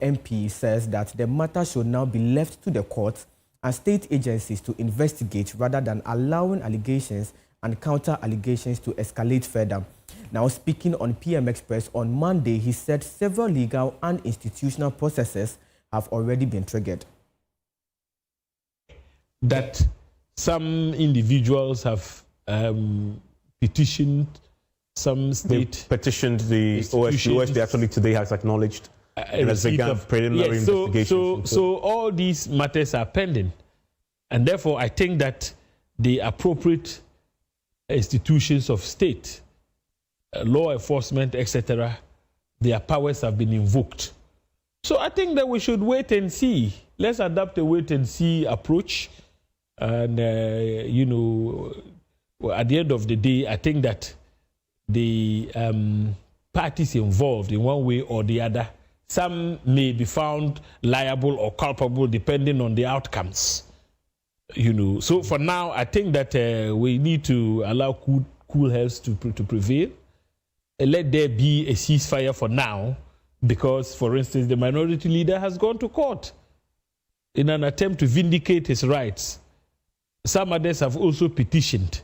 MP says that the matter should now be left to the courts and state agencies to investigate rather than allowing allegations and counter-allegations to escalate further. Now, speaking on PM Express on Monday, he said several legal and institutional processes have already been triggered. That some individuals have petitioned some state... They petitioned the OSB actually today has acknowledged and has begun preliminary investigation. So all these matters are pending. And therefore, I think that the appropriate institutions of state, law enforcement, etc., their powers have been invoked. So I think that we should wait and see. Let's adopt a wait and see approach. And, you know, at the end of the day, I think that the parties involved in one way or the other, some may be found liable or culpable depending on the outcomes. You know, so for now, I think that we need to allow cool heads to prevail. Let there be a ceasefire for now, because, for instance, the minority leader has gone to court in an attempt to vindicate his rights. Some others have also petitioned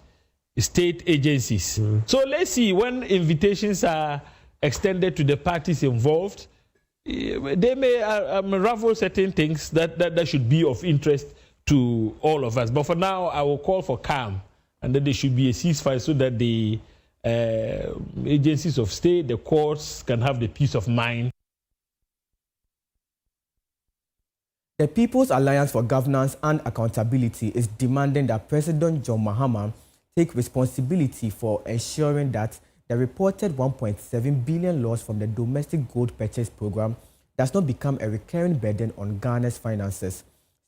state agencies. So let's see, when invitations are extended to the parties involved, they may unravel certain things that should be of interest to all of us. But for now, I will call for calm, and that there should be a ceasefire so that the agencies of state, the courts, can have the peace of mind. The People's Alliance for Governance and Accountability is demanding that President John Mahama take responsibility for ensuring that the reported 1.7 billion loss from the domestic gold purchase program does not become a recurring burden on Ghana's finances.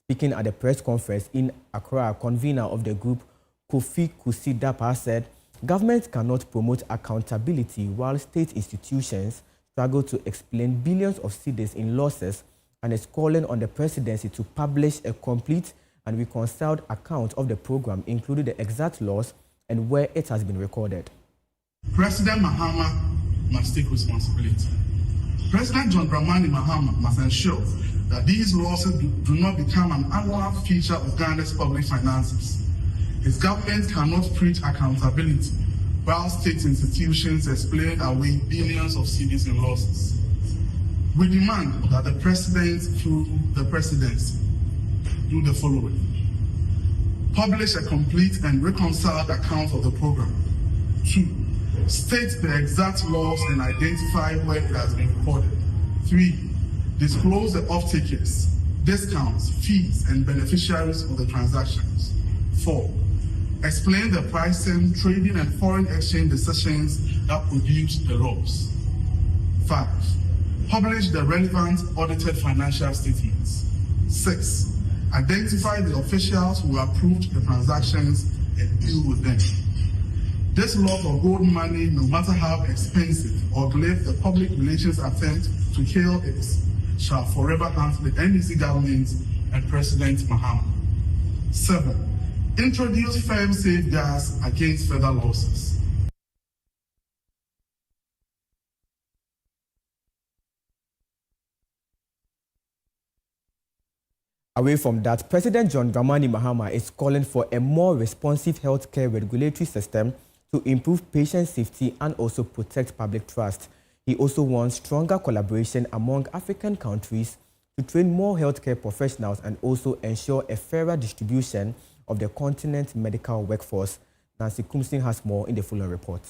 Speaking at the press conference in Accra, convener of the group, Kofi Kusi-Dapa, said government cannot promote accountability while state institutions struggle to explain billions of cedis in losses, and is calling on the presidency to publish a complete and reconciled account of the program, including the exact loss and where it has been recorded. President Mahama must take responsibility. President John Dramani Mahama must ensure that these losses do not become an annual feature of Ghana's public finances. His government cannot preach accountability while state institutions explain away billions of cedis in losses. We demand that the President, through the Presidency, do the following. Publish a complete and reconciled account of the program. 2. State the exact loss and identify where it has been recorded. 3. Disclose the off-takers, discounts, fees, and beneficiaries of the transactions. 4. Explain the pricing, trading, and foreign exchange decisions that produced the loss. 5. Publish the relevant audited financial statements. 6. Identify the officials who approved the transactions and deal with them. This loss of gold money, no matter how expensive or glib the public relations attempt to kill it, shall forever haunt the NDC government and President Mahama. 7. Introduce firm safeguards against further losses. Away from that, President John Dramani Mahama is calling for a more responsive healthcare regulatory system to improve patient safety and also protect public trust. He also wants stronger collaboration among African countries to train more healthcare professionals and also ensure a fairer distribution of the continent's medical workforce. Nancy Kumsing has more in the following report.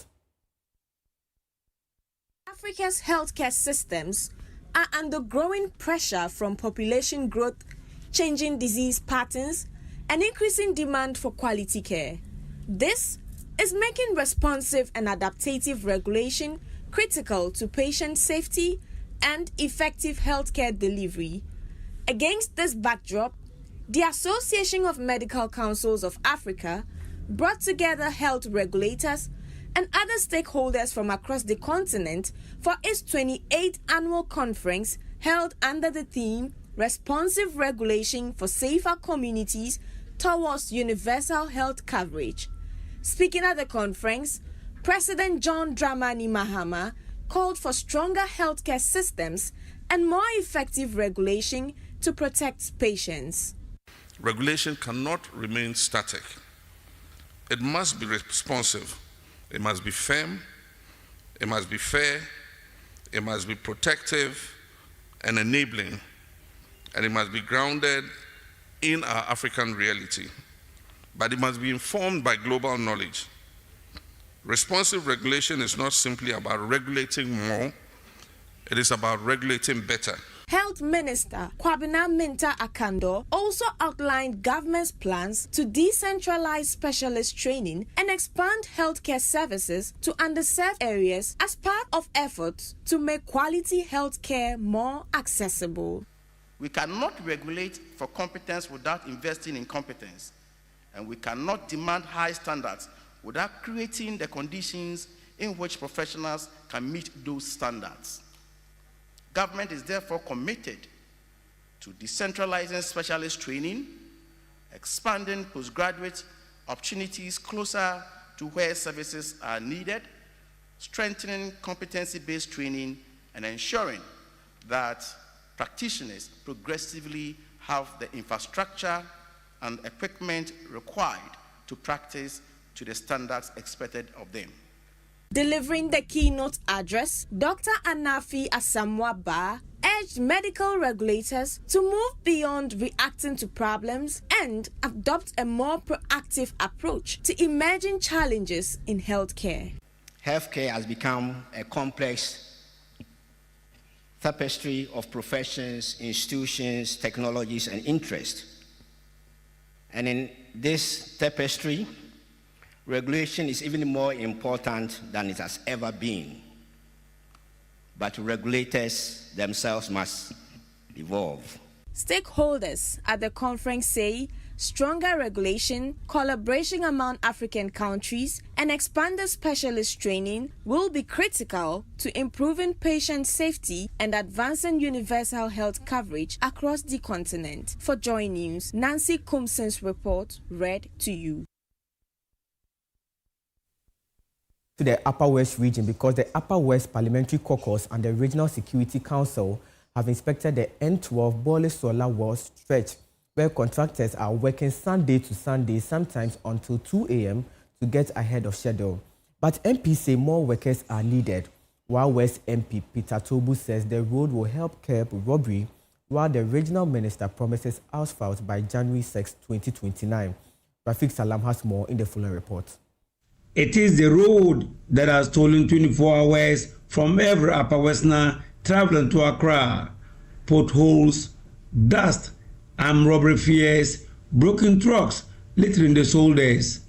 Africa's healthcare systems are under growing pressure from population growth, changing disease patterns, and increasing demand for quality care. This is making responsive and adaptive regulation critical to patient safety and effective healthcare delivery. Against this backdrop, the Association of Medical Councils of Africa brought together health regulators and other stakeholders from across the continent for its 28th annual conference held under the theme Responsive Regulation for Safer Communities Towards Universal Health Coverage. Speaking at the conference, President John Dramani Mahama called for stronger healthcare systems and more effective regulation to protect patients. Regulation cannot remain static. It must be responsive. It must be firm. It must be fair. It must be protective and enabling. And it must be grounded in our African reality. But it must be informed by global knowledge. Responsive regulation is not simply about regulating more, it is about regulating better. Health Minister Kwabena Minta Akando also outlined government's plans to decentralize specialist training and expand healthcare services to underserved areas as part of efforts to make quality healthcare more accessible. We cannot regulate for competence without investing in competence, and we cannot demand high standards without creating the conditions in which professionals can meet those standards. Government is therefore committed to decentralizing specialist training, expanding postgraduate opportunities closer to where services are needed, strengthening competency-based training, and ensuring that practitioners progressively have the infrastructure and equipment required to practice to the standards expected of them. Delivering the keynote address, Dr. Anafi Asamoah-Bah urged medical regulators to move beyond reacting to problems and adopt a more proactive approach to emerging challenges in healthcare. Healthcare has become a complex tapestry of professions, institutions, technologies, and interests. And in this tapestry, regulation is even more important than it has ever been. But regulators themselves must evolve. Stakeholders at the conference say stronger regulation, collaboration among African countries, and expanded specialist training will be critical to improving patient safety and advancing universal health coverage across the continent. For Joy News, Nancy Kumson's report read to you. To the Upper West region, because the Upper West Parliamentary Caucus and the Regional Security Council have inspected the N12 Bole Solar Wall stretch, where contractors are working Sunday to Sunday, sometimes until 2 a.m. to get ahead of schedule. But MPs say more workers are needed, while West MP Peter Tobu says the road will help curb robbery, while the regional minister promises asphalt by January 6, 2029. Rafiq Salam has more in the following report. It is the road that has stolen 24 hours from every Upper Westerner traveling to Accra. Potholes, dust, armed robbery fears, broken trucks littering the shoulders.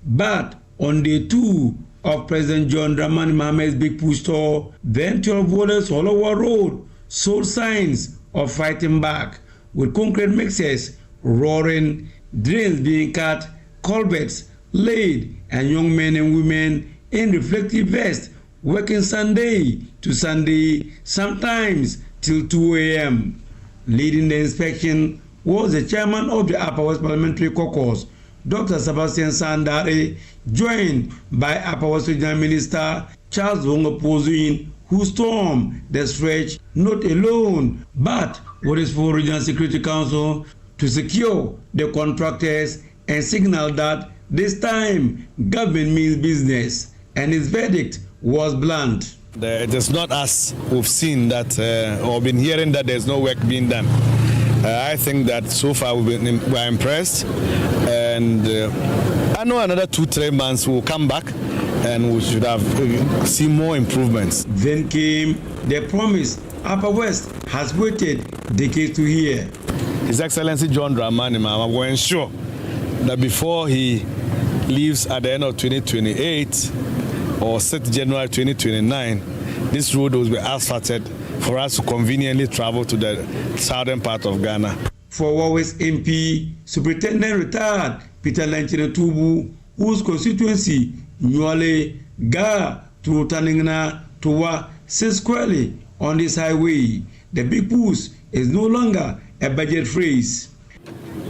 But on day 2 of President John Dramani Mahamad's Big Push tour, the N12 Bole Solar Wall Road showed signs of fighting back, with concrete mixers roaring, drains being cut, culverts laid, and young men and women in reflective vests working Sunday to Sunday, sometimes till 2 a.m. Leading the inspection was the chairman of the Upper West Parliamentary Caucus, Dr. Sebastian Sandare, joined by Upper West Regional Minister Charles Wongo-Pozuin, who stormed the stretch not alone, but with his full Regional Security Council to secure the contractors and signal that this time, government means business, and his verdict was blunt. It is not us who've seen that or been hearing that there's no work being done. I think that so far we're impressed, and I know another 2-3 months we'll come back and we should have seen more improvements. Then came the promise Upper West has waited decades to hear. His Excellency John Dramani Mahama will ensure that before he leaves at the end of 2028 or 6th January 2029, this road will be asphalted for us to conveniently travel to the southern part of Ghana. For West MP, Superintendent retired Peter Lanchine Tubu, whose constituency, Nyole, Ga, to Taningna, Towa, sits squarely on this highway. The big push is no longer a budget phrase.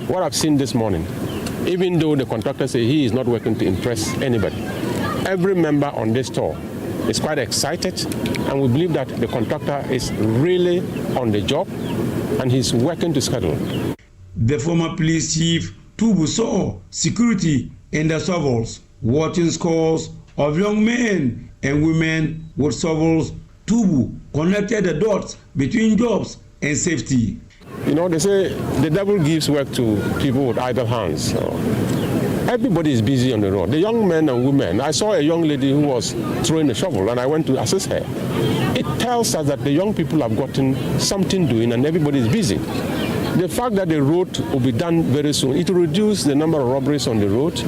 What I've seen this morning, even though the contractor says he is not working to impress anybody, every member on this tour is quite excited, and we believe that the contractor is really on the job and he's working to schedule. The former police chief Tubu saw security in the shovels, watching scores of young men and women with shovels. Tubu connected the dots between jobs and safety. You know, they say the devil gives work to people with idle hands. So everybody is busy on the road. The young men and women. I saw a young lady who was throwing a shovel, and I went to assist her. It tells us that the young people have gotten something doing, and everybody is busy. The fact that the road will be done very soon, it will reduce the number of robberies on the road.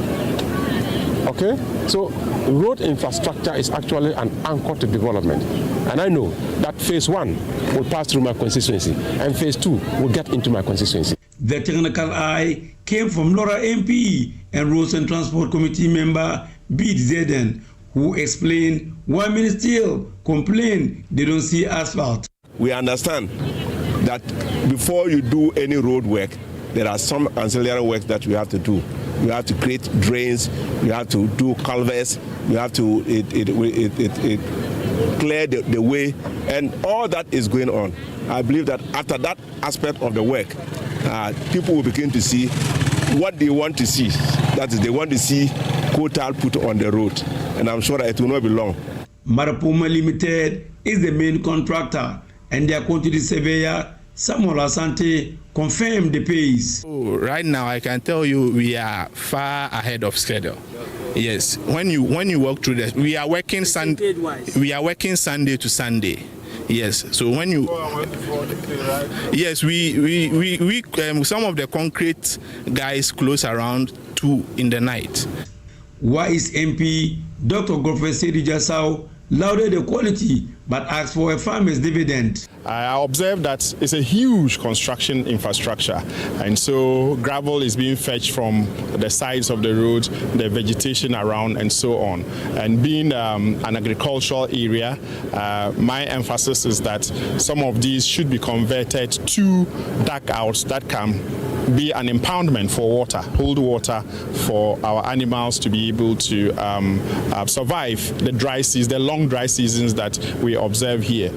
Okay? So road infrastructure is actually an anchor to development. And I know that phase 1 will pass through my constituency, and phase 2 will get into my constituency. The technical eye came from Laura MP and Roads and Transport Committee member Beat Zeden, who explained why many still complain they don't see asphalt. We understand that before you do any road work, there are some ancillary work that you have to do. You have to create drains, you have to do culverts, you have to clear the way, and all that is going on. I believe that after that aspect of the work, people will begin to see what they want to see. That is, they want to see coal put on the road, and I'm sure that it will not be long. Marapuma Limited is the main contractor, and their quantity surveyor Samuel Asante confirmed the pace. Right now, I can tell you we are far ahead of schedule. Yes, when you walk through this, we are working Sunday to Sunday. Yes, so when you yes, we some of the concrete guys close around 2 in the night. Why is MP Dr. Godfrey Sedi Jasau lauded the quality but asked for a farmer's dividend? I observed that it's a huge construction infrastructure, and so gravel is being fetched from the sides of the road, the vegetation around, and so on. And being an agricultural area, my emphasis is that some of these should be converted to dugouts that can be an impoundment for water, hold water for our animals to be able to survive the dry seasons, the long dry seasons that we observe here.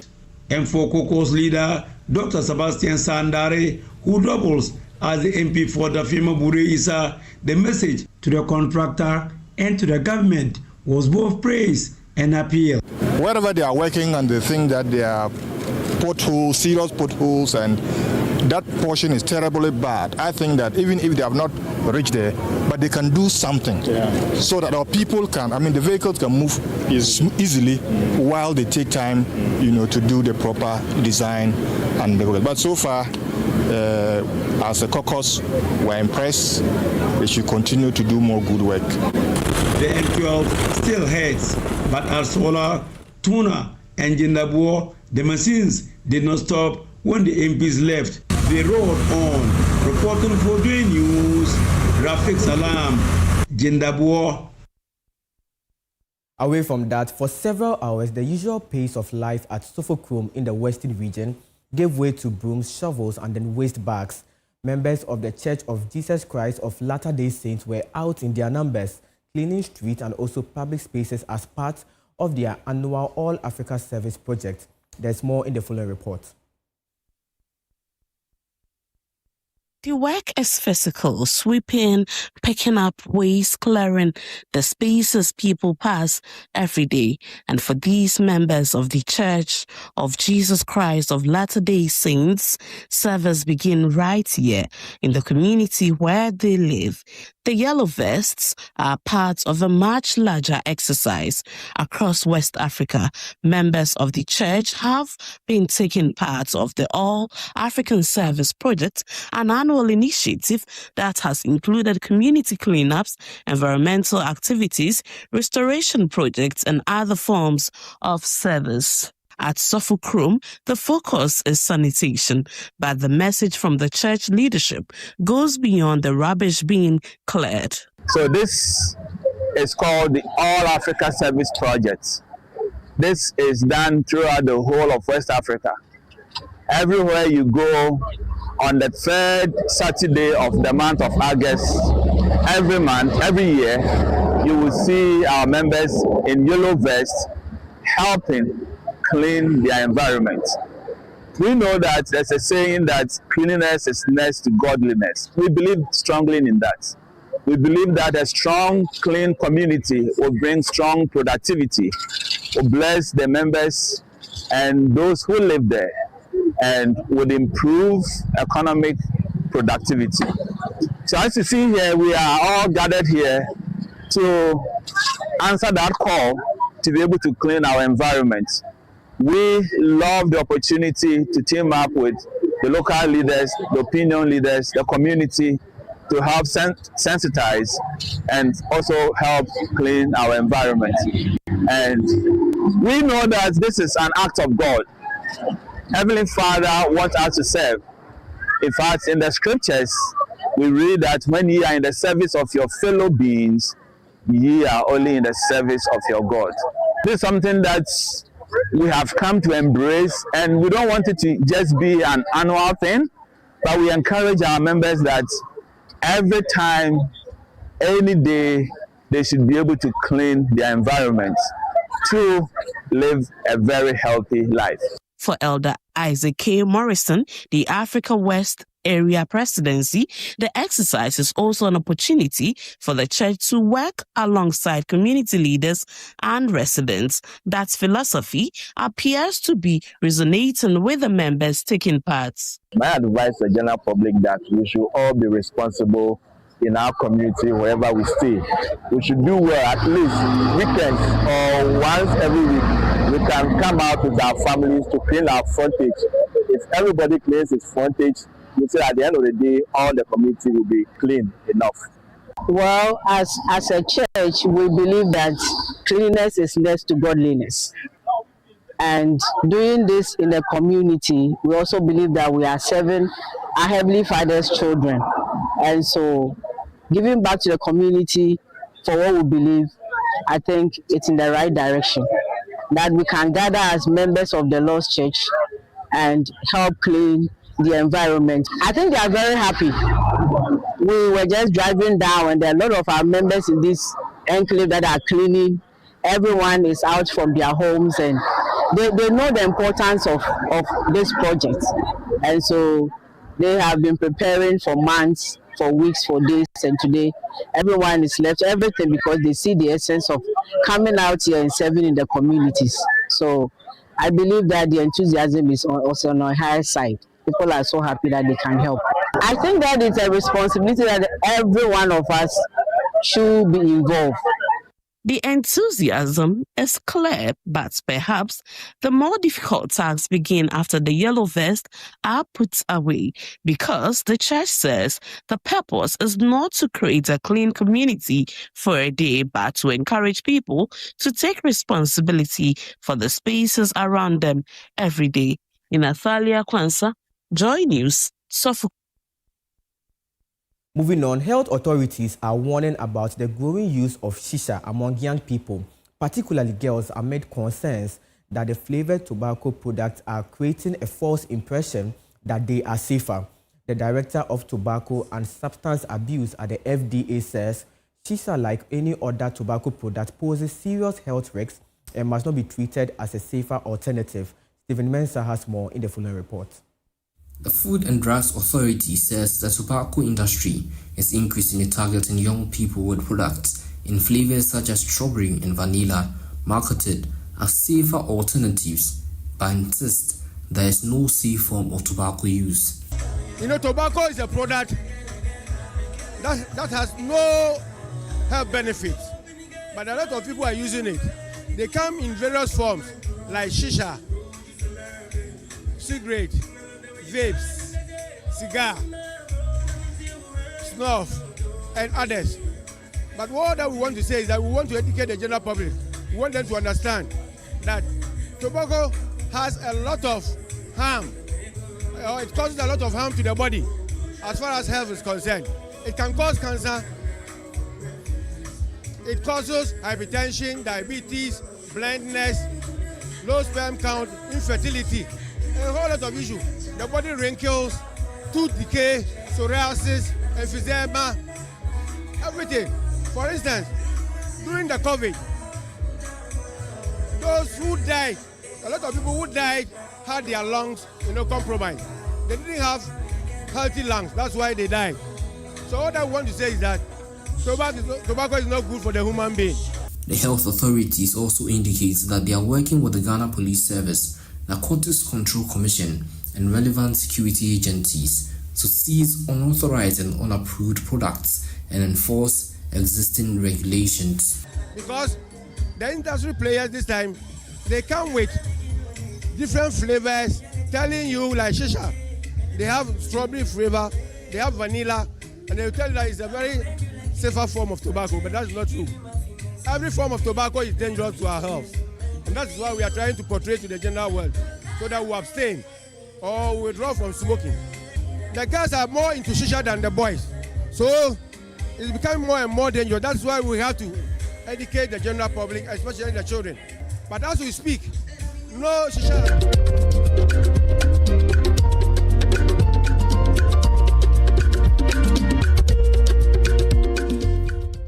And for Coco's leader, Dr. Sebastian Sandare, who doubles as the MP for the Fima Bure Isa, the message to the contractor and to the government was both praise and appeal. Wherever they are working and they think that there are potholes, serious potholes, and that portion is terribly bad, I think that even if they have not reached there, but they can do something so that our people can, the vehicles can move easily while they take time, to do the proper design and the work. But so far, as a caucus, we're impressed. They should continue to do more good work. The M12 still heads, but at Sola, Tuna, and Jindabuo, the machines did not stop when the MPs left. They rode on. Reporting for Joy News, Rafik Salam, Jindabuo. Away from that, for several hours, the usual pace of life at Sofokrom in the Western region gave way to brooms, shovels, and then waste bags. Members of the Church of Jesus Christ of Latter-day Saints were out in their numbers, cleaning streets and also public spaces as part of their annual All Africa Service project. There's more in the following report. The work is physical, sweeping, picking up waste, clearing the spaces people pass every day. And for these members of the Church of Jesus Christ of Latter-day Saints, service begin right here in the community where they live. The yellow vests are part of a much larger exercise across West Africa. Members of the church have been taking part of the All African Service Project, an annual initiative that has included community cleanups, environmental activities, restoration projects, and other forms of service. At Sofokrom, the focus is sanitation, but the message from the church leadership goes beyond the rubbish being cleared. So this is called the All Africa Service Project. This is done throughout the whole of West Africa. Everywhere you go, on the third Saturday of the month of August, every month, every year, you will see our members in yellow vests helping clean their environment. We know that there's a saying that cleanliness is next to godliness. We believe strongly in that. We believe that a strong, clean community will bring strong productivity, will bless the members and those who live there, and would improve economic productivity. So as you see here, we are all gathered here to answer that call to be able to clean our environment. We love the opportunity to team up with the local leaders, the opinion leaders, the community, to help sensitize and also help clean our environment. And we know that this is an act of God. Heavenly Father wants us to serve. In fact, in the scriptures, we read that when ye are in the service of your fellow beings, ye are only in the service of your God. This is something that we have come to embrace, and we don't want it to just be an annual thing, but we encourage our members that every time, any day, they should be able to clean their environment to live a very healthy life. For Elder Isaac K. Morrison, the Africa West Area Presidency, the exercise is also an opportunity for the church to work alongside community leaders and residents. That philosophy appears to be resonating with the members taking part. My advice to the general public that we should all be responsible in our community wherever we stay. We should do well at least weekends or once every week. We can come out with our families to clean our frontage. If everybody cleans his frontage, we say at the end of the day, all the community will be clean enough. Well, as a church, we believe that cleanliness is next to godliness. And doing this in the community, we also believe that we are serving our Heavenly Father's children. And so giving back to the community for what we believe, I think it's in the right direction. That we can gather as members of the Lord's Church and help clean the environment. I think they are very happy. We were just driving down and there are a lot of our members in this enclave that are cleaning. Everyone is out from their homes and they know the importance of this project. And so they have been preparing for months, for weeks, for days, and today everyone is left everything because they see the essence of coming out here and serving in the communities. So I believe that the enthusiasm is also on our higher side. People are so happy that they can help. I think that it's a responsibility that every one of us should be involved. The enthusiasm is clear, but perhaps the more difficult tasks begin after the yellow vest are put away, because the church says the purpose is not to create a clean community for a day, but to encourage people to take responsibility for the spaces around them every day. In Athalia Kwanzaa, Joy News, Suffolk. Moving on, health authorities are warning about the growing use of shisha among young people, particularly girls, amid concerns that the flavored tobacco products are creating a false impression that they are safer. The Director of Tobacco and Substance Abuse at the FDA says shisha, like any other tobacco product, poses serious health risks and must not be treated as a safer alternative. Stephen Mensah has more in the following report. The Food and Drugs Authority says the tobacco industry is increasingly targeting young people with products in flavors such as strawberry and vanilla, marketed as safer alternatives, but insists there is no safe form of tobacco use. You know, tobacco is a product that has no health benefits, but a lot of people are using it. They come in various forms like shisha, cigarette, vapes, cigar, snuff, and others. But what that we want to say is that we want to educate the general public. We want them to understand that tobacco has a lot of harm. It causes a lot of harm to the body as far as health is concerned. It can cause cancer. It causes hypertension, diabetes, blindness, low sperm count, infertility, and a whole lot of issues. The body wrinkles, tooth decay, psoriasis, emphysema, everything. For instance, during the COVID, those who died, a lot of people who died had their lungs, compromised. They didn't have healthy lungs. That's why they died. So all I want to say is that tobacco is not good for the human being. The health authorities also indicate that they are working with the Ghana Police Service, Narcotics Control Commission, and relevant security agencies to seize unauthorized and unapproved products and enforce existing regulations. Because the industry players this time, they come with different flavors, telling you like shisha. They have strawberry flavor, they have vanilla, and they will tell you that it's a very safer form of tobacco, but that's not true. Every form of tobacco is dangerous to our health. And that's why we are trying to portray to the general world, so that we abstain or withdraw from smoking. The girls are more into shisha than the boys. So it's becoming more and more dangerous. That's why we have to educate the general public, especially the children. But as we speak, no shisha.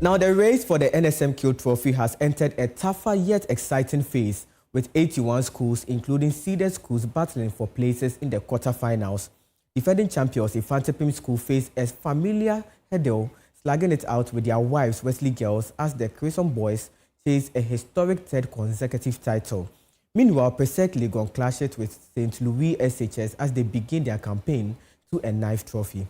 Now, the race for the NSMQ trophy has entered a tougher yet exciting phase, with 81 schools, including seeded schools, battling for places in the quarterfinals. Defending champions Infantipim School face a familiar hurdle, slugging it out with their wives, Wesley Girls, as the Crescent Boys chase a historic third consecutive title. Meanwhile, Pesek Legon clashes with St. Louis SHS as they begin their campaign to a knife trophy.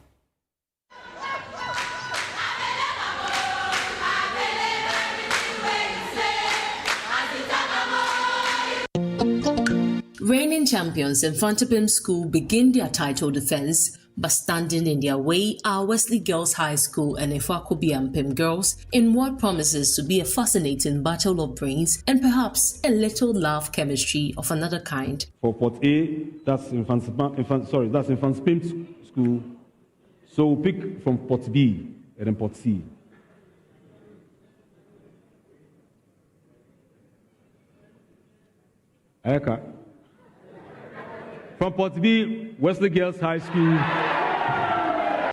Reigning champions Infantipim School begin their title defense, but standing in their way are Wesley Girls High School and Efa-Kobiampim Girls in what promises to be a fascinating battle of brains and perhaps a little love chemistry of another kind. For Port A, that's Infantipim School. So we'll pick from Port B and then Port C. Ayaka. From Port B, Wesley Girls High School.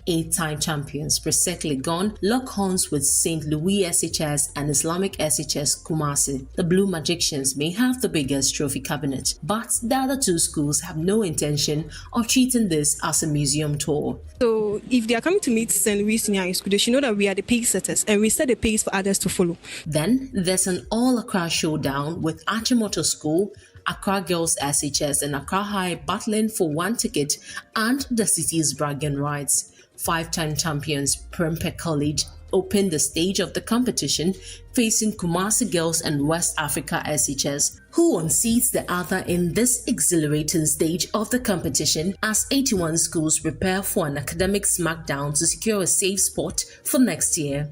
8-time champions Presec Legon lock horns with St. Louis SHS and Islamic SHS Kumasi. The Blue Magicians may have the biggest trophy cabinet, but the other two schools have no intention of treating this as a museum tour. So if they are coming to meet St. Louis Senior High School, they should know that we are the pace setters and we set the pace for others to follow. Then there's an all-Accra showdown with Achimota School, Accra Girls SHS and Accra High battling for one ticket and the city's bragging rights. 5-time champions Prempeh College opened the stage of the competition, facing Kumasi Girls and West Africa SHS, who unseats the other in this exhilarating stage of the competition as 81 schools prepare for an academic smackdown to secure a safe spot for next year.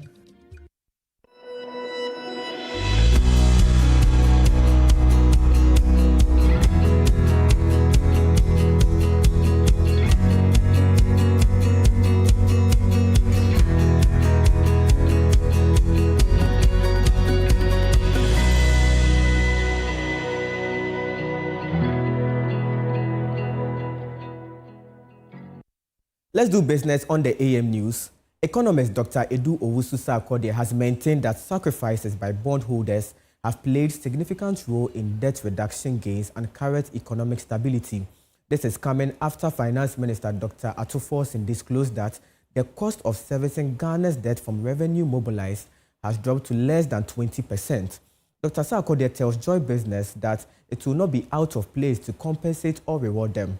Let's do business on the AM News. Economist Dr. Edu Owusu-Sarkodie has maintained that sacrifices by bondholders have played significant role in debt reduction gains and current economic stability. This is coming after Finance Minister Dr. Atuforsin disclosed that the cost of servicing Ghana's debt from revenue mobilized has dropped to less than 20%. Dr. Sarkodie tells Joy Business that it will not be out of place to compensate or reward them.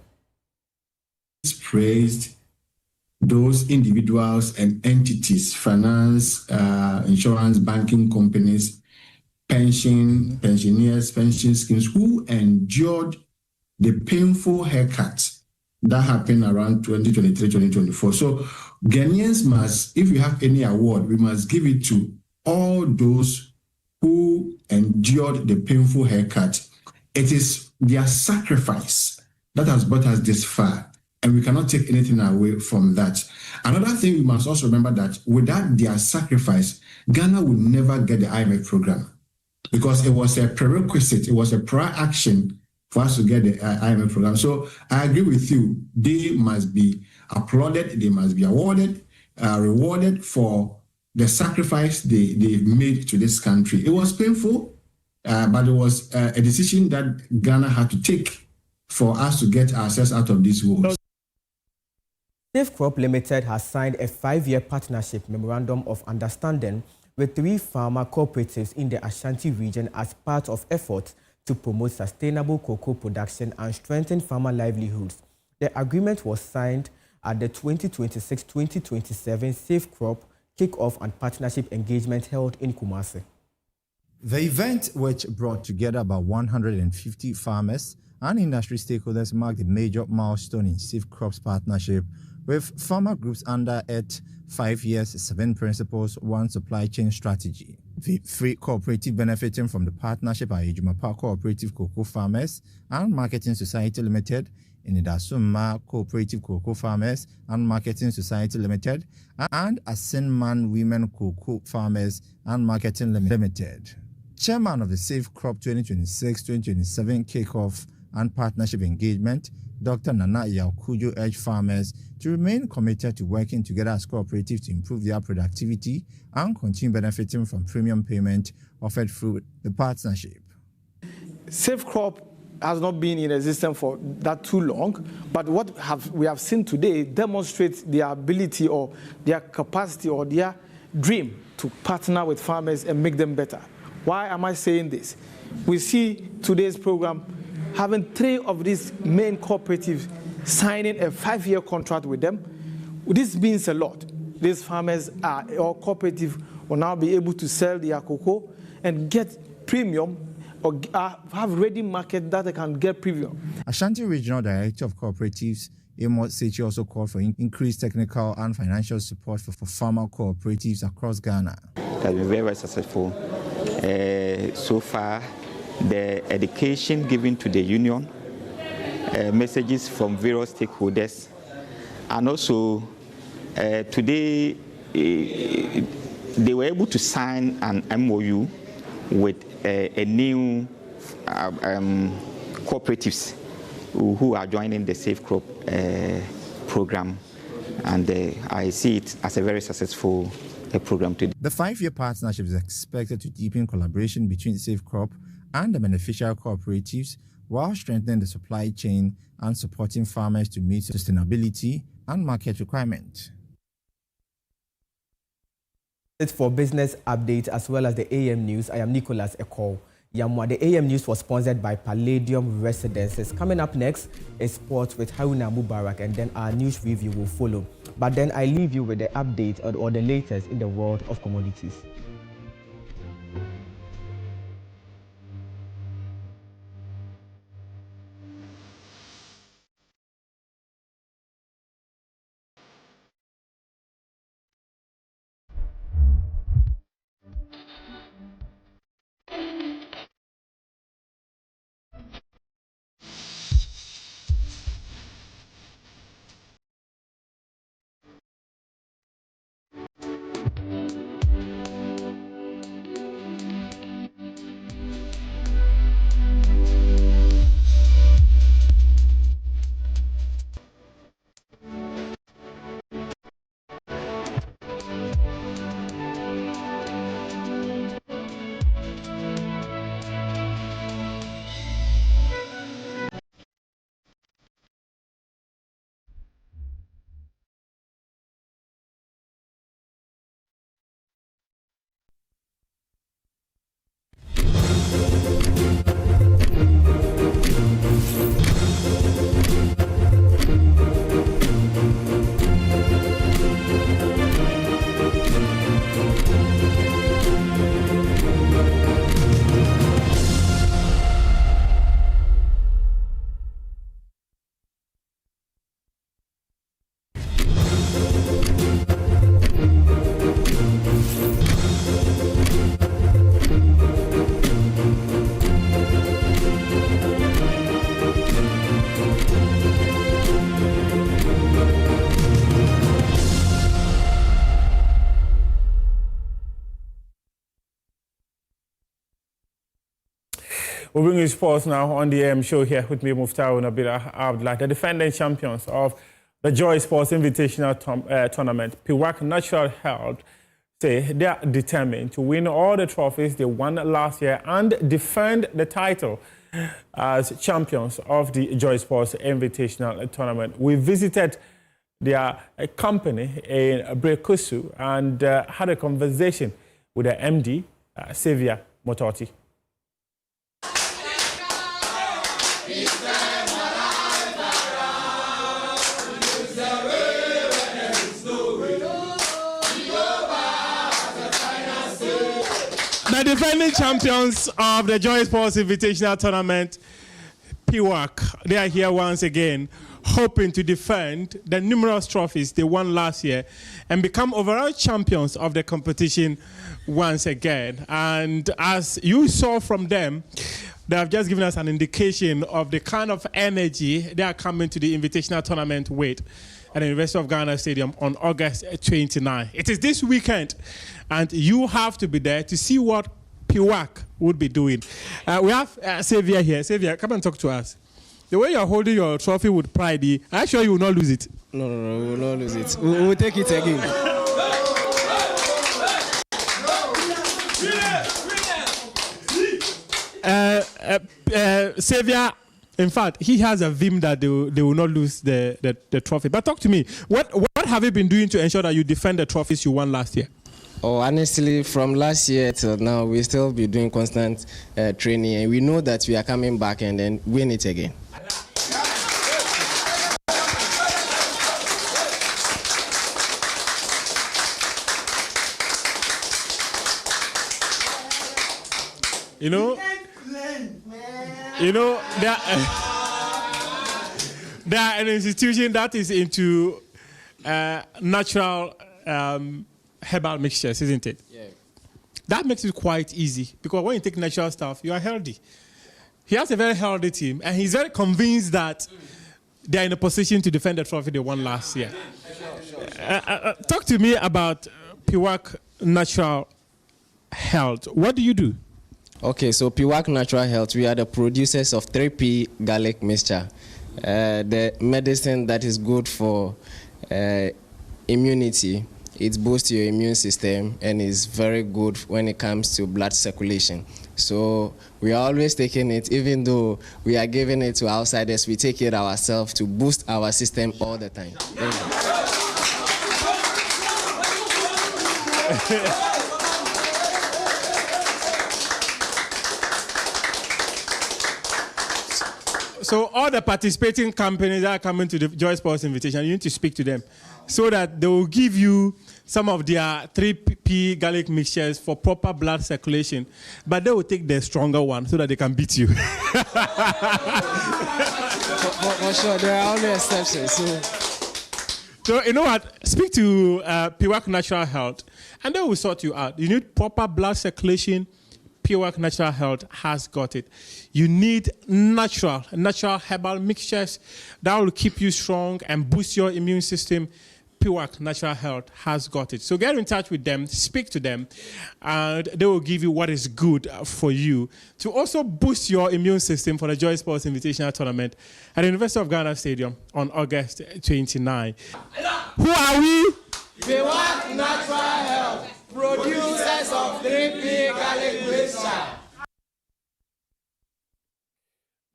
It's praised those individuals and entities, finance, insurance, banking companies, pensioners, pension schemes, who endured the painful haircut that happened around 2023, 2024. So Ghanaians must, if we have any award, we must give it to all those who endured the painful haircut. It is their sacrifice that has brought us this far. And we cannot take anything away from that. Another thing we must also remember that without their sacrifice, Ghana would never get the IMF program because it was a prerequisite, it was a prior action for us to get the IMF program. So I agree with you. They must be applauded, they must be awarded, rewarded for the sacrifice they made to this country. It was painful, but it was a decision that Ghana had to take for us to get ourselves out of these woes. Safe Crop Limited has signed a 5-year partnership memorandum of understanding with 3 farmer cooperatives in the Ashanti region as part of efforts to promote sustainable cocoa production and strengthen farmer livelihoods. The agreement was signed at the 2026-2027 Safe Crop Kick-Off and Partnership Engagement held in Kumasi. The event, which brought together about 150 farmers and industry stakeholders, marked a major milestone in Safe Crops partnership with farmer groups under it 5 years, 7 principles, 1 supply chain strategy. The 3 cooperative benefiting from the partnership are Ejumapa Cooperative Cocoa Farmers and Marketing Society Limited, Inidasuma Cooperative Cocoa Farmers and Marketing Society Limited, and Asinman Women Cocoa Farmers and Marketing Limited. Chairman of the Safe Crop 2026-2027 Kickoff and Partnership Engagement, Dr. Nana Yakujo urged farmers to remain committed to working together as cooperatives to improve their productivity and continue benefiting from premium payment offered through the partnership. Safe Crop has not been in existence for that too long, but what we have seen today demonstrates their ability or their capacity or their dream to partner with farmers and make them better. Why am I saying this? We see today's program having 3 of these main cooperatives signing a 5-year contract with them. This means a lot. These farmers or cooperative will now be able to sell their cocoa and get premium or have ready market that they can get premium. Ashanti Regional Director of Cooperatives, Amos Sechi, also called for increased technical and financial support for farmer cooperatives across Ghana. It has been very, very successful. So far, the education given to the union, messages from various stakeholders, and also today they were able to sign an MOU with a new cooperatives who are joining the Safe Crop program, and I see it as a very successful program today. The 5-year partnership is expected to deepen collaboration between Safe Crop and the beneficial cooperatives while strengthening the supply chain and supporting farmers to meet sustainability and market requirements. It's for business updates as well as the AM News. I am Nicholas Ekol Yamwa. The AM News was sponsored by Palladium Residences. Coming up next is sports with Haruna Mubarak, and then our news review will follow. But then I leave you with the update or the latest in the world of commodities. We'll bring you sports now on the AM show here with me, Muftahu Nabila Abdullah, the defending champions of the Joy Sports Invitational Tournament. Piwak Natural Health say they are determined to win all the trophies they won last year and defend the title as champions of the Joy Sports Invitational Tournament. We visited their company in Brekusu and had a conversation with the MD, Xavier Mototi. The defending champions of the Joy Sports Invitational Tournament, PWAC, they are here once again, hoping to defend the numerous trophies they won last year and become overall champions of the competition once again. And as you saw from them, they have just given us an indication of the kind of energy they are coming to the Invitational Tournament with at the University of Ghana Stadium on August 29. It is this weekend, and you have to be there to see what PWAC would be doing. We have Xavier here. Xavier, come and talk to us. The way you're holding your trophy with pride, I'm sure you will not lose it. No, we will not lose it. We will take it again. Xavier, in fact, he has a vim that they will not lose the trophy. But talk to me. What have you been doing to ensure that you defend the trophies you won last year? Oh, honestly, from last year till now, we still be doing constant training, and we know that we are coming back and then win it again. You know, they are an institution that is into natural herbal mixtures, isn't it? Yeah. That makes it quite easy because when you take natural stuff, you are healthy. He has a very healthy team, and he's very convinced that they are in a position to defend the trophy they won last year. Talk to me about PWAC Natural Health. What do you do? Okay, so PWAC Natural Health, we are the producers of 3P garlic mixture, the medicine that is good for immunity. It boosts your immune system and is very good when it comes to blood circulation. So we are always taking it, even though we are giving it to outsiders, we take it ourselves to boost our system all the time. So all the participating companies that are coming to the Joy Sports Invitation, you need to speak to them so that they will give you some of their 3P garlic mixtures for proper blood circulation, but they will take the stronger one so that they can beat you. For sure, there are only exceptions. So you know what? Speak to PWAC Natural Health, and they will sort you out. You need proper blood circulation. PWAC Natural Health has got it. You need natural herbal mixtures that will keep you strong and boost your immune system. PWAC Natural Health has got it. So get in touch with them, speak to them, and they will give you what is good for you to also boost your immune system for the Joy Sports Invitational Tournament at the University of Ghana Stadium on August 29. Who are we? PWAC Natural Health, producers of 3P garlic mixture.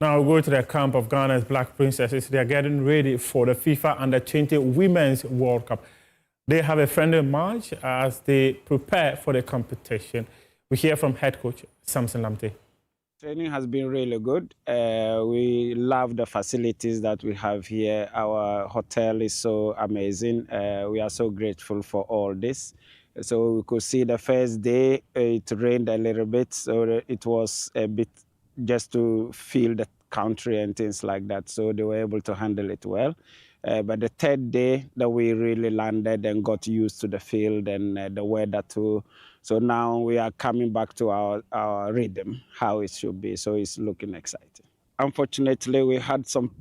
Now we'll go to the camp of Ghana's Black Princesses. They are getting ready for the FIFA Under-20 Women's World Cup. They have a friendly match as they prepare for the competition. We hear from head coach Samson Lamte. Training has been really good. We love the facilities that we have here. Our hotel is so amazing. We are so grateful for all this. So we could see the first day it rained a little bit, so it was a bit just to feel the country and things like that. So they were able to handle it well. But the third day that we really landed and got used to the field and the weather too. So now we are coming back to our rhythm, how it should be. So it's looking exciting. Unfortunately, we had some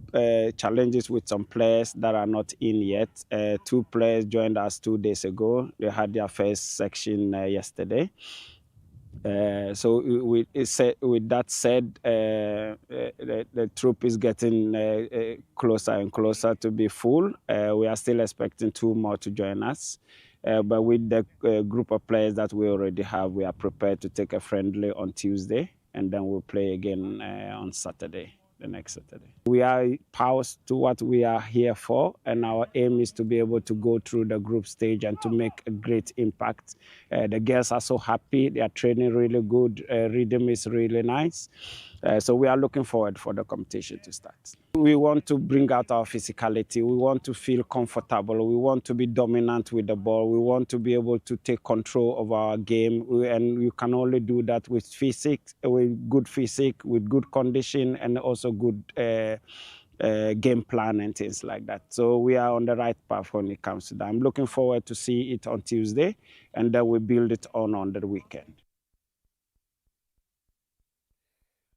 challenges with some players that are not in yet. 2 players joined us 2 days ago. They had their first section yesterday. So with that said, the troop is getting closer and closer to be full. We are still expecting 2 more to join us. But with the group of players that we already have, we are prepared to take a friendly on Tuesday, and then we'll play again on Saturday, the next Saturday. We are powered to what we are here for, and our aim is to be able to go through the group stage and to make a great impact. The girls are so happy, they are training really good, rhythm is really nice. So we are looking forward for the competition to start. We want to bring out our physicality. We want to feel comfortable. We want to be dominant with the ball. We want to be able to take control of our game. And you can only do that with physics, with good physique, with good condition, and also good game plan and things like that. So we are on the right path when it comes to that. I'm looking forward to see it on Tuesday, and then we build it on the weekend.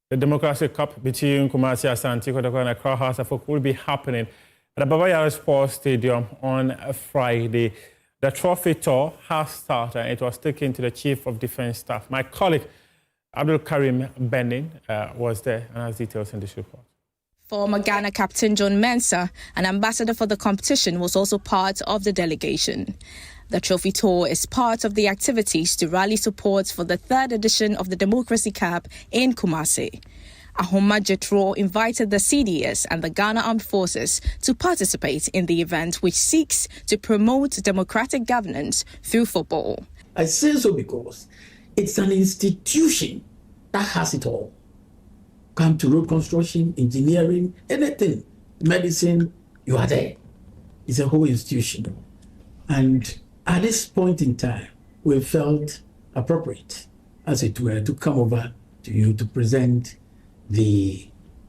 The Democracy Cup between Kumasi, Ashanti, Kotoko and Accra House of Folk will be happening at the Baba Yara Sports Stadium on Friday. The trophy tour has started and it was taken to the Chief of Defence Staff. My colleague, Abdul Karim Benin, was there and has details in this report. Former Ghana captain John Mensah, an ambassador for the competition, was also part of the delegation. The trophy tour is part of the activities to rally support for the third edition of the Democracy Cup in Kumasi. Ahoma Jetro invited the CDS and the Ghana Armed Forces to participate in the event, which seeks to promote democratic governance through football. I say so because it's an institution that has it all. Come to road construction, engineering, anything, medicine, you are there. It's a whole institution. And at this point in time, we felt appropriate, as it were, to come over to you to present the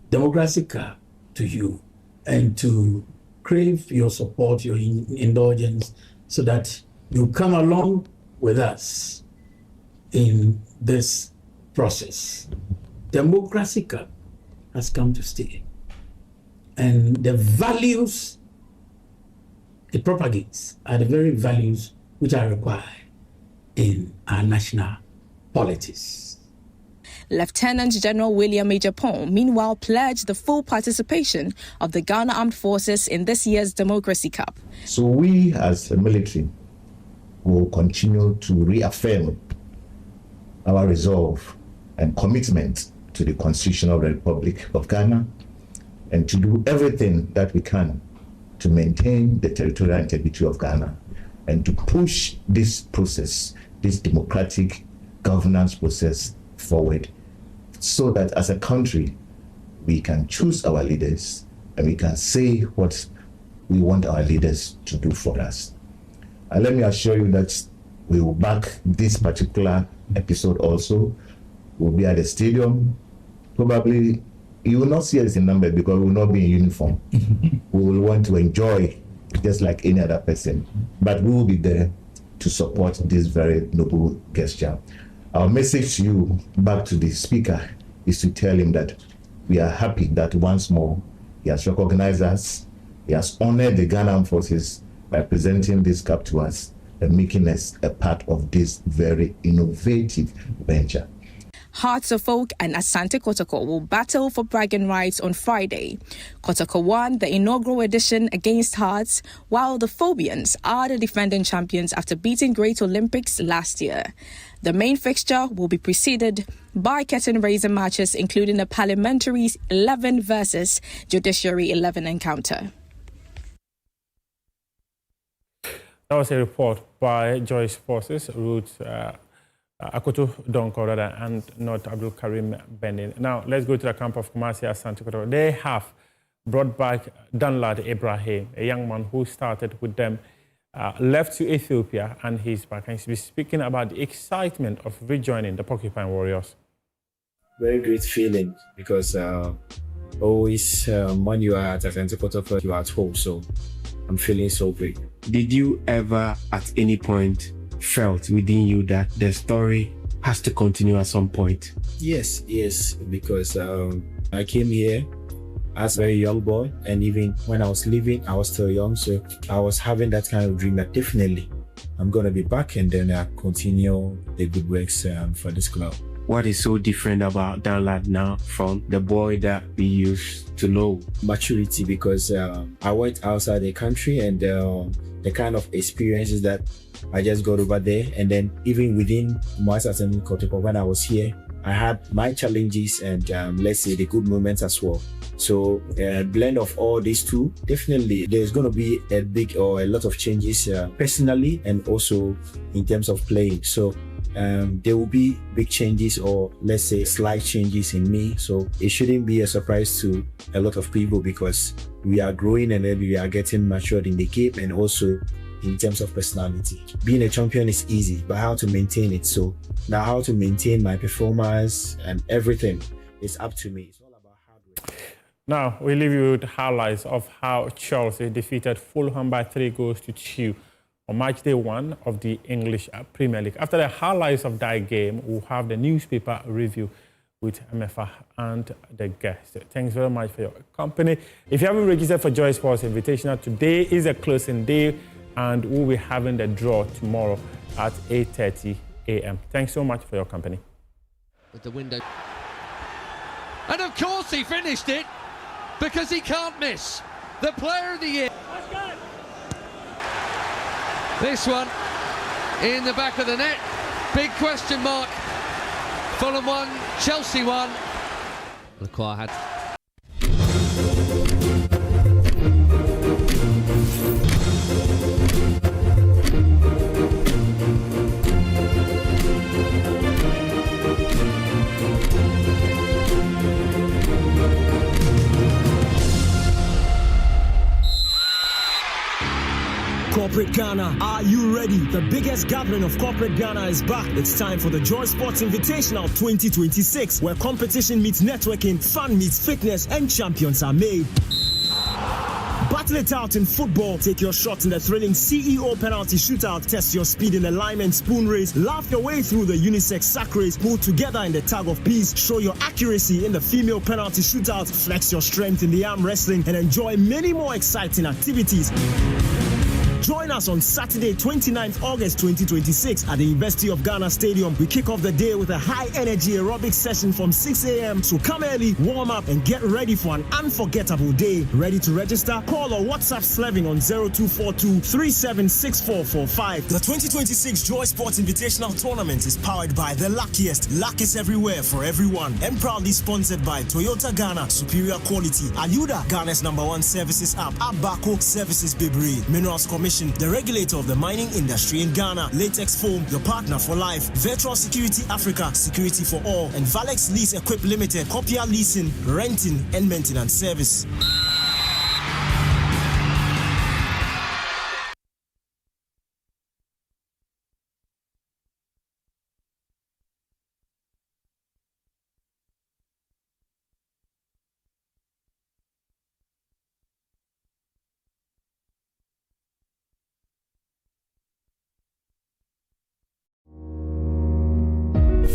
Democracy Cup to you and to crave your support, your indulgence, so that you come along with us in this process. Democracy Cup has come to stay. And the values it propagates are the very values which are required in our national politics. Lieutenant General William Majapong, meanwhile, pledged the full participation of the Ghana Armed Forces in this year's Democracy Cup. So we as a military will continue to reaffirm our resolve and commitment to the Constitution of the Republic of Ghana and to do everything that we can to maintain the territorial integrity of Ghana and to push this process, this democratic governance process forward so that as a country, we can choose our leaders and we can say what we want our leaders to do for us. And let me assure you that we will back this particular episode also. We'll be at the stadium. Probably you will not see us in number because we will not be in uniform. We will want to enjoy just like any other person, but we will be there to support this very noble gesture. Our message to you, back to the speaker, is to tell him that we are happy that once more he has recognized us, he has honored the Ghana Armed Forces by presenting this cup to us and making us a part of this very innovative venture. Hearts of Folk and Asante Kotoko will battle for bragging rights on Friday. Kotoko won the inaugural edition against Hearts, while the Phobians are the defending champions after beating Great Olympics last year. The main fixture will be preceded by curtain-raiser matches, including the Parliamentary 11 versus Judiciary 11 encounter. That was a report by Joyce Forces, Ruth Akufo-Addo rather, and not Abdul Karim Benin. Now, let's go to the camp of Kumasi, Asante Kotoko. They have brought back Danlad Ibrahim, a young man who started with them, left to Ethiopia, and he's back. And he'll be speaking about the excitement of rejoining the Porcupine Warriors. Very great feeling because always when you are at Asante Kotoko, you are at home. So I'm feeling so great. Did you ever at any point felt within you that the story has to continue at some point? Yes, because I came here as a very young boy, and even when I was leaving, I was still young, so I was having that kind of dream that definitely I'm going to be back and then continue the good works for this club. what is so different about that lad now from the boy that we used to know? Maturity, because I went outside the country and the kind of experiences that I just got over there. And then even within Moasatem Kotoko, when I was here, I had my challenges and let's say the good moments as well. So a blend of all these two, definitely there's going to be a big or a lot of changes personally and also in terms of playing. So there will be big changes or let's say slight changes in me. So it shouldn't be a surprise to a lot of people because we are growing and then we are getting matured in the game and also in terms of personality. Being a champion is easy, but how to maintain it. So now how to maintain my performance and everything is up to me. It's all about hard work. Now, we leave you with highlights of how Chelsea defeated Fulham by 3-2 on match day 1 of the English Premier League. After the highlights of that game, we'll have the newspaper review with Emefa and the guests. Thanks very much for your company. If you haven't registered for Joy Sports Invitational, today is a closing day and we'll be having the draw tomorrow at 8:30 a.m. Thanks so much for your company. With the window. And of course he finished it because he can't miss. The player of the year. This one in the back of the net. Big question mark. Fulham 1, Chelsea 1. Lacroix had. Corporate Ghana, are you ready? The biggest gathering of Corporate Ghana is back. It's time for the Joy Sports Invitational 2026, where competition meets networking, fun meets fitness, and champions are made. Battle it out in football. Take your shot in the thrilling CEO penalty shootout. Test your speed in the lime and spoon race. Laugh your way through the unisex sack race. Pull together in the tag of peace. Show your accuracy in the female penalty shootout. Flex your strength in the arm wrestling and enjoy many more exciting activities. Join us on Saturday, 29th August 2026 at the University of Ghana Stadium. We kick off the day with a high-energy aerobic session from 6 a.m. So come early, warm up, and get ready for an unforgettable day. Ready to register? Call or WhatsApp Slevin on 0242 376445. The 2026 Joy Sports Invitational Tournament is powered by The Luckiest. Luck is everywhere for everyone. And proudly sponsored by Toyota Ghana, superior quality. Ayuda, Ghana's #1 services app. Abako Services Bibri. Minerals Commission, the regulator of the mining industry in Ghana. Latex Foam, your partner for life. Virtual Security Africa, security for all. And Valex Lease Equip Limited, copier leasing, renting, and maintenance service.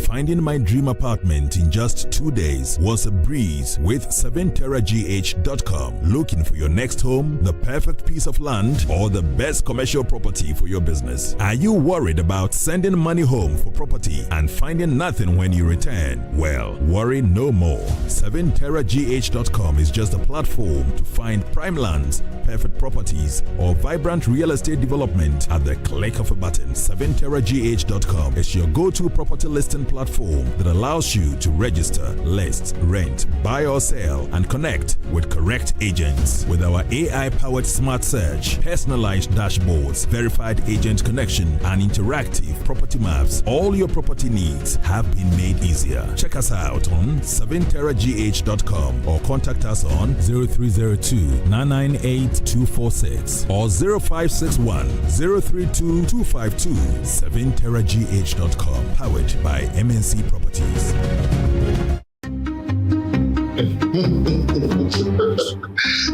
Finding my dream apartment in just 2 days was a breeze with 7terragh.com. Looking for your next home, the perfect piece of land, or the best commercial property for your business? Are you worried about sending money home for property and finding nothing when you return? Well, worry no more. 7terragh.com is just a platform to find prime lands, perfect properties, or vibrant real estate development at the click of a button. 7terragh.com is your go-to property listing platform that allows you to register, list, rent, buy or sell, and connect with correct agents. With our AI-powered smart search, personalized dashboards, verified agent connection, and interactive property maps, all your property needs have been made easier. Check us out on 7terragh.com or contact us on 0302-998-246 or 0561 032 252. 7terragh.com, powered by MNC Properties.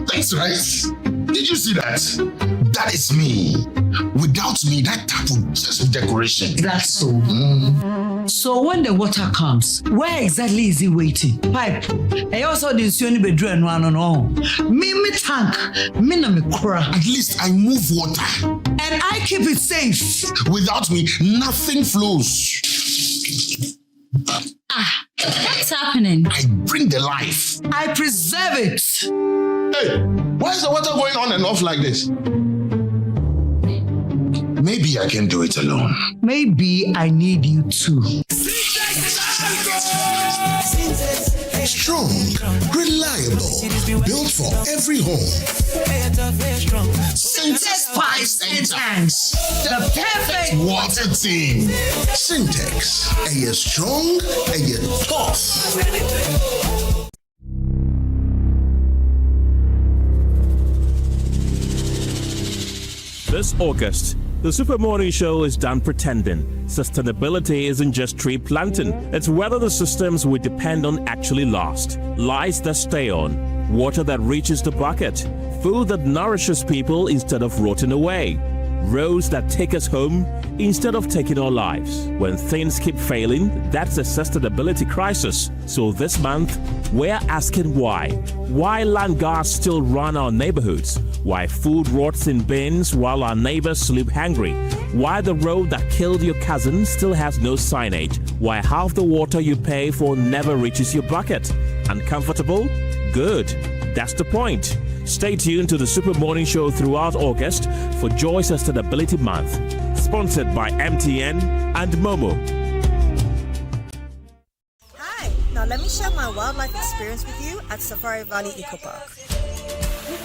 That's right. Did you see that? That is me. Without me, that tap would just decoration. That's so. So when the water comes, where exactly is it waiting? Pipe. I also didn't see any bedroom no. Me tank. Me na me kura. At least I move water. And I keep it safe. Without me, nothing flows. burning. I bring the life. I preserve it. Hey, why is the water going on and off like this? Maybe I can do it alone. Maybe I need you too. Strong, reliable, built for every home. Syntex pipes and tanks, the perfect water team. Syntex, are you strong? Are you tough? This August, the Super Morning Show is done pretending. Sustainability isn't just tree planting, it's whether the systems we depend on actually last. Lights that stay on, water that reaches the bucket, food that nourishes people instead of rotting away, roads that take us home instead of taking our lives. When things keep failing, that's a sustainability crisis. So this month, we're asking why. Why land guards still run our neighborhoods? Why food rots in bins while our neighbors sleep hungry? Why the road that killed your cousin still has no signage? Why half the water you pay for never reaches your bucket? Uncomfortable? Good. That's the point. Stay tuned to the Super Morning Show throughout August for Joy Sustainability Month. Sponsored by MTN and Momo. Hi, now let me share my wildlife experience with you at Safari Valley Eco Park.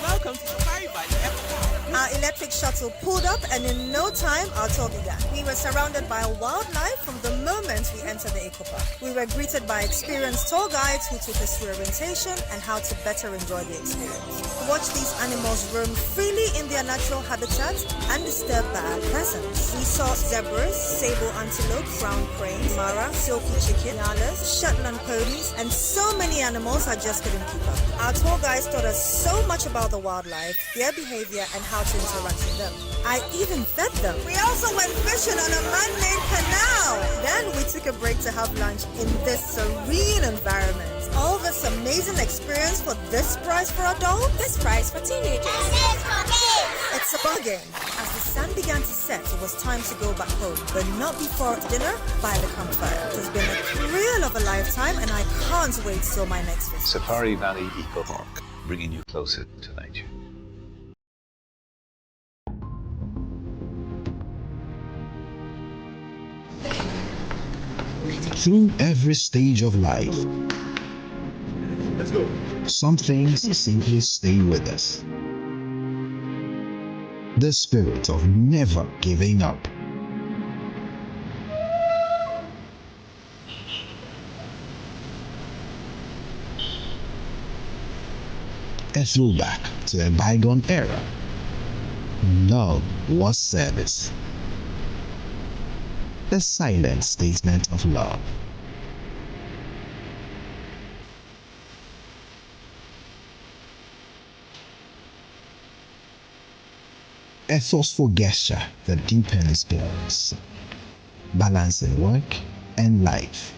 Welcome to Safari Valley Eco Park. Our electric shuttle pulled up, and in no time, our tour began. We were surrounded by wildlife from the moment we entered the eco park. We were greeted by experienced tour guides who took us through orientation and how to better enjoy the experience. Watch these animals roam freely in their natural habitat undisturbed by our presence. We saw zebras, sable antelope, brown cranes, mara, silky chicken, nyalas, Shetland ponies, and so many animals I just couldn't keep up. Our tour guides taught us so much about the wildlife, their behavior, and how to interact with them. I even fed them. We also went fishing on a man-made canal. Then we took a break to have lunch in this serene environment. All this amazing experience for this price for adults, this price for teenagers. It's a bargain. As the sun began to set, it was time to go back home, but not before dinner by the campfire. It has been a thrill of a lifetime, and I can't wait till my next visit. Safari Valley Eco Park, bringing you closer to nature. Through every stage of life, let's go. Some things simply stay with us. The spirit of never giving up. A throwback to a bygone era. Love was service. The silent statement of love. A forceful gesture that deepens bonds, balancing work and life.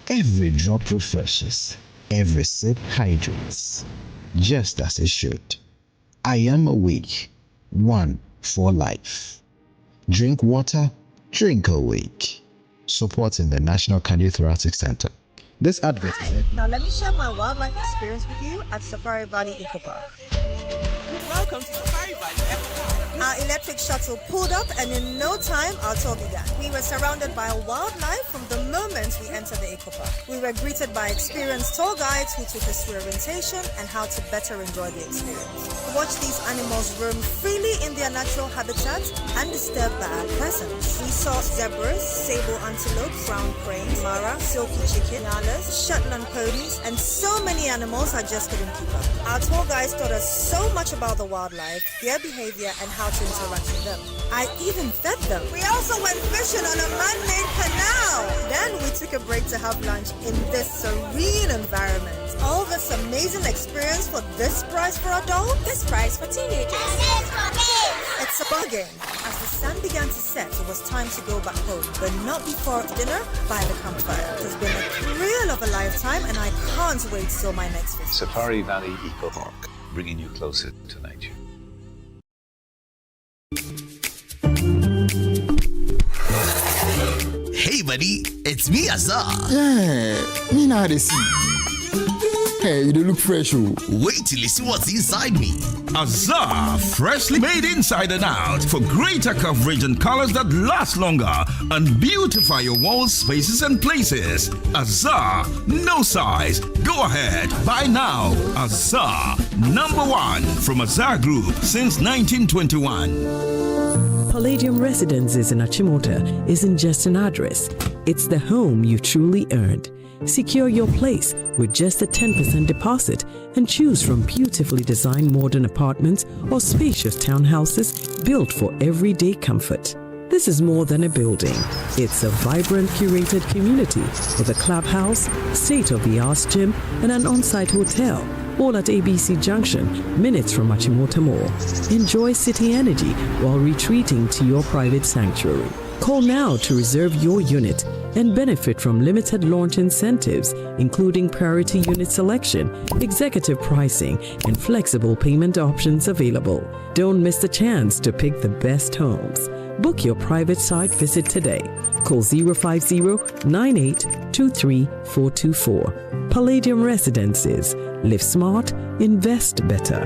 Every drop refreshes, every sip hydrates, just as it should. I am awake, one for life. Drink water, drink awake. Supporting the National Cardiothoracic Center. This advert. Hi. Now let me share my wildlife experience with you at Safari Valley Eco Park. Welcome to Safari Valley Eco Park. Our electric shuttle pulled up, and in no time, our tour began. We were surrounded by wildlife from the moment we entered the eco park. We were greeted by experienced tour guides who took us through orientation and how to better enjoy the experience. Watch these animals roam freely in their natural habitat undisturbed by our presence. We saw zebras, sable antelope, brown cranes, mara, silky chicken, nyalas, Shetland ponies, and so many animals I just couldn't keep up. Our tour guides taught us so much about the wildlife, their behavior, and how to interact with them. I even fed them. We also went fishing on a man-made canal. Then we took a break to have lunch in this serene environment. All this amazing experience for this price for adults, this price for teenagers. It's a bargain. As the sun began to set, it was time to go back home, but not before dinner by the campfire. It has been a thrill of a lifetime, and I can't wait till my next visit. Safari Valley Eco Park, bringing you closer to nature. Hey buddy, it's It's me, Azar. Yeah, me now they see. Hey, you look fresh. Oh. Wait till you see what's inside me. Azar, freshly made inside and out for greater coverage and colors that last longer and beautify your walls, spaces, and places. Azar, no size. Go ahead, buy now. Azar, #1 from Azar Group since 1921. Palladium Residences in Achimota isn't just an address, it's the home you truly earned. Secure your place with just a 10% deposit and choose from beautifully designed modern apartments or spacious townhouses built for everyday comfort. This is more than a building. It's a vibrant, curated community with a clubhouse, state-of-the-art gym, and an on-site hotel, all at ABC Junction, minutes from Achimota Mall. Enjoy city energy while retreating to your private sanctuary. Call now to reserve your unit and benefit from limited launch incentives, including priority unit selection, executive pricing, and flexible payment options available. Don't miss the chance to pick the best homes. Book your private site visit today. Call 050-9823-424. Palladium Residences. Live smart, invest better.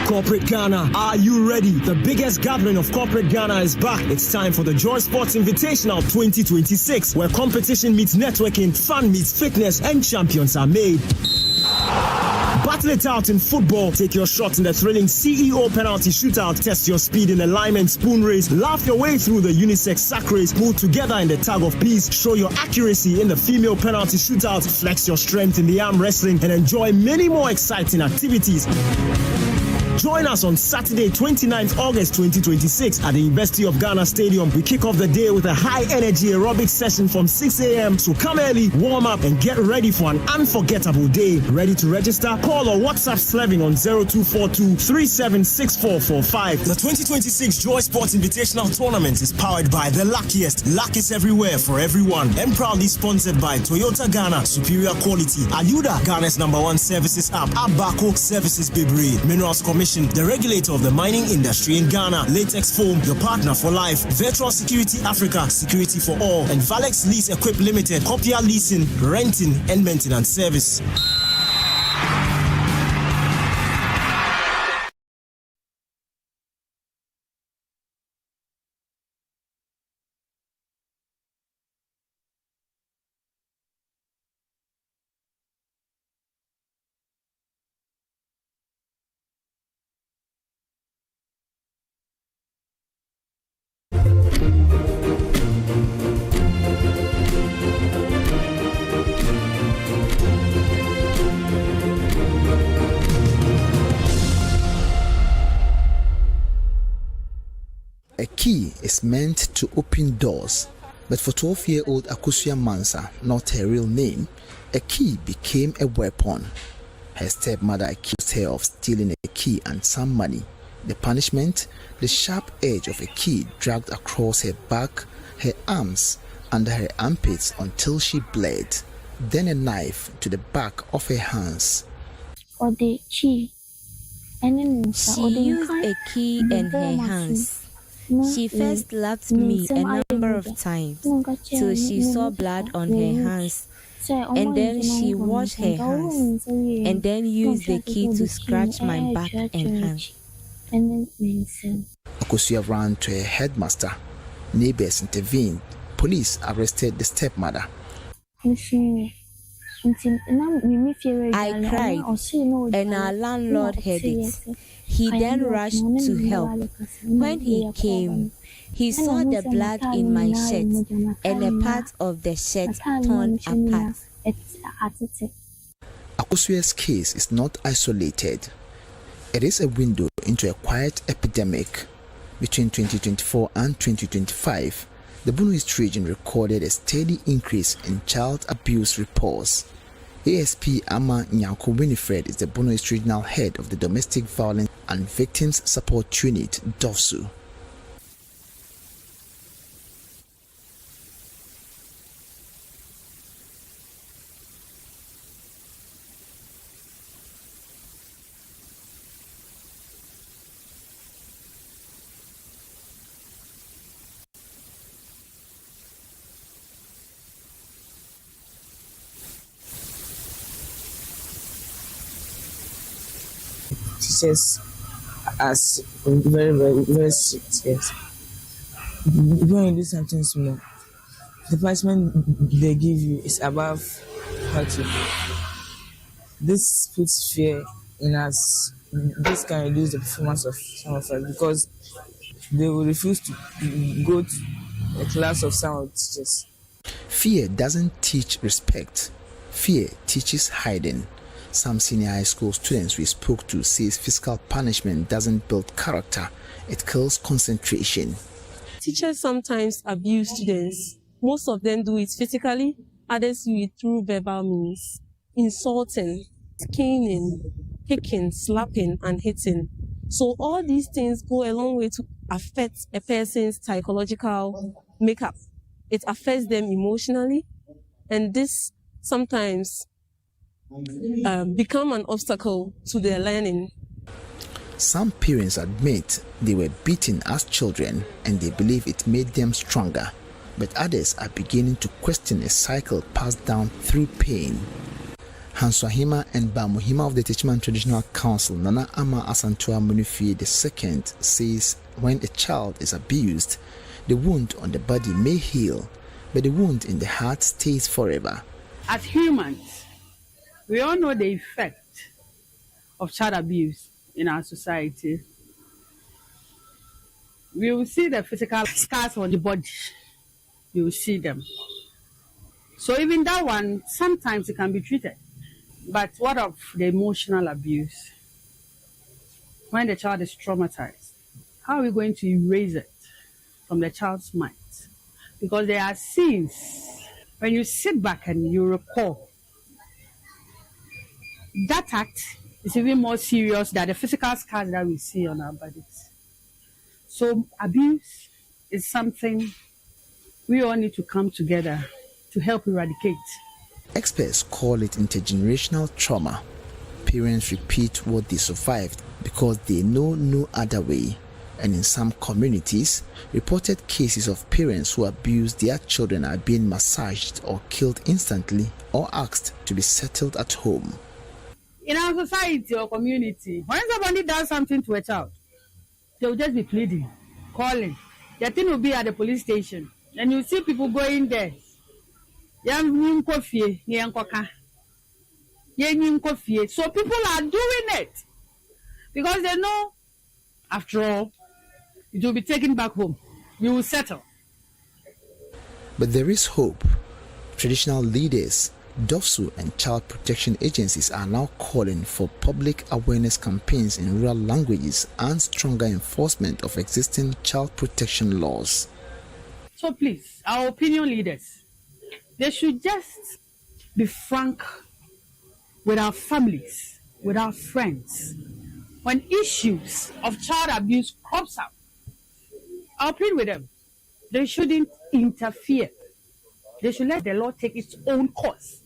Corporate Ghana, are you ready? The biggest gathering of Corporate Ghana is back. It's time for the Joy Sports Invitational 2026, where competition meets networking, fun meets fitness, and champions are made. Battle it out in football. Take your shot in the thrilling CEO penalty shootout. Test your speed in the lineman spoon race. Laugh your way through the unisex sack race. Pull together in the tag of peace. Show your accuracy in the female penalty shootout. Flex your strength in the arm wrestling and enjoy many more exciting activities. Join us on Saturday, 29th August 2026 at the University of Ghana Stadium. We kick off the day with a high-energy aerobic session from 6 a.m. So come early, warm up, and get ready for an unforgettable day. Ready to register? Call or WhatsApp Sleving on 0242-376445. The 2026 Joy Sports Invitational Tournament is powered by The Luckiest. Luck is everywhere for everyone. And proudly sponsored by Toyota Ghana, superior quality. Ayuda, Ghana's #1 services app. Abaco Services Bibri. Minerals Commission, the regulator of the mining industry in Ghana. Latex Foam, your partner for life. Virtual Security Africa, security for all. And Valex Lease Equip Limited, copier leasing, renting, and maintenance service. A key is meant to open doors, but for 12-year-old Akusia Mansa, not her real name, a key became a weapon. Her stepmother accused her of stealing a key and some money. The punishment? The sharp edge of a key dragged across her back, her arms, under her armpits until she bled. Then a knife to the back of her hands. She used a key in her hands. She first slapped me a number of times till she saw blood on her hands, and then she washed her hands and then used the key to scratch my back and hands. Akusia ran to her headmaster. Neighbors intervened. Police arrested the stepmother. I cried, and our landlord heard it. He then rushed to help. When he came, he saw the blood in my shirt and a part of the shirt torn apart. Akusia's case is not isolated. It is a window into a quiet epidemic. Between 2024 and 2025, the Bono East region recorded a steady increase in child abuse reports. ASP Ama Nyanko Winifred is the Bono East regional head of the Domestic Violence and Victims Support Unit, DOVSU. teachers as very, very, very strict. Yes. When you do something small, the punishment they give you is above what you do. This puts fear in us. This can reduce the performance of some of us because they will refuse to go to a class of some teachers. Fear doesn't teach respect. Fear teaches hiding. Some senior high school students we spoke to says physical punishment doesn't build character, it kills concentration. Teachers sometimes abuse students. Most of them do it physically, others do it through verbal means. Insulting, caning, kicking, slapping, and hitting. So all these things go a long way to affect a person's psychological makeup. It affects them emotionally, and this sometimes become an obstacle to their learning. Some parents admit they were beaten as children and they believe it made them stronger, but others are beginning to question a cycle passed down through pain. Hanswahima and Bamuhima of the Techiman Traditional Council, Nana Ama Asantua Munifie II, says when a child is abused, the wound on the body may heal, but the wound in the heart stays forever. As humans, we all know the effect of child abuse in our society. We will see the physical scars on the body. You will see them. So even that one, sometimes it can be treated. But what of the emotional abuse? When the child is traumatized, how are we going to erase it from the child's mind? Because there are scenes when you sit back and you recall, that act is even more serious than the physical scars that we see on our bodies. So abuse is something we all need to come together to help eradicate. Experts call it intergenerational trauma. Parents repeat what they survived because they know no other way. And in some communities, reported cases of parents who abuse their children are being massaged or killed instantly or asked to be settled at home. In our society or community, when somebody does something to a child, they will just be pleading, calling. The thing will be at the police station. And you see people going there. So people are doing it because they know, after all, it will be taken back home. You will settle. But there is hope. Traditional leaders, DOFSU and child protection agencies are now calling for public awareness campaigns in rural languages and stronger enforcement of existing child protection laws. So please, our opinion leaders, they should just be frank with our families, with our friends. When issues of child abuse crops up, I'll plead with them. They shouldn't interfere. They should let the law take its own course.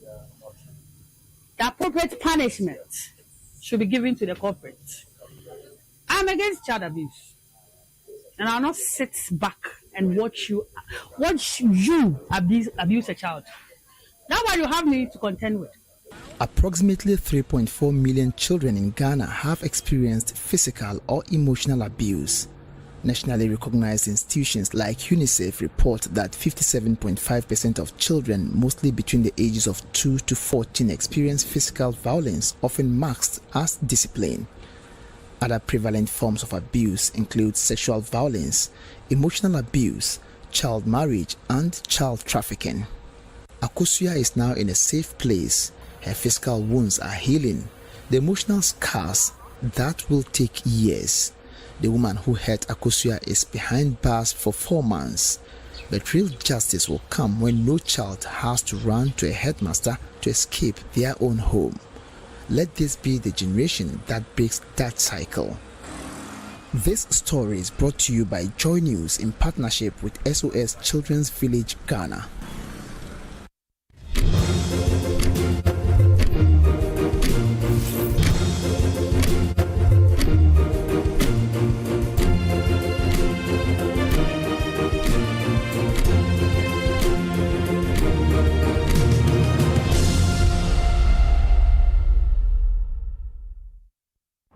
The appropriate punishment should be given to the culprit. I'm against child abuse. And I'll not sit back and watch you abuse a child. That's why you have me to contend with. Approximately 3.4 million children in Ghana have experienced physical or emotional abuse. Nationally recognized institutions like UNICEF report that 57.5% of children, mostly between the ages of 2 to 14, experience physical violence, often masked as discipline. Other prevalent forms of abuse include sexual violence, emotional abuse, child marriage, and child trafficking. Akosua is now in a safe place. Her physical wounds are healing. The emotional scars, that will take years. The woman who hurt Akosua is behind bars for 4 months. But real justice will come when no child has to run to a headmaster to escape their own home. Let this be the generation that breaks that cycle. This story is brought to you by Joy News in partnership with SOS Children's Village, Ghana.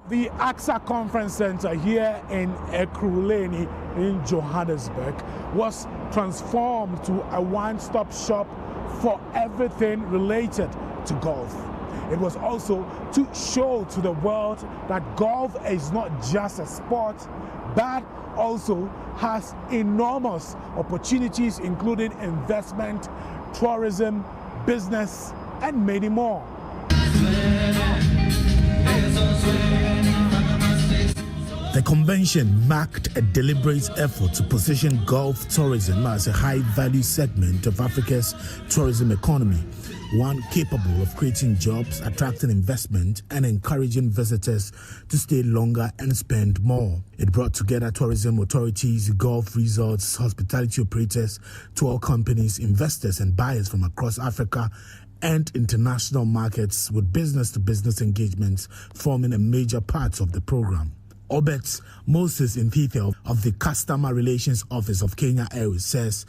The AXA Conference Center here in Ekurhuleni in Johannesburg was transformed to a one-stop shop for everything related to golf. It was also to show to the world that golf is not just a sport, but also has enormous opportunities, including investment, tourism, business, and many more. The convention marked a deliberate effort to position golf tourism as a high-value segment of Africa's tourism economy, one capable of creating jobs, attracting investment, and encouraging visitors to stay longer and spend more. It brought together tourism authorities, golf resorts, hospitality operators, tour companies, investors, and buyers from across Africa and international markets, with business-to-business engagements forming a major part of the program. Obet Moses Mfife of the Customer Relations Office of Kenya Airways says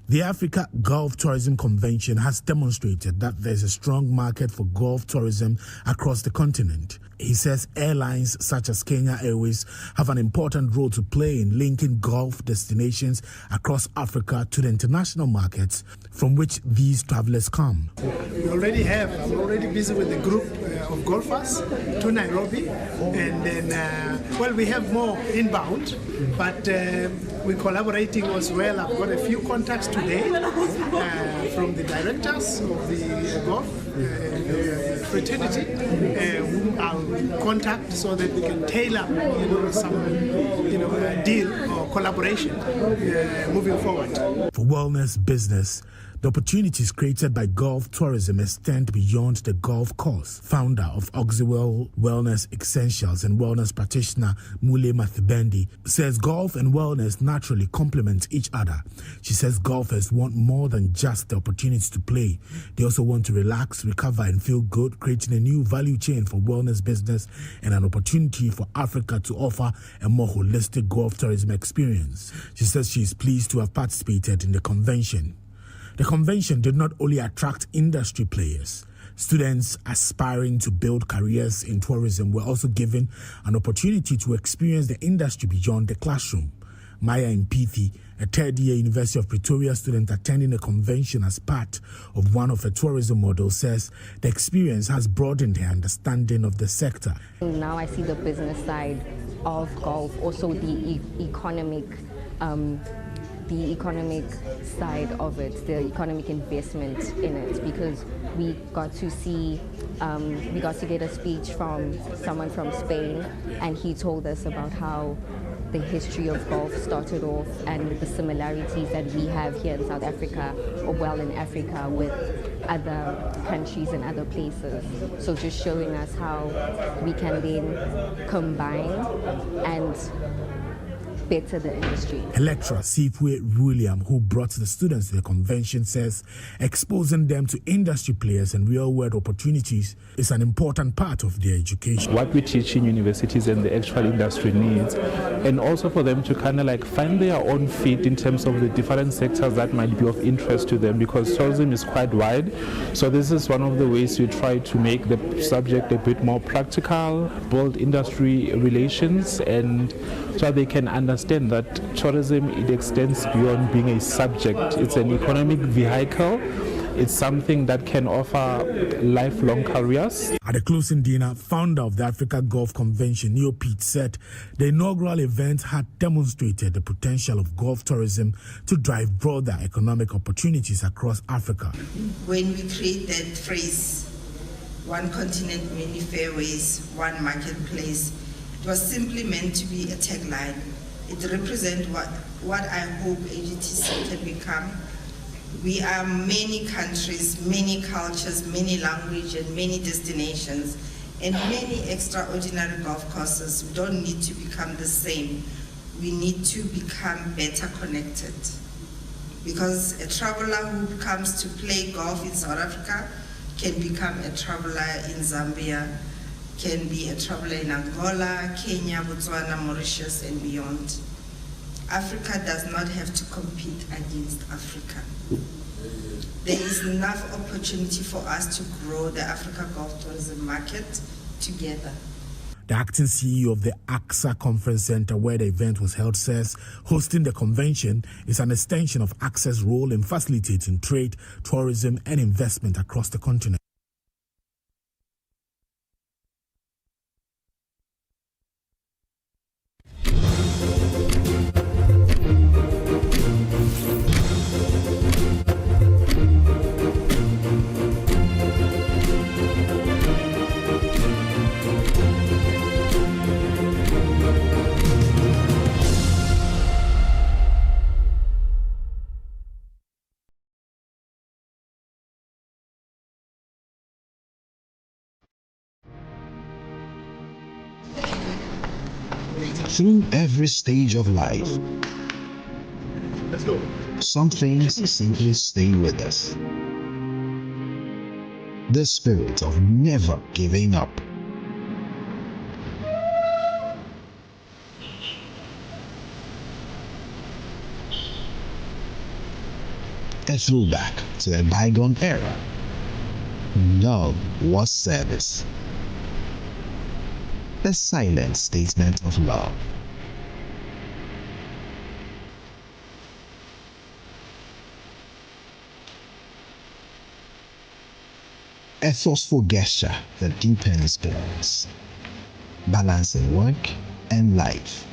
the Africa Gulf Tourism Convention has demonstrated that there's a strong market for golf tourism across the continent. He says airlines such as Kenya Airways have an important role to play in linking golf destinations across Africa to the international markets from which these travelers come. I'm already busy with a group of golfers to Nairobi, and then, we have more inbound, but we're collaborating as well. I've got a few contacts today from the directors of the golf fraternity, whom I'll contact so that we can tailor, some, deal or collaboration moving forward. For wellness business, the opportunities created by golf tourism extend beyond the golf course. Founder of Oxywell Wellness Essentials and wellness practitioner Mule Mathibendi says golf and wellness naturally complement each other. She says golfers want more than just the opportunity to play. They also want to relax, recover, and feel good, creating a new value chain for wellness business and an opportunity for Africa to offer a more holistic golf tourism experience. She says she is pleased to have participated in the convention. The convention did not only attract industry players. Students aspiring to build careers in tourism were also given an opportunity to experience the industry beyond the classroom. Maya Mpithi, a third-year University of Pretoria student attending the convention as part of one of her tourism models, says the experience has broadened her understanding of the sector. Now I see the business side of golf, also the economic side of it, the economic investment in it, because we got to see, we got to get a speech from someone from Spain, and he told us about how the history of golf started off and the similarities that we have here in South Africa, or well in Africa, with other countries and other places. So just showing us how we can then combine and better the industry. Lecturer Sifwe William, who brought the students to the convention, says exposing them to industry players and real-world opportunities is an important part of their education. What we teach in universities and the actual industry needs, and also for them to kind of find their own feet in terms of the different sectors that might be of interest to them, because tourism is quite wide. So this is one of the ways we try to make the subject a bit more practical, build industry relations, and so they can understand that tourism, it extends beyond being a subject. It's an economic vehicle. It's something that can offer lifelong careers. At the closing dinner, founder of the Africa Golf Convention, Neo Pete, said the inaugural event had demonstrated the potential of golf tourism to drive broader economic opportunities across Africa. When we create that phrase, one continent, many fairways, one marketplace, it was simply meant to be a tagline. It represents what I hope AGTC can become. We are many countries, many cultures, many languages, and many destinations, and many extraordinary golf courses. We don't need to become the same. We need to become better connected. Because a traveler who comes to play golf in South Africa can become a traveler in Zambia, can be a traveler in Angola, Kenya, Botswana, Mauritius, and beyond. Africa does not have to compete against Africa. There is enough opportunity for us to grow the Africa golf tourism market together. The acting CEO of the AXA Conference Center, where the event was held, says hosting the convention is an extension of AXA's role in facilitating trade, tourism, and investment across the continent. Through every stage of life, some things simply stay with us. The spirit of never giving up. A throwback to a bygone era. Love was service. The silent statement of love. A thoughtful gesture that deepens bonds, balancing work and life.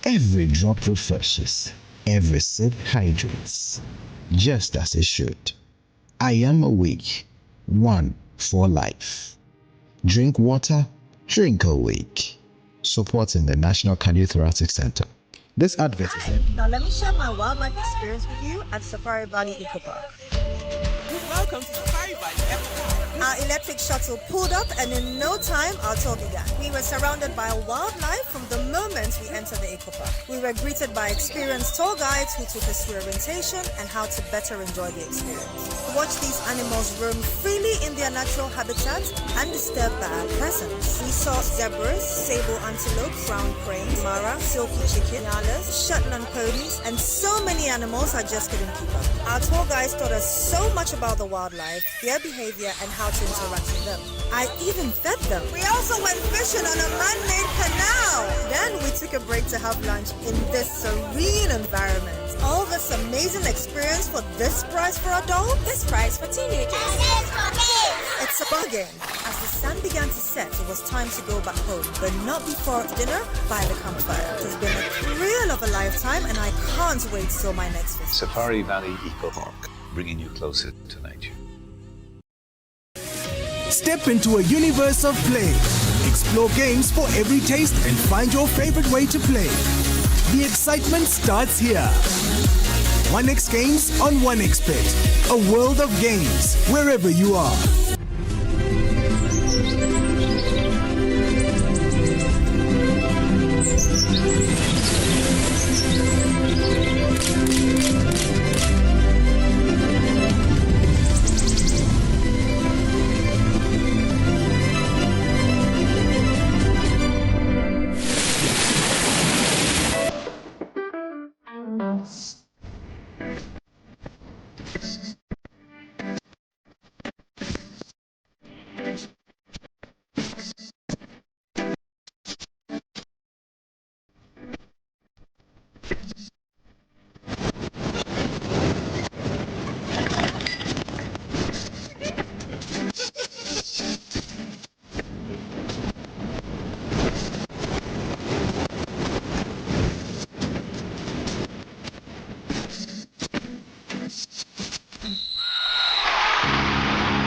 Every drop refreshes, every sip hydrates, just as it should. I am awake, one for life. Drink water, drink awake. Supporting the National Cardiothoracic Center. This advert is... Now let me share my wildlife experience with you at Safari Valley Eco Park. Welcome to Safari Valley Eco Park. Our electric shuttle pulled up, and in no time our tour began. We were surrounded by wildlife from the moment we entered the Eco Park. We were greeted by experienced tour guides who took us through orientation and how to better enjoy the experience. Watch these animals roam freely in their natural habitat undisturbed by our presence. We saw zebras, sable antelope, brown cranes, mara, silky chicken, nyalas, Shetland ponies, and so many animals I just couldn't keep up. Our tour guides taught us so much about the wildlife, their behavior, and how to interact with them. I even fed them. We also went fishing on a man-made canal. Then we took a break to have lunch in this serene environment. All this amazing experience for this price for adults, this price for teenagers. It's a bargain. As the sun began to set, it was time to go back home, but not before dinner by the campfire. It has been a thrill of a lifetime, and I can't wait till my next visit. Safari Valley Eco Park, bringing you closer to nature. Step into a universe of play. Explore games for every taste and find your favorite way to play. The excitement starts here. 1x Games on 1xBet. A world of games wherever you are.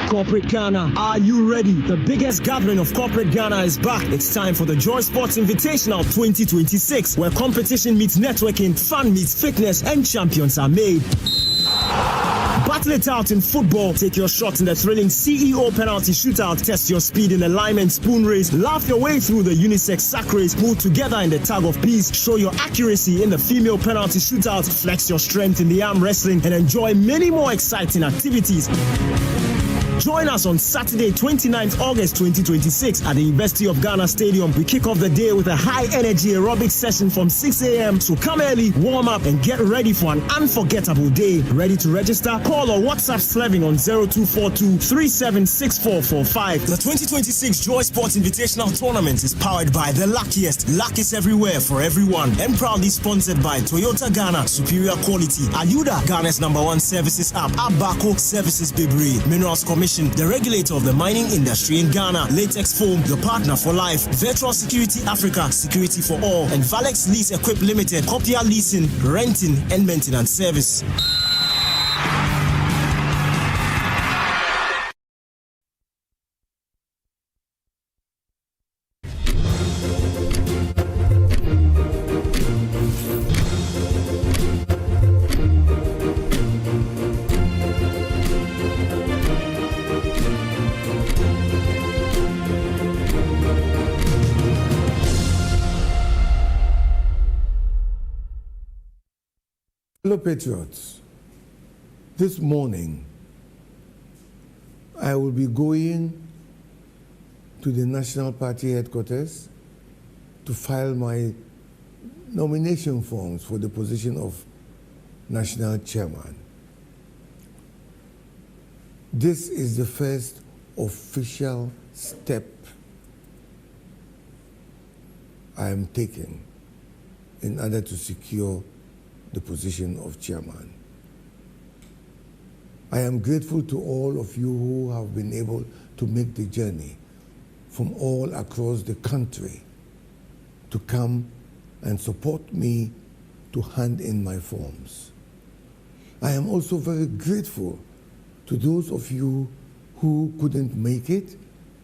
Corporate Ghana, are you ready? The biggest gathering of Corporate Ghana is back. It's time for the Joy Sports Invitational 2026, where competition meets networking, fun meets fitness, and champions are made. Battle it out in football. Take your shot in the thrilling CEO penalty shootout. Test your speed in alignment spoon race. Laugh your way through the unisex sack race. Pull together in the tug of peace. Show your accuracy in the female penalty shootout. Flex your strength in the arm wrestling and enjoy many more exciting activities. Join us on Saturday, 29th August 2026 at the University of Ghana Stadium. We kick off the day with a high-energy aerobic session from 6 a.m. So come early, warm up, and get ready for an unforgettable day. Ready to register? Call or WhatsApp Sleving on 0242 376445. The 2026 Joy Sports Invitational Tournament is powered by The Luckiest. Luck is everywhere for everyone. And proudly sponsored by Toyota Ghana, superior quality. Ayuda, Ghana's #1 services app. Abaco Services Bibri. Minerals Commission, the regulator of the mining industry in Ghana. Latex Foam, the partner for life. Virtual Security Africa, security for all. And Valex Lease Equip Limited, copier leasing, renting, and maintenance service. Hello, Patriots. This morning, I will be going to the National Party headquarters to file my nomination forms for the position of National Chairman. This is the first official step I am taking in order to secure the position of chairman. I am grateful to all of you who have been able to make the journey from all across the country to come and support me to hand in my forms. I am also very grateful to those of you who couldn't make it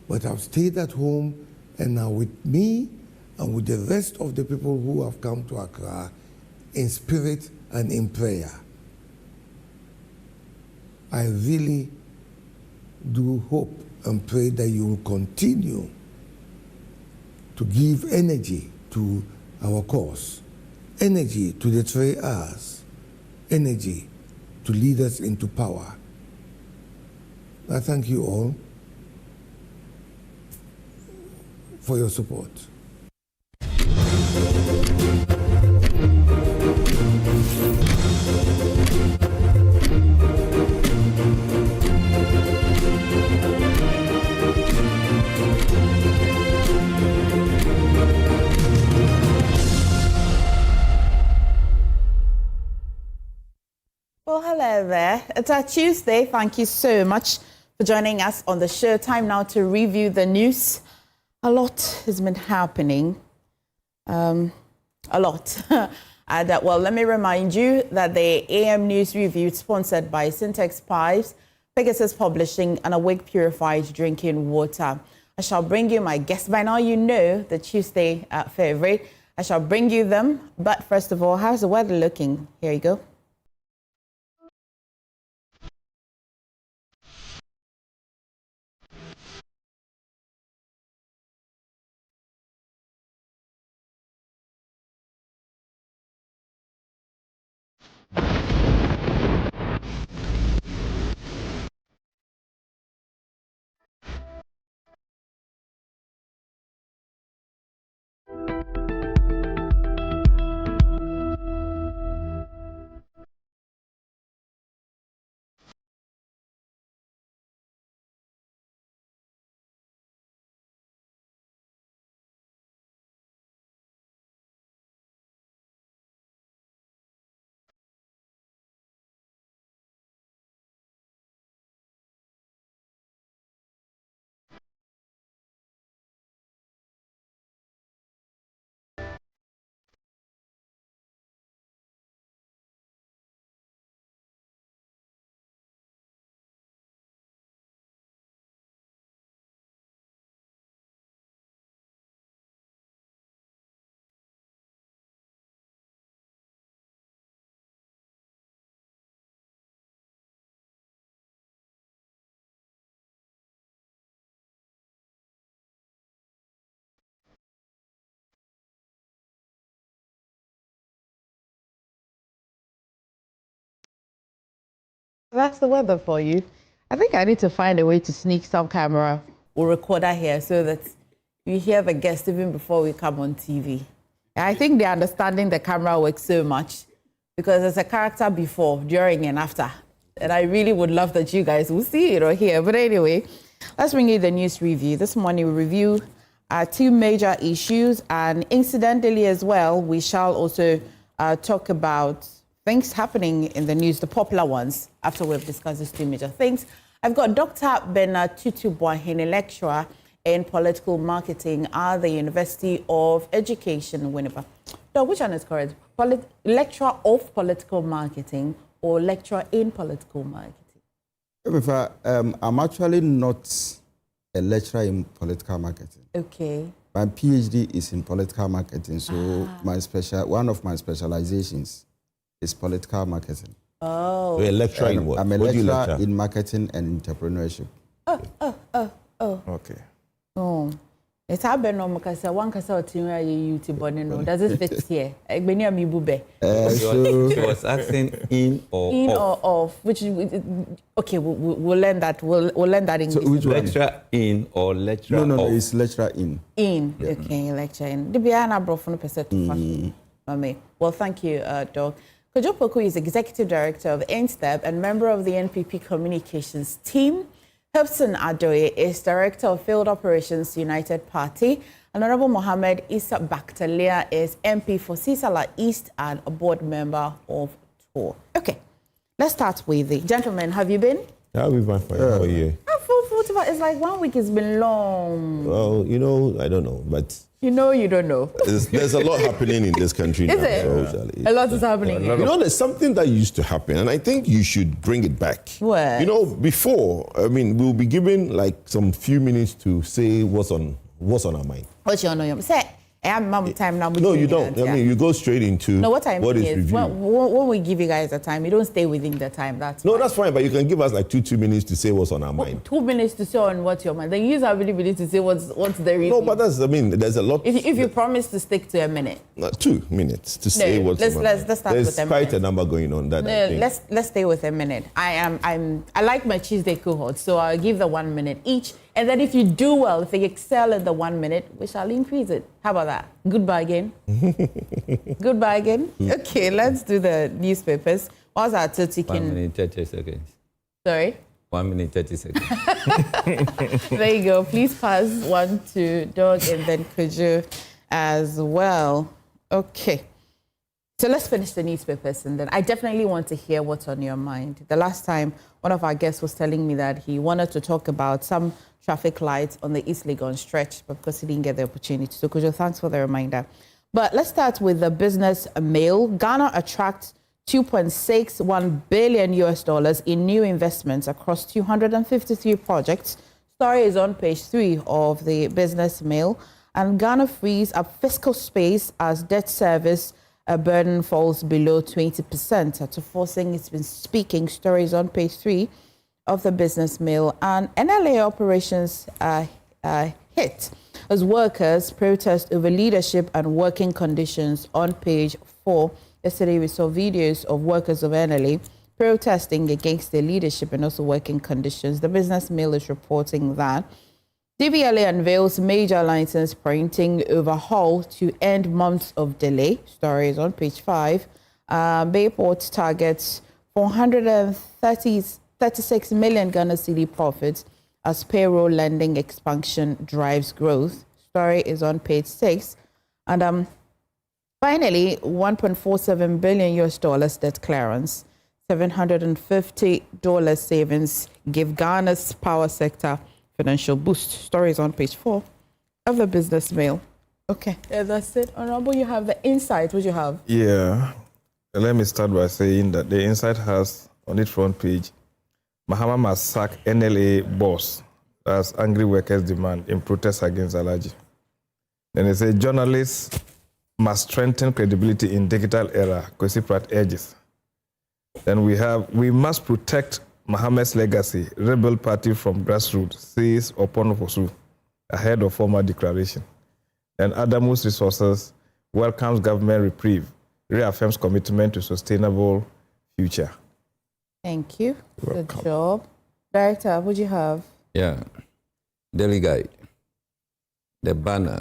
but have stayed at home and are with me and with the rest of the people who have come to Accra in spirit and in prayer. I really do hope and pray that you will continue to give energy to our cause, energy to the 3 R's, energy to lead us into power. I thank you all for your support. Well, hello there. It's our Tuesday. Thank you so much for joining us on the show. Time now to review the news. A lot has been happening. A lot. Well, let me remind you that the AM News Review is sponsored by Syntex Pipes, Pegasus Publishing, and Awake Purified Drinking Water. I shall bring you my guests. By now, you know the Tuesday favorite. I shall bring you them. But first of all, how's the weather looking? Here you go. That's the weather for you. I think I need to find a way to sneak some camera or recorder here so that you hear the guest even before we come on TV. And I think they're understanding the camera work so much because there's a character before, during, and after. And I really would love that you guys will see it or hear. But anyway, let's bring you the news review. This morning we review two major issues, and incidentally as well, we shall also talk about things happening in the news, the popular ones, after we've discussed these two major things. I've got Dr. Bernard Tutu-Boahene, lecturer in political marketing at the University of Education, Winnipeg. So which one is correct? Lecturer of political marketing or lecturer in political marketing? I'm actually not a lecturer in political marketing. Okay. My PhD is in political marketing, so one of my specializations is political marketing. Oh. You're a lecturer in what? I'm a What do you lecturer lecture? in marketing and entrepreneurship. Oh. Okay. Oh. It's happened on Mukasa, one Kasa or Timia YouTube bonino. Does it fit here? Benia mi bube. She was asking in or In off. or off? Which okay, we'll learn that. We'll learn that in So which one? Lecturer in or lecturer No, off? it's lecturer in. In. Okay, lecture in. The Biana bro from the Well, thank you, Doc. Kojo Poku is Executive Director of NSTEP and member of the NPP Communications team. Akufo-Addo is Director of Field Operations United Party. And Honorable Mohammed Issa Bakhtalia is MP for Sisala East and a board member of TOR. Okay, let's start with the gentlemen. Have you been? Yeah, we've been fine. How are you? It's like 1 week has been long. Well, I don't know, but You don't know. there's a lot happening in this country Is now. it? So, A lot is happening. there's something that used to happen, and I think you should bring it back. What? Before, we'll be given like some few minutes to say what's on our mind. What's your name? Say, I'm mom time now. No, you don't. You go straight into No, what I mean is reviewed. when we give you guys the time, you don't stay within the time. That's fine, but you can give us like 2 minutes to say what's on our mind. 2 minutes to say on what's your mind. Then you use our ability to say what's the reason. No, but there's a lot. If you promise to stick to a minute. 2 minutes to say what's on our mind. Let's start There's with a minute. quite a number going on that. I think. Let's stay with a minute. I like my Tuesday cohort, so I'll give the 1 minute each. And then if you do well, if you excel in the 1 minute, we shall increase it. How about that? Goodbye again. Goodbye again. Okay, let's do the newspapers. What's our 1 minute 30 seconds. Sorry? 1 minute 30 seconds. There you go. Please pass one to Doug and then Kojo as well. Okay. So let's finish the newspapers, and then I definitely want to hear what's on your mind. The last time, one of our guests was telling me that he wanted to talk about some traffic lights on the East Legon stretch, but because he didn't get the opportunity. So, Kojo, thanks for the reminder. But let's start with the business mail. Ghana attracts $2.61 billion in new investments across 253 projects. Story is on page 3 of the business mail. And Ghana frees up fiscal space as debt service burden falls below 20%. To forcing, it's been speaking. Stories on page 3 of the business mail. And NLA operations hit as workers protest over leadership and working conditions on page 4. Yesterday we saw videos of workers of NLA protesting against their leadership and also working conditions. The business mail is reporting that DVLA unveils major license printing overhaul to end months of delay. Stories on page 5. Bayport targets 436 million Ghana cedi profits as payroll lending expansion drives growth. Story is on page 6. And finally, $1.47 billion debt clearance, $750 savings give Ghana's power sector financial boost. Stories on page 4 of the business mail. Okay, yeah, that's it. Honorable, you have the insight. What you have? Yeah. Let me start by saying that the Insight has on its front page, Mahama must sack NLA boss as angry workers demand in protest against Allergy. Then they say journalists must strengthen credibility in digital era, Kwesi Pratt urges. Then we must protect Mohammed's legacy, rebel party from grassroots, says Oponofosu, ahead of formal declaration. And Adamu's Resources welcomes government reprieve, reaffirms commitment to sustainable future. Thank you. Good job. Director, what do you have? Yeah. Daily Guide. The banner.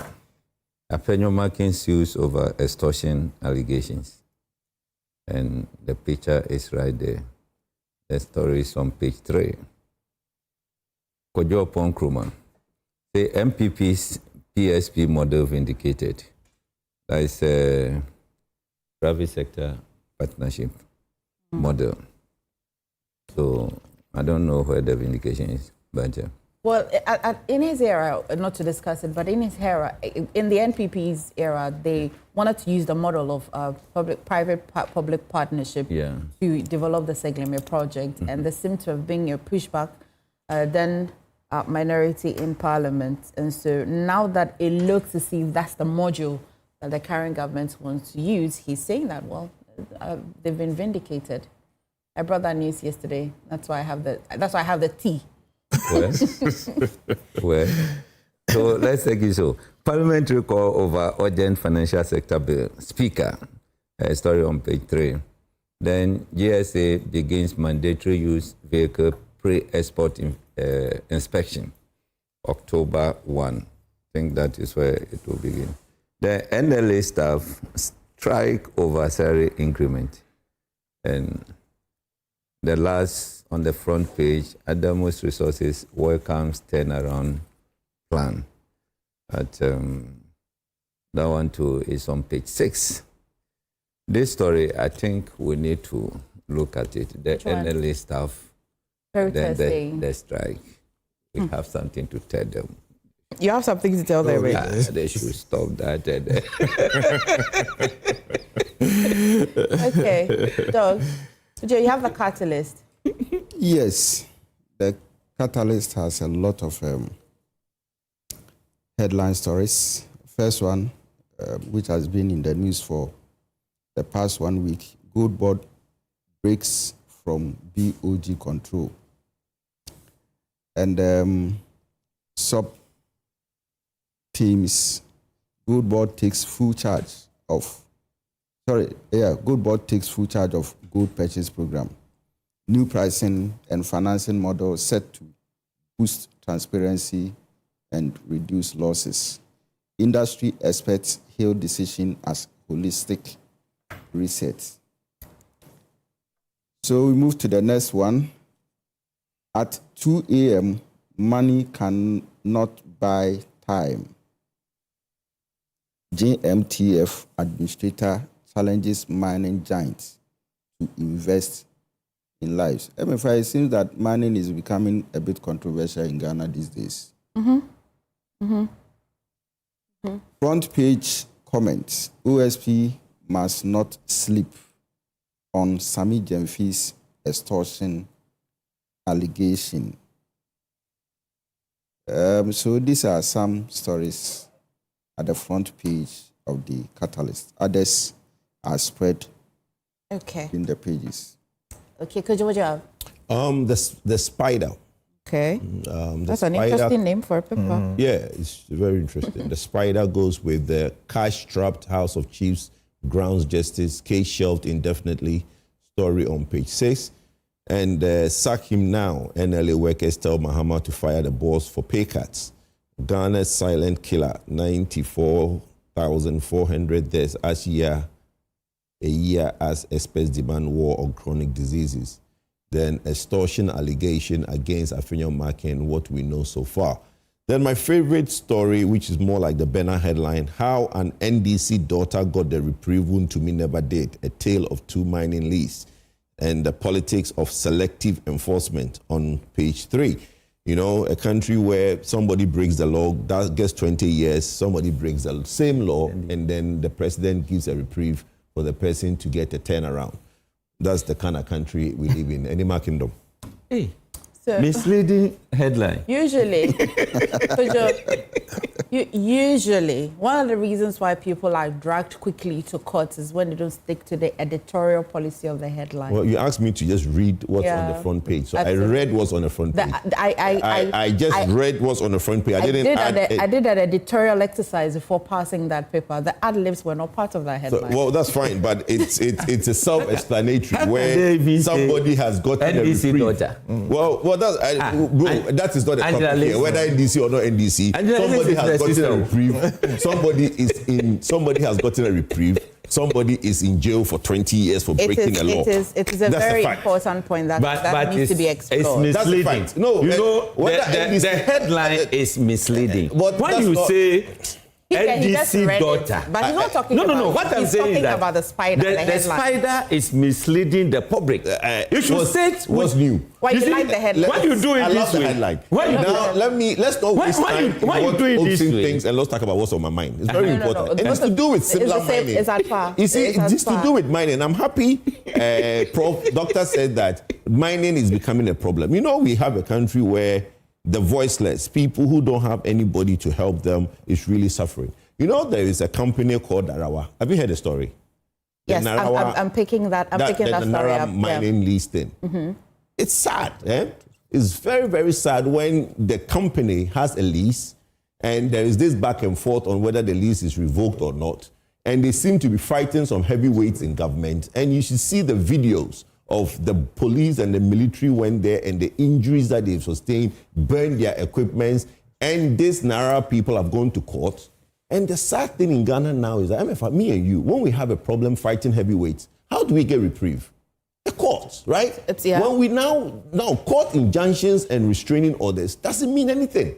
Afenyo Makin sues over extortion allegations. And the picture is right there. The story is on page 3. Kojo Pon Krumah. The MPP's PSP model vindicated. That is a private sector partnership model. So I don't know where the vindication is, but well, in his era, not to discuss it, but in his era, in the NPP's era, they wanted to use the model of private-public partnership to develop the Segleme project, and there seemed to have been a pushback, then minority in parliament, and so now that it looks to see if that's the module that the current government wants to use, he's saying that they've been vindicated. I brought that news yesterday. That's why I have the tea. Well, so let's take it so. Parliamentary call over urgent financial sector bill. Speaker, story on page 3. Then GSA begins mandatory use vehicle pre-export inspection, October 1. I think that is where it will begin. The NLA staff strike over salary increment. And the last on the front page, Adamos Resources welcomes turnaround plan. But that one too is on page 6. This story, I think we need to look at it. The NLA staff, then the strike. We have something to tell them. You have something to tell them. They should stop that. Okay, Doug. So, Joe, you have the catalyst. Yes, the catalyst has a lot of headline stories. First one, which has been in the news for the past 1 week, Gold Board breaks from BOG control. And sub teams, Gold Board takes full charge of Gold Board takes full charge of gold purchase program. New pricing and financing model set to boost transparency and reduce losses. Industry experts hail decision as holistic reset. So we move to the next one. At 2 a.m., money cannot buy time. JMTF administrator challenges mining giants to invest in lives. Emefa, it seems that mining is becoming a bit controversial in Ghana these days. Front page comments. OSP must not sleep on Sami Jemfi's extortion allegation. So these are some stories at the front page of the catalyst. Others are spread in the pages. Okay, could you what do you have? The spider. Okay. That's an interesting name for a paper. Yeah, it's very interesting. The spider goes with the cash-strapped House of Chiefs grounds justice, case shelved indefinitely, story on page 6. And sack him now. NLA workers tell Mahama to fire the boss for pay cuts. Ghana's silent killer, 94,400 deaths a year as experts demand war on chronic diseases. Then extortion allegation against Afenyo Makin, what we know so far. Then my favorite story, which is more like the banner headline, how an NDC daughter got the reprieve Wontumi never did, a tale of two mining leases, and the politics of selective enforcement on page 3. You know, a country where somebody breaks the law, that gets 20 years, somebody breaks the same law, and then the president gives a reprieve for the person to get a turnaround. That's the kind of country we live in. Any kingdom. Hey, misleading headline. Usually, usually, one of the reasons why people are dragged quickly to court is when they don't stick to the editorial policy of the headline. Well, you asked me to just read what's on the front page. So absolutely. I read what's on the front page. I just read what's on the front page. I did an editorial exercise before passing that paper. The ad-libs were not part of that headline. So, well, that's fine, but it's a self-explanatory where somebody has gotten a reprieve. daughter. Well, but that is not a topic here. Whether NDC or not NDC, somebody has gotten a reprieve. Somebody has gotten a reprieve. Somebody is in jail for 20 years for breaking a law. It is a very important point that needs to be explored. It's misleading. That's the fact. No, the headline is misleading. But when you say NDC daughter, but he's not talking about no. What I'm saying is that about the spider. The spider is misleading the public. You should say what's new. Why you like the headline? Why you do it this way? Now let's not waste time. Why you doing this way? Things and let's talk about what's on my mind. It's very important. And it's to do with similar mining. It's at par. You see, it's to do with mining. I'm happy. Doctor said that mining is becoming a problem. You know, we have a country where the voiceless, people who don't have anybody to help them, is really suffering. You know, there is a company called Narawa. Have you heard the story? Yes, I'm picking that. I'm picking that story up. Mining lease thing. Mm-hmm. It's sad. It's very, very sad when the company has a lease and there is this back and forth on whether the lease is revoked or not. And they seem to be fighting some heavyweights in government. And you should see the videos of the police and the military went there and the injuries that they've sustained, burned their equipments, and these Nara people have gone to court. And the sad thing in Ghana now is that, Emefa, me and you, when we have a problem fighting heavyweights, how do we get reprieve? The courts, right? When we now court injunctions and restraining orders doesn't mean anything.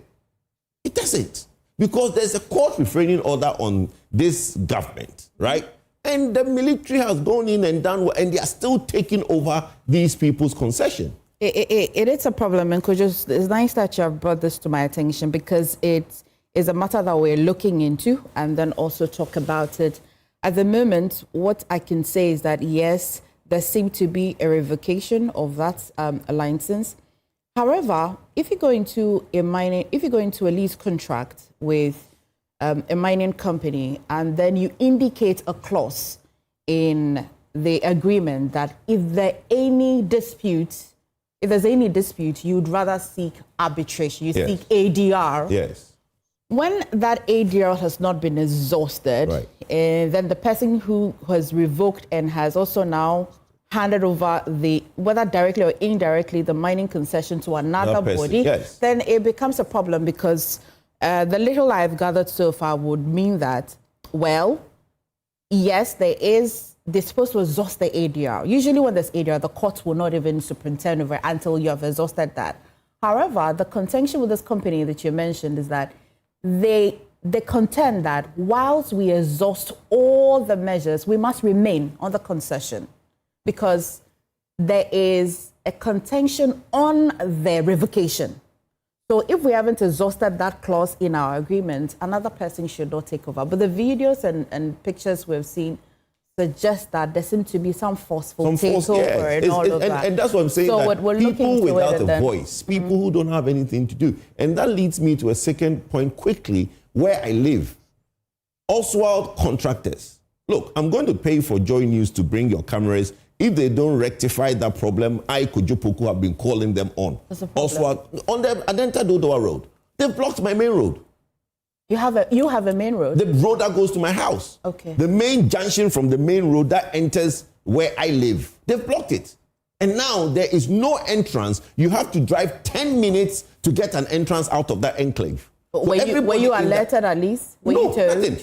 It doesn't. Because there's a court restraining order on this government, right? And the military has gone in and done, and they are still taking over these people's concession. It is a problem, and it's nice that you have brought this to my attention because it is a matter that we're looking into and then also talk about it. At the moment, what I can say is that, yes, there seemed to be a revocation of that license. However, if you go into a lease contract with a mining company, and then you indicate a clause in the agreement that if there's any dispute, you'd rather seek arbitration, you seek ADR. Yes. When that ADR has not been exhausted, then the person who has revoked and has also now handed over whether directly or indirectly, the mining concession to another body, then it becomes a problem because the little I've gathered so far would mean that, well, yes, they're supposed to exhaust the ADR. Usually when there's ADR, the court will not even superintend over until you have exhausted that. However, the contention with this company that you mentioned is that they contend that whilst we exhaust all the measures, we must remain on the concession because there is a contention on their revocation. So if we haven't exhausted that clause in our agreement, another person should not take over. But the videos and pictures we've seen suggest that there seems to be some forceful takeover and all of that. And that's what I'm saying, so that people without a voice, people who don't have anything to do. And that leads me to a second point quickly, where I live. Oswald contractors. Look, I'm going to pay for Joy News to bring your cameras. If they don't rectify that problem, I, Kojo Poku, have been calling them on. Oswald, on the Adenta Dodoa Road. They've blocked my main road. You have a main road? The road that goes to my house. Okay. The main junction from the main road that enters where I live. They've blocked it. And now there is no entrance. You have to drive 10 minutes to get an entrance out of that enclave. Were you alerted at least? No, nothing.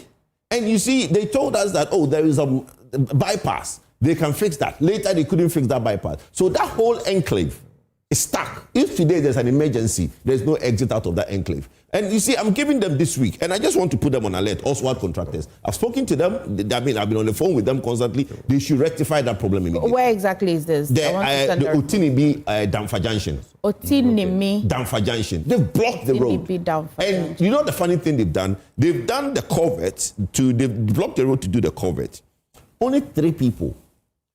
And you see, they told us that, there is a bypass. They can fix that. Later, they couldn't fix that bypass. So that whole enclave is stuck. If today there's an emergency, there's no exit out of that enclave. And you see, I'm giving them this week, and I just want to put them on alert, Oswald contractors. I've spoken to them. I've been on the phone with them constantly. They should rectify that problem immediately. Where exactly is this? The Otinimi Damfa Junction. Otinimi Damfa Junction. They've blocked the road. And you know the funny thing they've done? They've done the culvert. They've blocked the road to do the culvert. Only 3 people.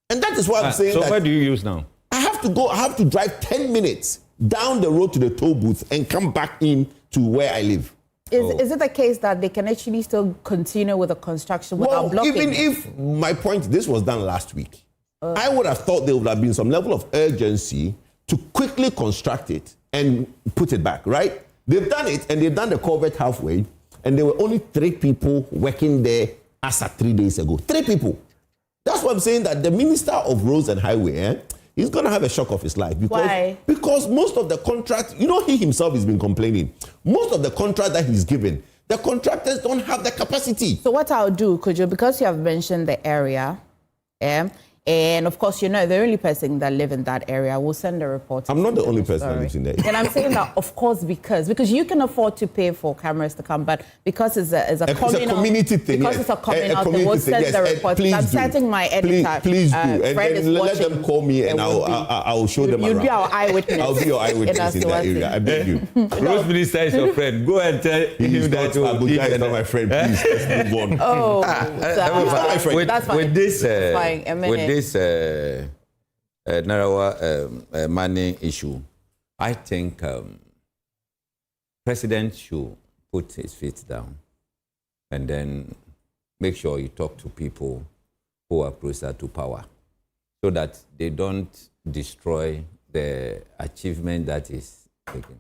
And that is why I'm saying so that. So where do you use now? I have to drive 10 minutes down the road to the toll booth and come back in to where I live. Is it the case that they can actually still continue with the construction without blocking? Even if, my point, this was done last week, I would have thought there would have been some level of urgency to quickly construct it and put it back, right? They've done it, and they've done the culvert halfway, and there were only 3 people working there as of 3 days ago. 3 people. That's what I'm saying, that the Minister of Roads and Highway, he's going to have a shock of his life. Why? Because most of the contracts, he himself has been complaining. Most of the contracts that he's given, the contractors don't have the capacity. So what I'll do, Kojo, because you have mentioned the area, and of course, the only person that live in that area will send a report. I'm not the only person that lives in there. And I'm saying that, of course, because you can afford to pay for cameras to come, but because it's a community thing. Because it's a communal thing, we'll send the report. I'm setting my editor. Please do. And let them call me and I'll show them around. You'll be our eyewitness. I'll be your eyewitness in that area. I beg you. Rose Minister is your friend. Go and tell him that Abuja is not my friend. Please, let's move on. Oh, he's not my friend. That's fine. With this, Narawa money issue, I think President should put his feet down and then make sure you talk to people who are closer to power so that they don't destroy the achievement that is taken.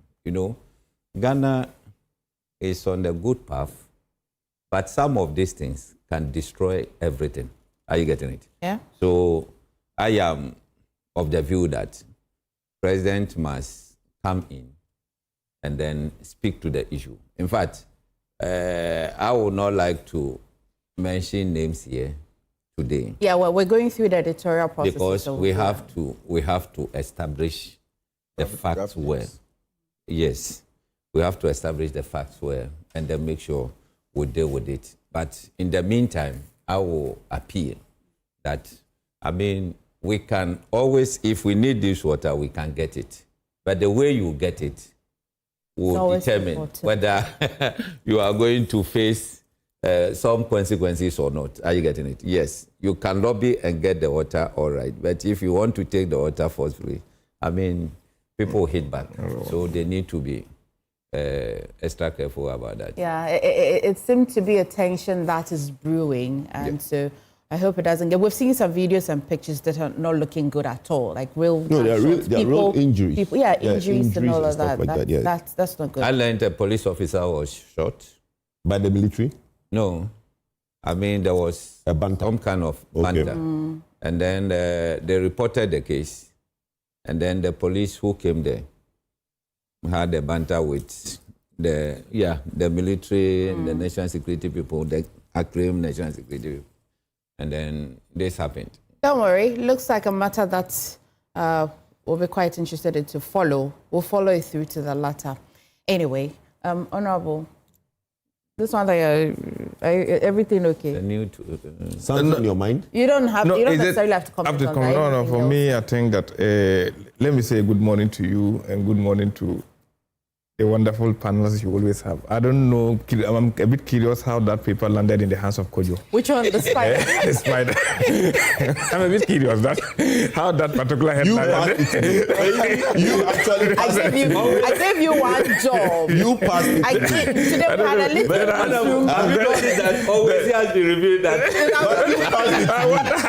Ghana is on the good path, but some of these things can destroy everything. Are you getting it? Yeah. So I am of the view that President must come in and then speak to the issue. In fact, I would not like to mention names here today. Yeah, well, we're going through the editorial process. Because we have to establish the facts well. Yes, we have to establish the facts well and then make sure we deal with it. But in the meantime, I will appeal that, we can always, if we need this water, we can get it. But the way you get it will determine whether you are going to face some consequences or not. Are you getting it? Yes, you can lobby and get the water, all right. But if you want to take the water forcefully, people hit back. So they need to be extra careful about that. Yeah, it seemed to be a tension that is brewing, and so I hope it doesn't get. We've seen some videos and pictures that are not looking good at all, like real. No, there are real injuries. Injuries and all of that. Like that's not good. I learned a police officer was shot by the military. No, there was some kind of banter, and then they reported the case, and then the police who came there had a banter with the military and the national security people, the acclaimed national security people. And then this happened. Don't worry. Looks like a matter that we'll be quite interested in to follow. We'll follow it through to the latter. Anyway, Honorable, this one, everything okay? The new something in your mind? You don't necessarily have to comment on that. No, for me, I think that, let me say good morning to you and good morning to the wonderful panels you always have. I don't know, I'm a bit curious how that paper landed in the hands of Kojo. Which one? The spider? The spider. I'm a bit curious how that particular headline landed. You actually passed it. I gave you one job. You passed it. Today we had a little Have you noticed that always has been revealed that you passed it.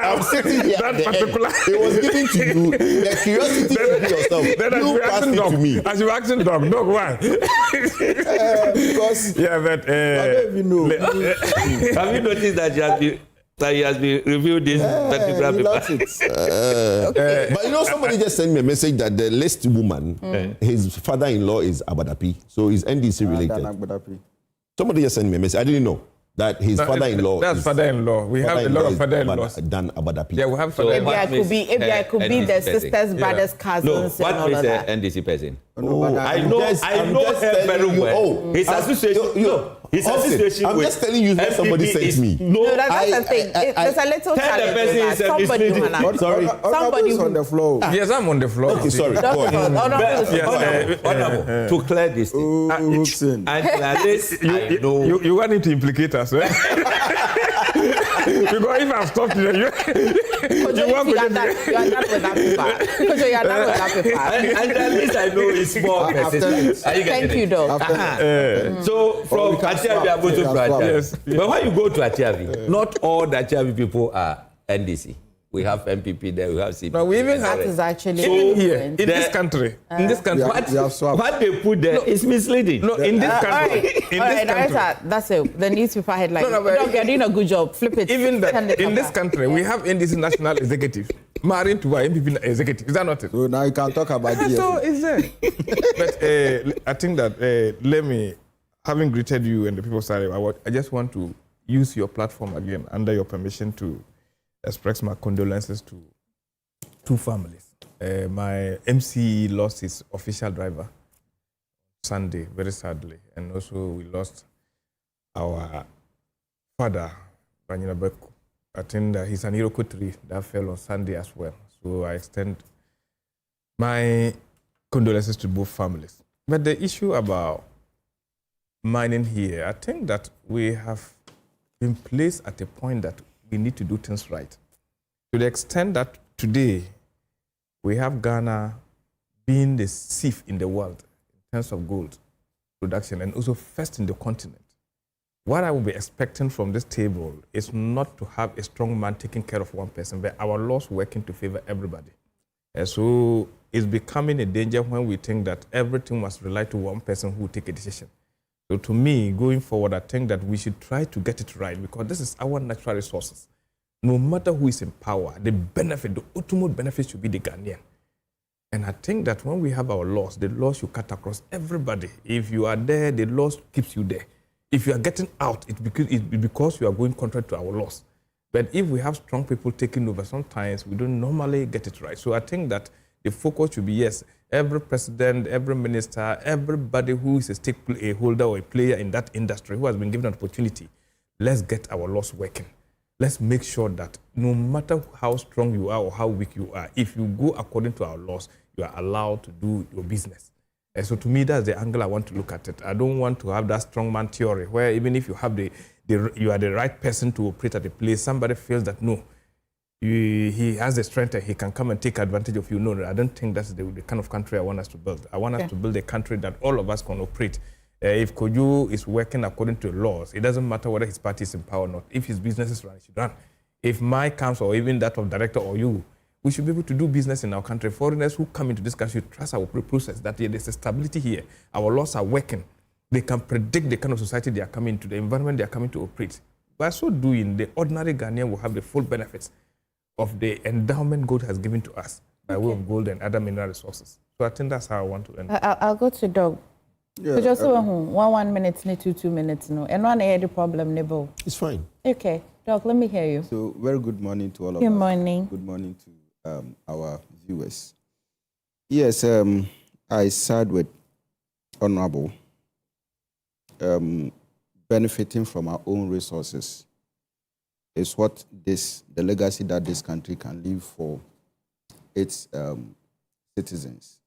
I'm sitting here at the end. It was given to you. The curiosity to be yourself. You passed it to me. As you asking dog, why? Because but I don't even know. Have you noticed that he has been reviewed this particular paper? But somebody just sent me a message that the list woman, his father-in-law is Abadapi, so he's NDC related. Somebody just sent me a message. I didn't know that his father-in-law. That's father-in-law. We have a lot of father-in-laws. Dan Abadapi. Yeah, we have maybe I could be the sisters, brothers, cousins, and all of that. NDC person? I know her very well. His association. His association. I'm just telling you what somebody sent me. No, that's the thing. There's a little challenge. Somebody is on the floor. Yes, I'm on the floor. Okay, sorry. Go on. To clear this thing. You want him to implicate us, right? Because if I've stopped you, you want to. You are done with that paper. Because you are done with that paper. And at least I know it's more persistent. Thank you, though. So from Atiavi, I go to Atiavi. Yes. But when you go to Atiavi, not all the Atiavi people are NDC. We have MPP there. We have CPP. No, we even there. have. That is actually Even here, different. in this country, What they put there is misleading. No, in this country, All right, country. that's it. The newspaper headline. No, but Dog, you're doing a good job. Flip it. Even that, Send it in this back. country, we have NDC national executive married to our MPP executive. Is that not it? So now you can talk about So DFA. it's there. But I think that let me, having greeted you and the people sorry, I just want to use your platform again, under your permission, to express my condolences to two families. My MC lost his official driver Sunday, very sadly, and also we lost our father, Banyina Beku. I think that he's an Iroko tree that fell on Sunday as well. So I extend my condolences to both families. But the issue about mining here, I think that we have been placed at a point that we need to do things right. To the extent that today we have Ghana being the sieve in the world in terms of gold production and also first in the continent. What I will be expecting from this table is not to have a strong man taking care of one person, but our laws working to favor everybody. And so it's becoming a danger when we think that everything must rely to one person who will take a decision. So to me, going forward, I think that we should try to get it right because this is our natural resources. No matter who is in power, the benefit, the ultimate benefit should be the Ghanaian. And I think that when we have our laws, the laws should cut across everybody. If you are there, the laws keeps you there. If you are getting out, it's because you are going contrary to our laws. But if we have strong people taking over, sometimes we don't normally get it right. So I think that the focus should be, yes, every president, every minister, everybody who is a stakeholder or a player in that industry who has been given an opportunity, let's get our laws working. Let's make sure that no matter how strong you are or how weak you are, if you go according to our laws, you are allowed to do your business. And so to me, that's the angle I want to look at it. I don't want to have that strongman theory where even if you have you are the right person to operate at a place, somebody feels that no, he has the strength and he can come and take advantage of you. No, I don't think that's the kind of country I want us to build. I want us to build a country that all of us can operate. If Koju is working according to laws, it doesn't matter whether his party is in power or not. If his business is run, it should run. If my comes or even that of director or you, we should be able to do business in our country. Foreigners who come into this country trust our process, that there's a stability here. Our laws are working. They can predict the kind of society they are coming to, the environment they are coming to operate. By so doing, the ordinary Ghanaian will have the full benefits of the endowment God has given to us by way of gold and other mineral resources. So I think that's how I want to end. I'll go to Doug. Yeah, so just 1 minute, 2 minutes, no. And one the problem, nebo. It's fine. Okay, Doug, let me hear you. So very good morning to all of us. Good morning. Good morning to our viewers. Yes, I side with Honorable. Benefiting from our own resources is what the legacy that this country can leave for its citizens.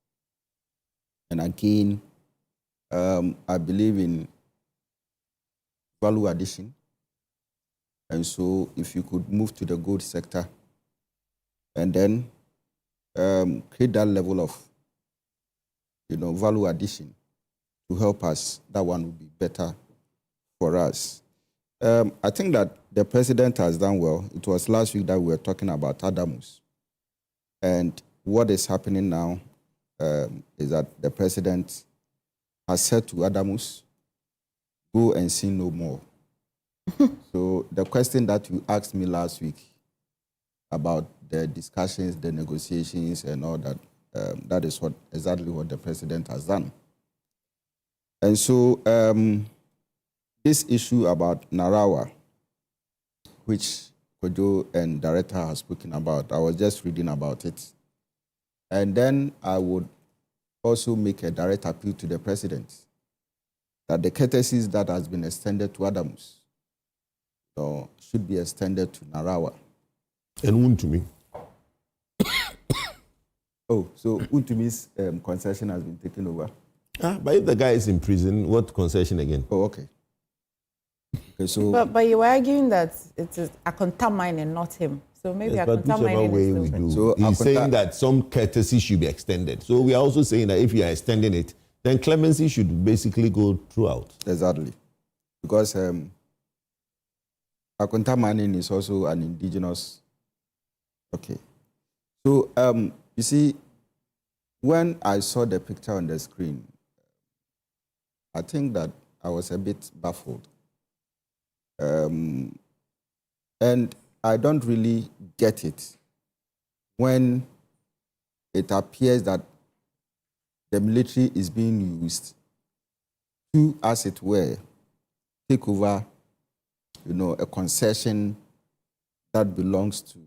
And again, I believe in value addition. And so if you could move to the gold sector and then create that level of value addition to help us, that one would be better for us. I think that the president has done well. It was last week that we were talking about Adamus. And what is happening now is that the president has said to Adamus, go and sin no more. So the question that you asked me last week about the discussions, the negotiations and all that, that is exactly what the president has done. And so this issue about Narawa, which Kojo and director has spoken about, I was just reading about it. And then I would also make a direct appeal to the president that the courtesies that has been extended to Adamus should be extended to Narawa. And Untumi. Oh, so Untumi's concession has been taken over. But if the guy is in prison, what concession again? Oh, okay. Okay, so But you were arguing that it is Akonta mining, not him. So maybe yes, but Akonta whichever mining way is we different. do, So he's Akonta- saying that some courtesy should be extended. So we are also saying that if you are extending it, then clemency should basically go throughout. Exactly. Because Akonta mining is also an indigenous Okay. So, you see, when I saw the picture on the screen, I think that I was a bit baffled. And I don't really get it when it appears that the military is being used to, as it were, take over, a concession that belongs to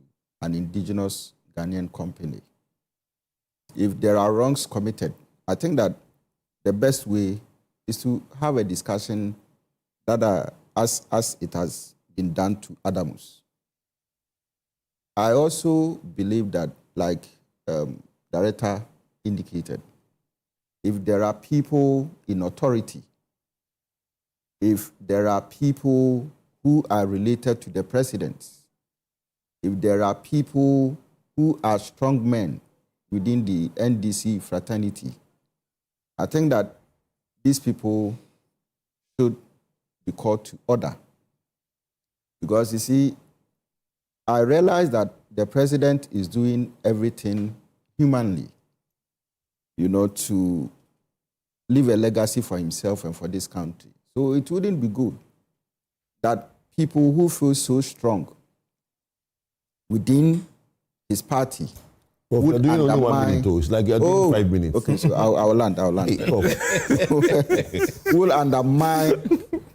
an indigenous Ghanaian company. If there are wrongs committed, I think that the best way is to have a discussion that as it has been done to Adamus. I also believe that, like Director indicated, if there are people in authority, if there are people who are related to the president, if there are people who are strong men within the NDC fraternity, I think that these people should be called to order. Because, you see, I realize that the president is doing everything humanly, to leave a legacy for himself and for this country. So it wouldn't be good that people who feel so strong within his party Well, you're doing only 1 minute, though. It's like you're doing 5 minutes. Okay, so I'll land. Will undermine,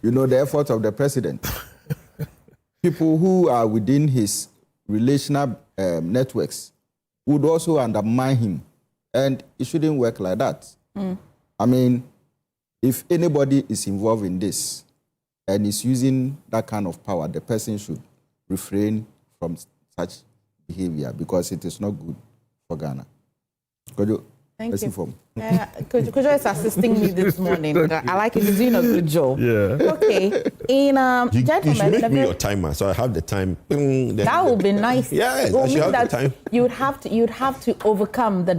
the efforts of the president. People who are within his relational networks would also undermine him. And it shouldn't work like that. I mean, if anybody is involved in this and is using that kind of power, the person should refrain from such behavior because it is not good for Ghana. Thank you. Kojo is assisting me this morning. I like it. He's doing a good job. Yeah. Okay. You should make me your timer, so I have the time. That would be nice. Yes, I should have the time. You'd have to overcome the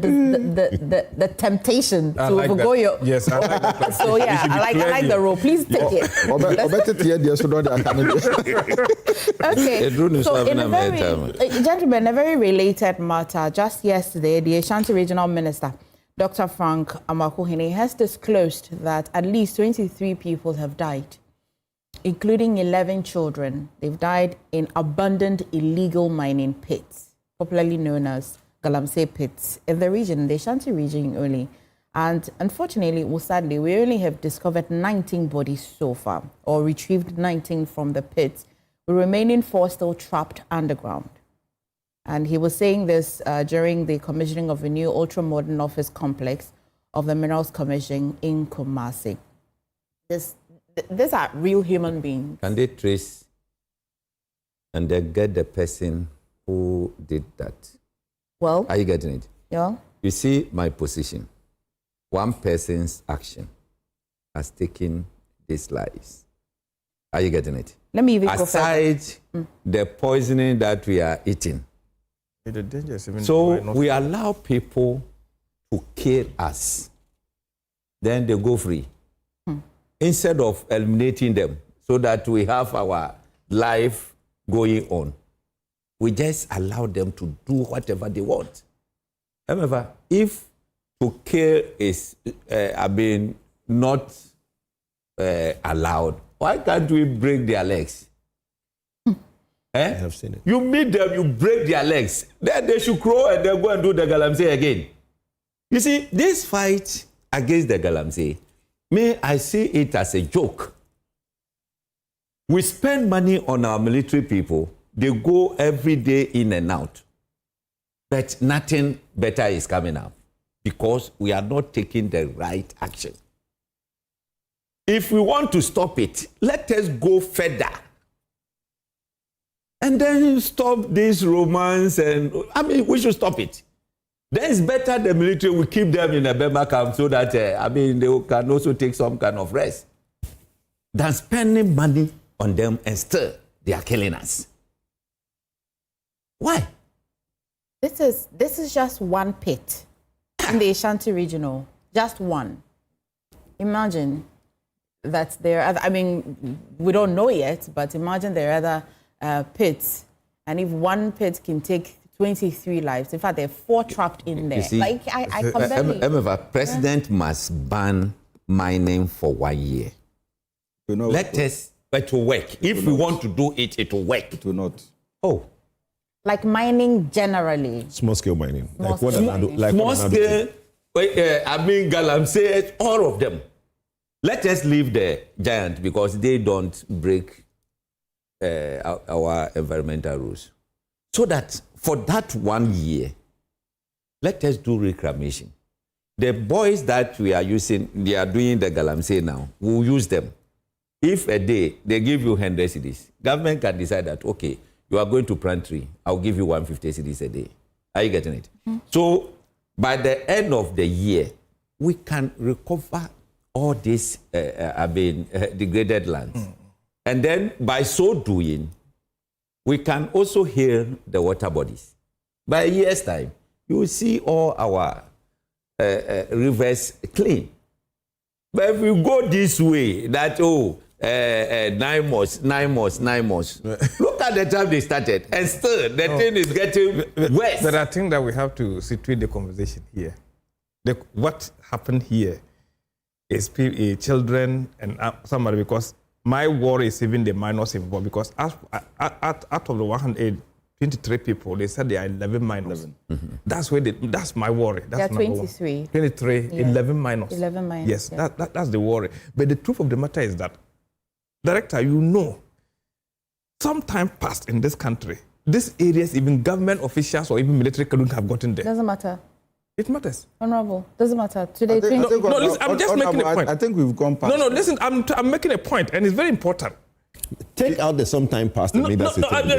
temptation to overgo your. Yes, I like that. So yeah, I like the role. Please take it. Okay. So gentlemen, a very related matter. Just yesterday, the Ashanti Regional Minister, Dr. Frank Amakuhene, has disclosed that at least 23 people have died, including 11 children. They've died in abandoned illegal mining pits, popularly known as Galamsey pits, in the region, the Ashanti region only. And unfortunately, or sadly, we only have discovered 19 bodies so far, or retrieved 19 from the pits, with remaining 4 still trapped underground. And he was saying this during the commissioning of a new ultra-modern office complex of the Minerals Commission in Kumasi. These are real human beings. Can they trace and they get the person who did that? Well, are you getting it? Yeah. You see my position. One person's action has taken these lives. Are you getting it? Let me even go aside the poisoning that we are eating. So we allow people to kill us. Then they go free. Instead of eliminating them so that we have our life going on, we just allow them to do whatever they want. However, if to kill is, not allowed, why can't we break their legs? I have seen it. You meet them, you break their legs. Then they should crow and then go and do the Galamsey again. You see, this fight against the Galamsey, I see it as a joke. We spend money on our military people. They go every day in and out. But nothing better is coming up because we are not taking the right action. If we want to stop it, let us go further. And then stop this romance we should stop it. Then it's better the military will keep them in a Bema camp so that, they can also take some kind of rest than spending money on them and still they are killing us. Why? This is just one pit in the Ashanti Regional, just one. Imagine that there are, we don't know yet, but imagine there are other pits, and if one pit can take 23 lives. In fact, there are 4 trapped in there. You see, I can barely... Emefa, President must ban mining for 1 year. Let us, but to work. If we want to do it, it will work. It will not. Oh. Like mining generally. Small scale mining. Small scale, galamsey, all of them. Let us leave the giant because they don't break our environmental rules. So that for that 1 year, let us do reclamation. The boys that we are using, they are doing the galamsey now, we'll use them. If a day they give you 100 cedis, government can decide that, okay, you are going to plant tree, I'll give you 150 cedis a day. Are you getting it? Mm-hmm. So by the end of the year, we can recover all these degraded lands. Mm. And then by so doing, we can also heal the water bodies. By a year's time, you will see all our rivers clean. But if we go this way, that, 9 months. Look at the time they started, and still the thing is getting worse. But I think that we have to situate the conversation here. What happened here is children and somebody, because my worry is even the minors involved, because out of the 123 people, they said there are 11 minors. Mm-hmm. That's my worry. That's there are 23. 23, yeah. 11 minors. 11 minors. Yes, yeah. That's the worry. But the truth of the matter is that, Director, you know, some time passed in this country, these areas, even government officials or even military couldn't have gotten there. Doesn't matter. It matters. Honorable, doesn't matter. Today, listen, I'm just making a point. I think we've gone past. No, listen, I'm making a point, and it's very important. Take out the sometime past and make that statement.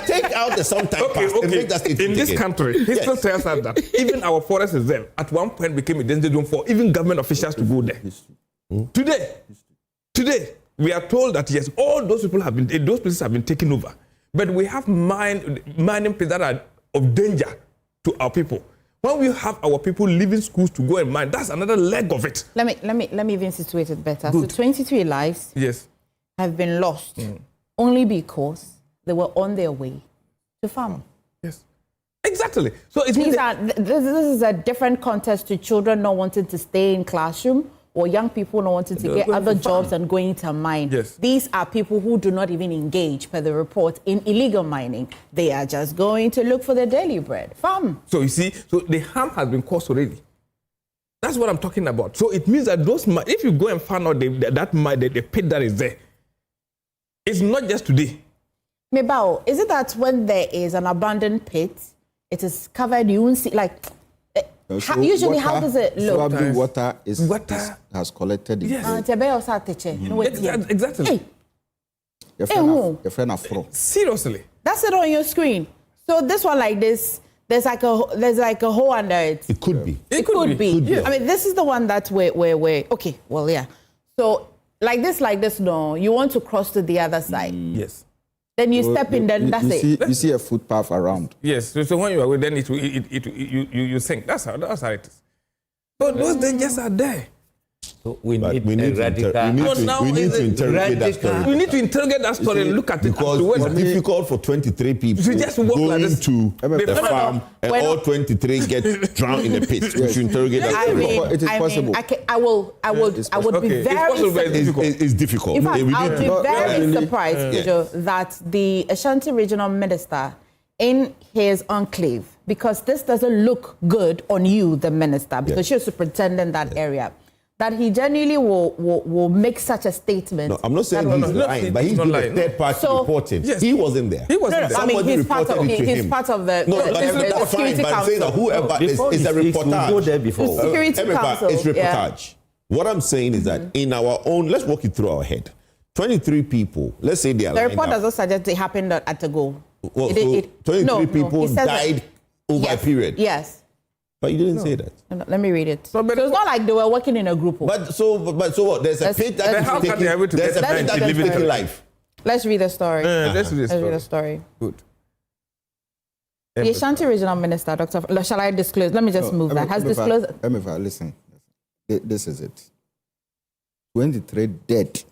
Take out the sometime past and make that statement. In this country, history tells us that even our forest reserve at one point became a danger zone for even government officials to go there. Today, we are told that yes, all those people those places have been taken over, but we have mining places that are of danger to our people. When we have our people leaving schools to go and mine, that's another leg of it. Let me even situate it better. Good. So 23 lives have been lost only because they were on their way to farm. Yes, exactly. So this is a different context to children not wanting to stay in classroom or young people not wanting to get other jobs and going to mine. Yes. These are people who do not even engage, per the report, in illegal mining. They are just going to look for their daily bread. Farm. So you see, so the harm has been caused already. That's what I'm talking about. So it means that if you go and find out the pit that is there, it's not just today. Mebao, is it that when there is an abandoned pit, it is covered, you won't see, like... usually, how does it look? Water has collected. Yes. Exactly. Seriously. That's it on your screen. So this one like this, there's like a hole under it. It could be. It could be. Yeah. I mean, this is the one that we're okay. Well, yeah. So like this, no. You want to cross to the other side. Yes. Then you step in, then that's it. You see a footpath around. Yes. So when you are with, then you sink. That's how it is. But those dangers are there. So we need to interrogate that story. We need to interrogate that story and look at it. Because it's difficult for 23 people to just walk going like to the farm and all 23 get drowned in the pit. We should interrogate that story. It is possible. I would be very surprised. It's difficult. In fact, I would be very surprised, that the Ashanti Regional Minister in his enclave, because this doesn't look good on you, the minister, because you're superintendent that area, that he genuinely will make such a statement. No, I'm not saying he's lying, but he's doing a third party reporting. Yes. He wasn't there. He wasn't there. I mean, he's part of the that's fine, but I'm saying that whoever is a reportage. Go there before. Security Council. It's reportage. What I'm saying is that in our own, let's walk it through our head. 23 people, let's say they are the report doesn't suggest it happened at a go. Well, 23 people died over a period. Yes. But you didn't say that. No, let me read it. So it's not like they were working in a group. But so what? There's a pit that is taking life. Let's read the story. Let's read the story. Good. The Ashanti Regional Minister, Dr. Shall I disclose? Let me just move that. Has disclosed. Emefa, listen. This is it. 23 dead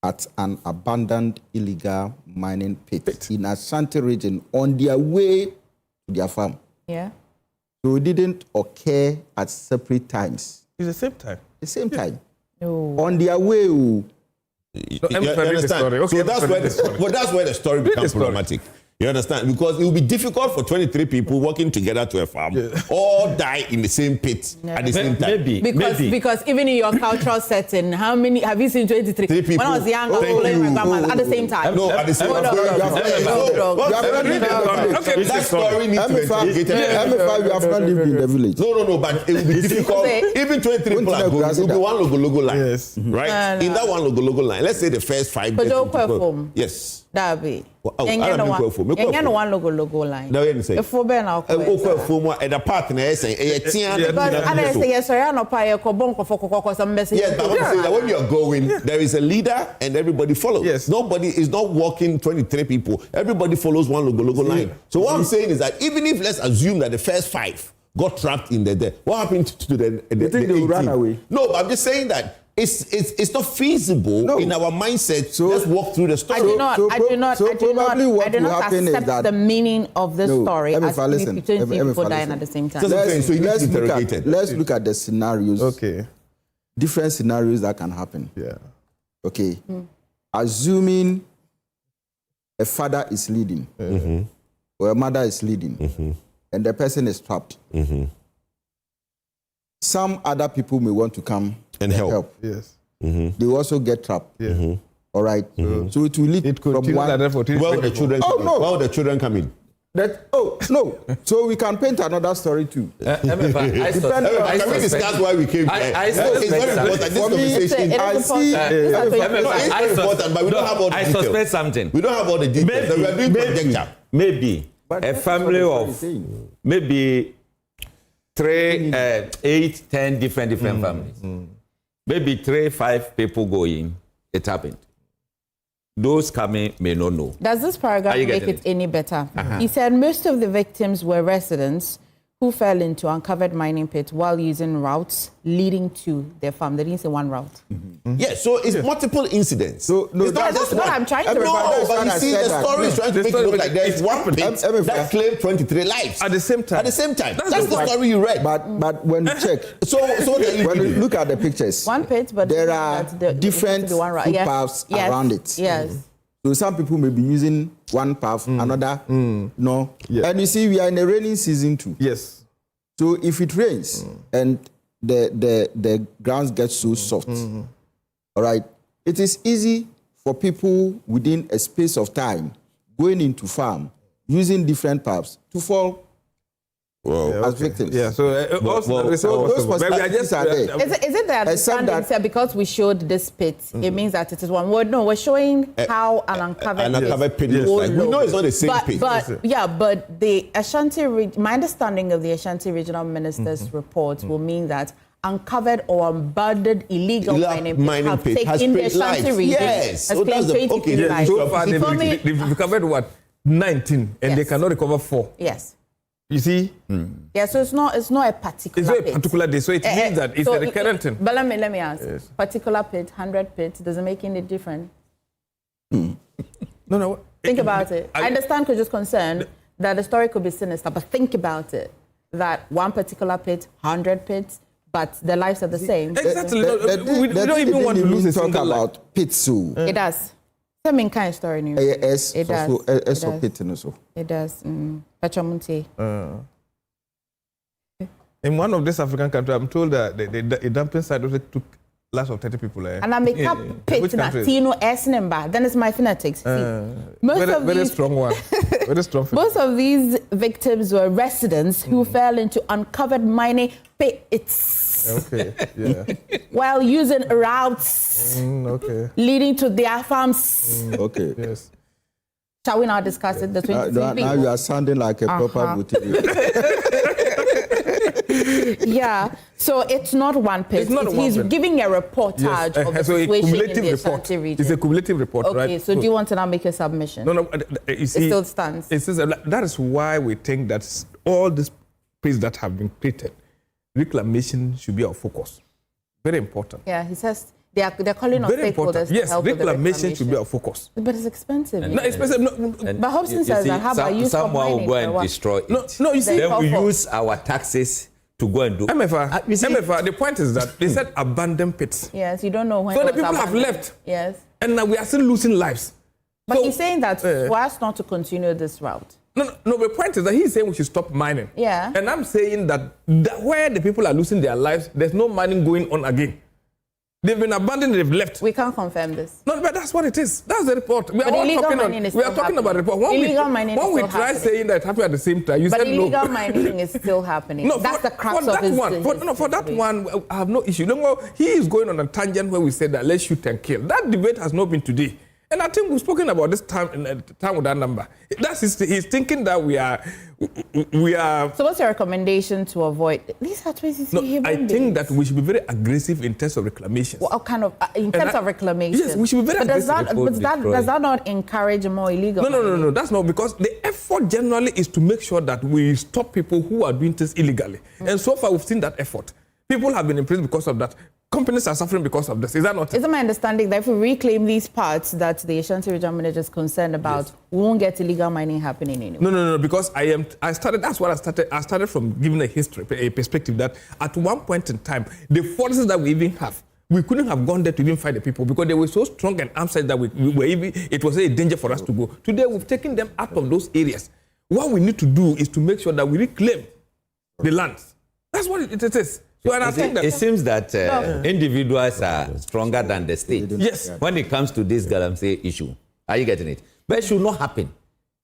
at an abandoned illegal mining pit in Ashanti region on their way to their farm. Yeah. So it didn't occur at separate times. It's the same time. The same time. No. On their way. You understand? Okay, so that's where the story becomes problematic. You understand? Because it will be difficult for 23 people working together to a farm all die in the same pit at the same time. Because even in your cultural setting, how many have you seen 23? 3 people. When I was young, I was following my grandma at the same time. No, at the same time. That story needs to be investigated. Emefa, you have not lived in the village. No, but it will be difficult. Even 23 people are going. It will be one logo line. Yes. Right? In that one logo line, let's say the first 5 days. Yes. That be. I don't one logo line. No, you say. If we be now. At the partner say because I say yes, I no pay ko bon ko for some message. Yes, but I'm saying that when you are going, there is a leader and everybody follows. Yes. Nobody is not walking 23 people. Everybody follows one logo line. So what I'm saying is that even if let's assume that the first 5 got trapped in there, what happened to the you think they ran away? No, but I'm just saying that it's not feasible in our mindset. So let's walk through the story. I do not accept the meaning of this story as between people dying at the same time. Let's look at the scenarios. Okay. Different scenarios that can happen. Yeah. Okay. Assuming a father is leading or a mother is leading and the person is trapped. Some other people may want to come and help. Yes. They also get trapped. Yeah. All right. So it will lead from one. Where will the children come in? Where will the children come in? No. So we can paint another story too. Can we discuss why we came here? It's very important. This conversation. It's important, but we don't have all the details. I suspect something. We don't have all the details. We are doing conjecture. Maybe a family of maybe 3, 8, 10 different families. Maybe 3, 5 people going. It happened. Those coming may not know. Does this paragraph make it any better? He said most of the victims were residents who fell into uncovered mining pits while using routes leading to their farm. They didn't say one route. Yes, so it's multiple incidents. So no, that's what I'm trying to remember. No, but you see, the story is trying to make it look like there's one pit that claimed 23 lives at the same time. That's the story you read. But when you check, when you look at the pictures, one pit, but there are different footpaths around it. Yes. So some people may be using one path, another no. Yeah. And you see, we are in a raining season too. Yes. So if it rains and the grounds get so soft, all right, it is easy for people within a space of time going into farm using different paths to fall as victims. Yeah. So those possibilities are there. Is it that understanding because we showed this pit, it means that it is one word? No, we're showing how an uncovered pit looks like. We know it's not the same pit. But the Ashanti, my understanding of the Ashanti Regional Minister's report will mean that uncovered or unburdened illegal mining pit has taken the Ashanti region. Yes. Has claimed 23 lives. So far, they've recovered what? 19, and they cannot recover 4. Yes. You see? Yeah, so it's not a particular It's not a particular day, so it means that it's a recurrent thing. But let me ask. Yes. Particular pit, 100 pits, does it make any difference? No. Think about it. I understand because you're concerned that the story could be sinister, but think about it. That one particular pit, 100 pits, but the lives are the same. Exactly. We don't even want to lose a single life. About pits. It does. Same kind of story. It does. It does. Pachamunti. In one of these African countries, I'm told that the dumping site also took lives of 30 people. And I make up pit na Tino S number. Then it's my phonetics. Very strong one. Very strong. Most of these victims were residents who fell into uncovered mining pits. Okay. Yeah. While using routes leading to their farms. Okay. Yes. Shall we now discuss it? The 23 now you are sounding like a proper boutique. Yeah, so it's not one pit. He's giving a reportage of the situation in the Ashanti region. It's a cumulative report, right? Okay, so do you want to now make a submission? No, you see, it still stands. That is why we think that all these pits that have been created, reclamation should be our focus. Very important. Yeah, he says They're calling on Very important. stakeholders to Yes, help with the reclamation should be our focus. But it's expensive. No, expensive. But Hobson says that, how about you stop someone will mining go for and what? destroy it. No, you see, then we use our taxes to go and do. Emefa, the point is that they said abandoned pits. Yes, you don't know when. So it the was people have abandoned. left. Yes. And now we are still losing lives. But he's saying that for us not to continue this route. No, the point is that he's saying we should stop mining. Yeah. And I'm saying that where the people are losing their lives, there's no mining going on again. They've been abandoned, they've left. We can't confirm this. No, but that's what it is. That's the report. We are But all illegal talking mining is we are still talking about the report. When we try saying that it happened at the same time, you but said no. illegal mining is still happening. No, that's the crux of his For that one, I have no issue. No, he is going on a tangent where we said that let's shoot and kill. That debate has not been today. And I think we've spoken about this time with that number. He's thinking that we are. So what's your recommendation to avoid? These are 20 human I beings. think that we should be very aggressive in terms of reclamation. What kind of in terms of reclamation? Yes, we should be very aggressive. Does that not encourage more illegal? No. That's not, because the effort generally is to make sure that we stop people who are doing things illegally. And so far we've seen that effort. People have been in prison because of that. Companies are suffering because of this. Is that not? Isn't my understanding that if we reclaim these parts that the Ashanti Region manager is concerned about, we won't get illegal mining happening anymore? No. Because that's what I started. I started from giving a history, a perspective that at one point in time, the forces that we even have, we couldn't have gone there to even fight the people because they were so strong and armed that it was a danger for us to go. Today, we've taken them out of those areas. What we need to do is to make sure that we reclaim the lands. That's what it is. So, and I think that it seems that individuals are stronger than the state. Yes. When it comes to this Galamsey issue, are you getting it? But it should not happen.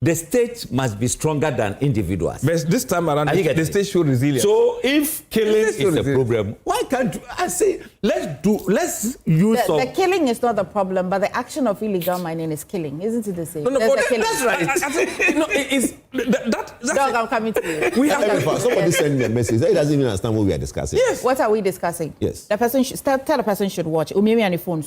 The state must be stronger than individuals. But this time around, the state show resilience. So if killing is a problem, why can't I say let's use the killing is not the problem, but the action of illegal mining is killing, isn't it the same? No, that's right. Dog, I'm coming to you. Somebody send me a message. He doesn't even understand what we are discussing. Yes. What are we discussing? Yes. The person should tell the person should watch. Maybe on the phone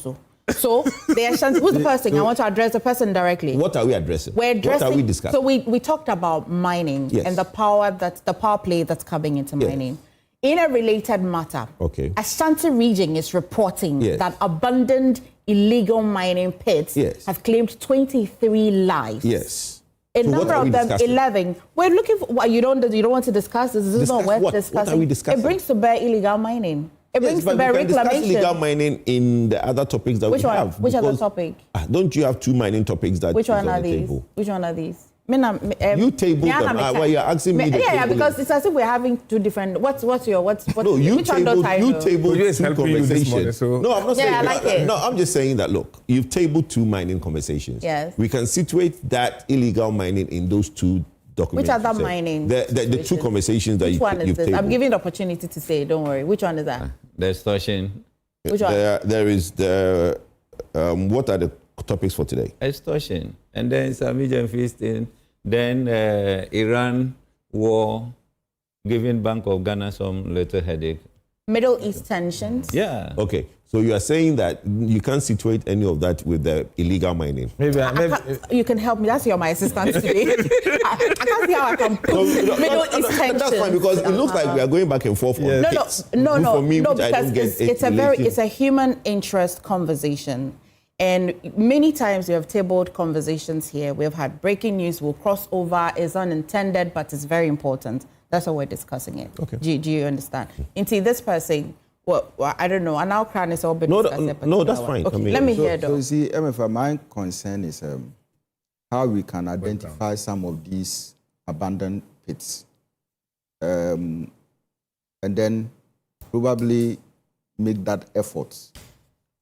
So the Ashanti, who's the first thing? I want to address the person directly. What are we addressing? We're addressing. What are we discussing? So we talked about mining and the power play that's coming into mining. In a related matter, Ashanti Region is reporting that abandoned illegal mining pits have claimed 23 lives. Yes. A number of them, 11. We're looking for what you don't want to discuss. This is not worth discussing. What are we discussing? It brings to bear illegal mining. It brings to bear reclamation. Illegal mining in the other topics that we have. Which other topic? Don't you have two mining topics that Which one on are the these? table? Which one are these? You table them. Well, you're asking me. Yeah, because it's as if we're having two different. What's your No, you which table. You table two conversations. So. No, I'm not saying. I like it. No, I'm just saying that. Look, you've tabled two mining conversations. Yes. We can situate that illegal mining in those two documents. Which other mining? The two conversations that which one is this? tabled. I'm giving the opportunity to say. Don't worry. Which one is that? The extortion. Which one? There is the. What are the topics for today? Extortion, and then Samijan feasting. Then Iran war, giving Bank of Ghana some little headache. Middle East tensions. Yeah. Okay. So you are saying that you can't situate any of that with the illegal mining? Maybe you can help me. That's you're my assistant today. I can't see how I can put Middle East tensions. That's fine because it looks like we are going back and forth on pits. No. For me, no, which I don't because get it's a human interest conversation. And many times we have tabled conversations here. We've had breaking news. We'll cross over. It's unintended, but it's very important. That's why we're discussing it. Okay. Do you understand? Into this person, well, I don't know. And our crown is all been discussed. No, that's fine. Okay, let me hear though. So you see, Emefa, my concern is how we can identify some of these abandoned pits, and then probably make that effort,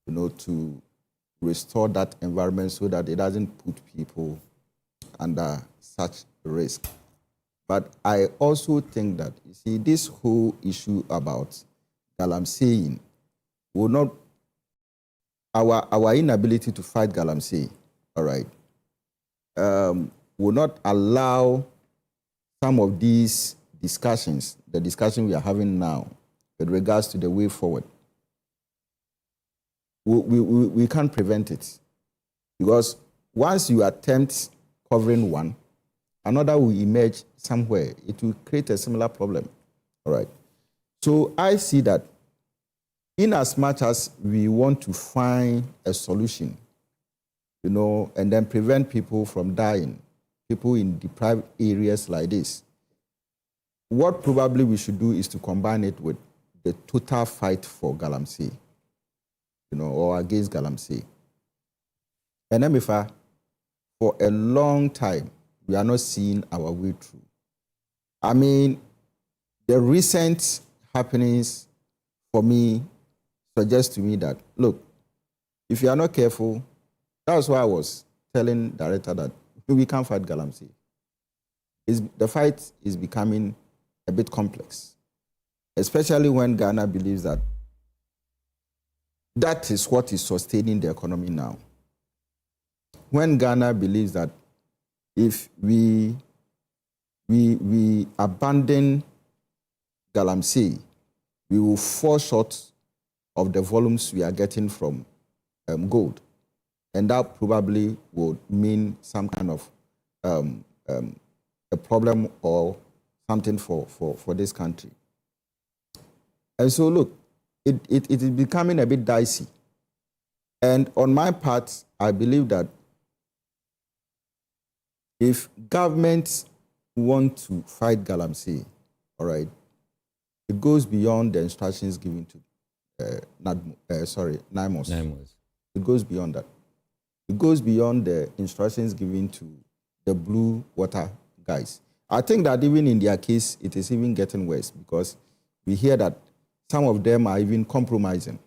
to restore that environment so that it doesn't put people under such risk. But I also think that, you see, this whole issue about Galamsey will not, our inability to fight Galamsey, all right, will not allow some of these discussions, the discussion we are having now, with regards to the way forward. We can't prevent it. Because once you attempt covering one, another will emerge somewhere. It will create a similar problem. All right. So I see that in as much as we want to find a solution, and then prevent people from dying, people in deprived areas like this, what probably we should do is to combine it with the total fight for Galamsey, or against Galamsey. And Emefa, for a long time, we are not seeing our way through. I mean, the recent happenings for me suggest to me that, look, if you are not careful, that's why I was telling director that we can't fight Galamsey. The fight is becoming a bit complex, especially when Ghana believes that that is what is sustaining the economy now. When Ghana believes that if we abandon Galamsey, we will fall short of the volumes we are getting from gold. And that probably would mean some kind of a problem or something for this country. And so, look, it is becoming a bit dicey. And on my part, I believe that if governments want to fight Galamsey, all right, it goes beyond the instructions given to NIMOS. It goes beyond that. It goes beyond the instructions given to the Blue Water guys. I think that even in their case, it is even getting worse because we hear that some of them are even compromising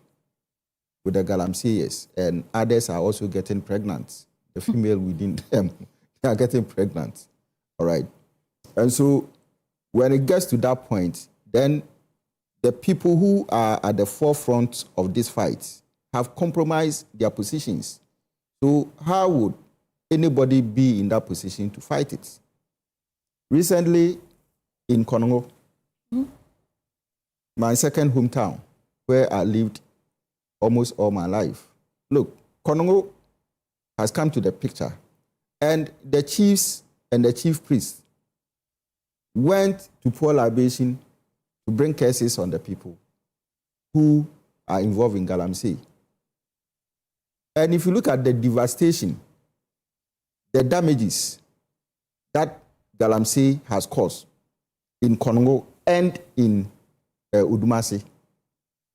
with the Galamseyers, and others are also getting pregnant. The female within them, they are getting pregnant. All right. And so when it gets to that point, then the people who are at the forefront of this fight have compromised their positions. So how would anybody be in that position to fight it? Recently, in Konongo, my second hometown, where I lived almost all my life, look, Konongo has come to the picture, and the chiefs and the chief priests went to pour libation to bring curses on the people who are involved in Galamsey. And if you look at the devastation, the damages that Galamsey has caused in Konongo and in Udumasi,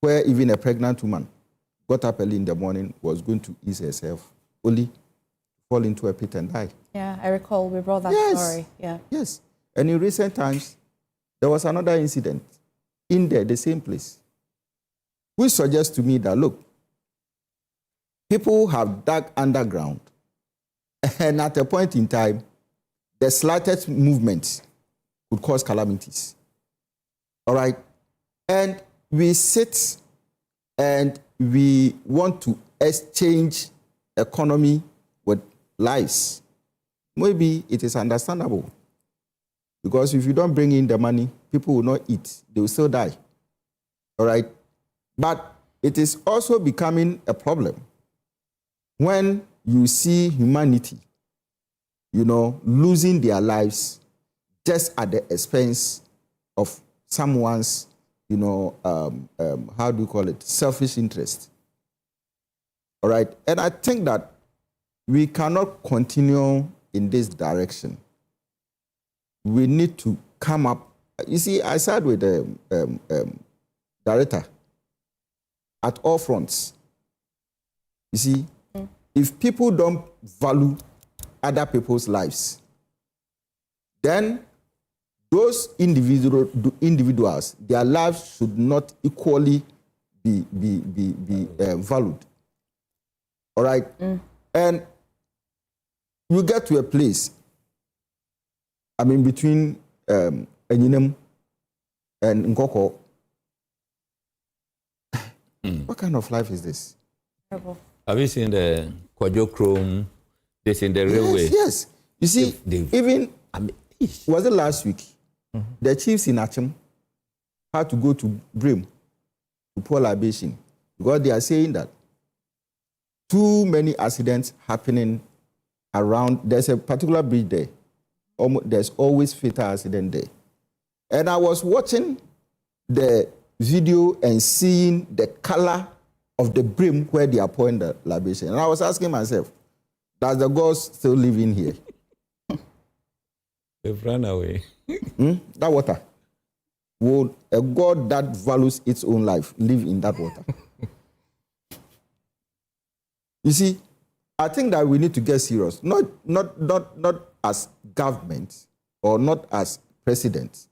where even a pregnant woman got up early in the morning, was going to ease herself, only to fall into a pit and die. Yeah, I recall we brought that story. Yeah. Yes. And in recent times, there was another incident in there, the same place, which suggests to me that, look, people have dug underground, and at a point in time, the slightest movement would cause calamities. All right? And we sit and we want to exchange economy with lives. Maybe it is understandable. Because if you don't bring in the money, people will not eat. They will still die. All right? But it is also becoming a problem when you see humanity, losing their lives just at the expense of someone's, how do you call it, selfish interest. All right? And I think that we cannot continue in this direction. We need to come up. You see, I sat with the director at all fronts. You see, if people don't value other people's lives, then those individuals, their lives should not equally be valued. All right? And you get to a place, between Enyinem and Nkoko. What kind of life is this? Terrible. Have you seen the Kwajo Chrome? This in the railway? Yes. You see, was it last week? The chiefs in Achim had to go to Brim to pour libation because they are saying that too many accidents happening around. There's a particular bridge there. There's always fatal accident there. And I was watching the video and seeing the color of the brim where they are pouring the libation. And I was asking myself, does the gods still live in here? They've run away. That water. Would a God that values its own life live in that water? You see, I think that we need to get serious. Not as government or not as president,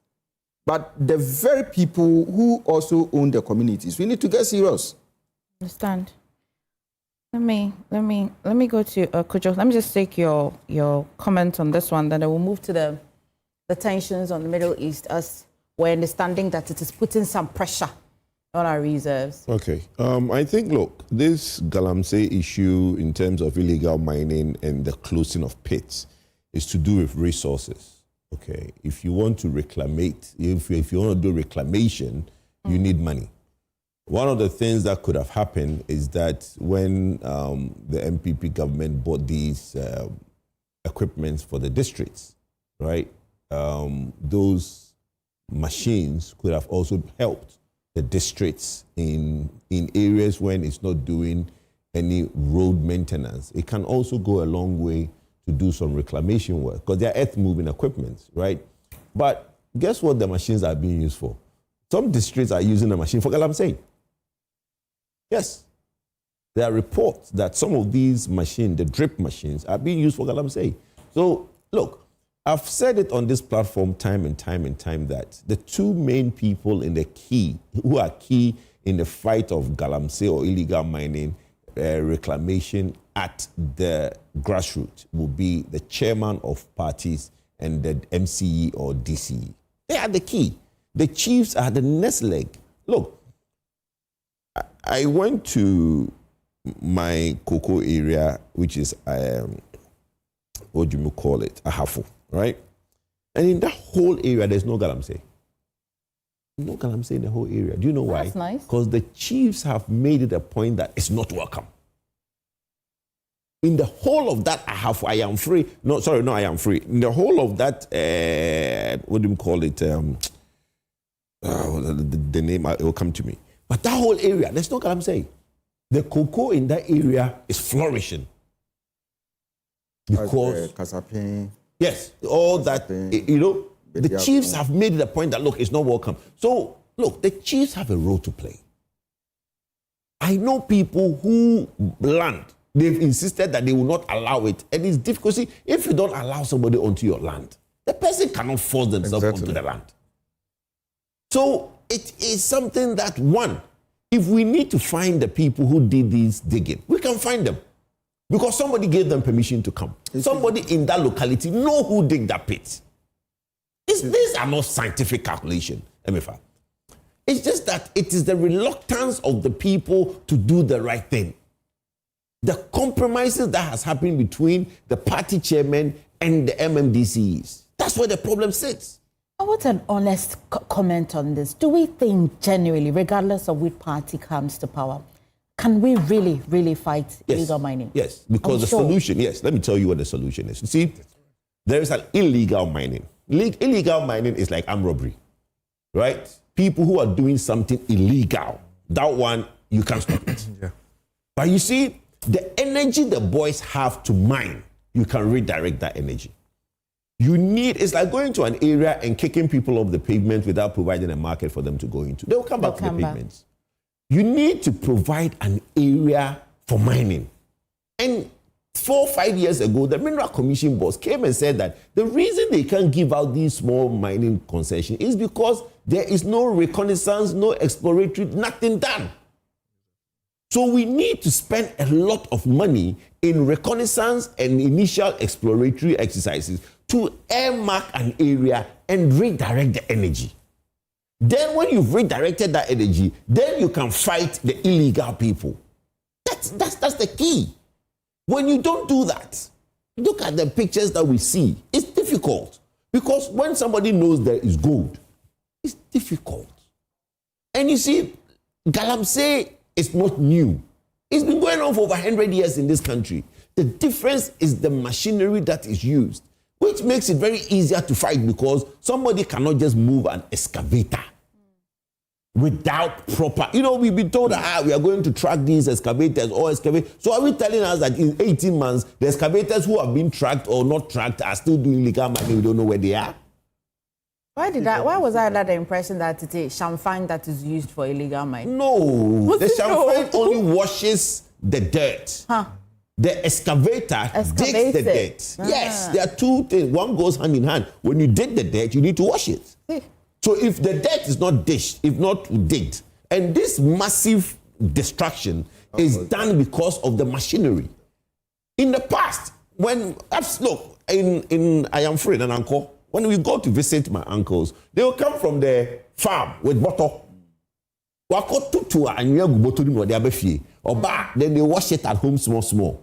but the very people who also own the communities. We need to get serious. Understand. Let me go to Kojo. Let me just take your comment on this one, then I will move to the tensions on the Middle East, as we're understanding that it is putting some pressure on our reserves. Okay. I think, look, this Galamsey issue in terms of illegal mining and the closing of pits is to do with resources. Okay. If you want to reclamate, if you want to do reclamation, you need money. One of the things that could have happened is that when the MPP government bought these equipments for the districts, right, those machines could have also helped the districts in areas when it's not doing any road maintenance. It can also go a long way to do some reclamation work because they're earth-moving equipment, right? But guess what the machines are being used for? Some districts are using the machine for Galamsey. Yes. There are reports that some of these machines, the drip machines, are being used for Galamsey. So, look, I've said it on this platform time and time that the two main people who are key in the fight of Galamsey or illegal mining reclamation at the grassroots will be the chairman of parties and the MCE or DCE. They are the key. The chiefs are the next leg. Look, I went to my cocoa area, which is, what do you call it, Ahafo, right? And in that whole area, there's no Galamsey. No Galamsey in the whole area. Do you know why? That's nice. Because the chiefs have made it a point that it's not welcome. In the whole of that Ahafo, I am free. No, I am free. In the whole of that, what do you call it? The name, it will come to me. But that whole area, there's no Galamsey. The cocoa in that area is flourishing. Because yes, all that, the chiefs have made it a point that, look, it's not welcome. So, look, the chiefs have a role to play. I know people who land, they've insisted that they will not allow it. And it's difficult. See, if you don't allow somebody onto your land, the person cannot force themselves onto the land. So, it is something that, one, if we need to find the people who did this digging, we can find them. Because somebody gave them permission to come. Somebody in that locality know who dig that pit. These are not scientific calculation, Emefa. It's just that it is the reluctance of the people to do the right thing. The compromises that has happened between the party chairman and the MMDCs. That's where the problem sits. What's an honest comment on this? Do we think genuinely, regardless of which party comes to power, can we really, really fight illegal mining? Yes, because the solution, let me tell you what the solution is. You see, there is an illegal mining. Illegal mining is like armed robbery, right? People who are doing something illegal, that one, you can't stop it. But you see, the energy the boys have to mine, you can redirect that energy. It's like going to an area and kicking people off the pavement without providing a market for them to go into. They'll come back to the pavements. You need to provide an area for mining. And 4 or 5 years ago, the Mineral Commission boss came and said that the reason they can't give out these small mining concessions is because there is no reconnaissance, no exploratory, nothing done. So we need to spend a lot of money in reconnaissance and initial exploratory exercises to earmark an area and redirect the energy. Then when you've redirected that energy, then you can fight the illegal people. That's the key. When you don't do that, look at the pictures that we see. It's difficult. Because when somebody knows there is gold, it's difficult. And you see, Galamsey is not new. It's been going on for over 100 years in this country. The difference is the machinery that is used, which makes it very easier to fight because somebody cannot just move an excavator without proper, we've been told that we are going to track these excavators or excavate. So are we telling us that in 18 months, the excavators who have been tracked or not tracked are still doing illegal mining? We don't know where they are. Why was I under the impression that it is champagne that is used for illegal mining? No, the champagne only washes the dirt. The excavator digs the dirt. Yes, there are two things. One goes hand in hand. When you dig the dirt, you need to wash it. So if the dirt is not dished, if not digged, and this massive destruction is done because of the machinery. In the past, when I am free and uncle. When we go to visit my uncles, they will come from the farm with bottle. Then they wash it at home small.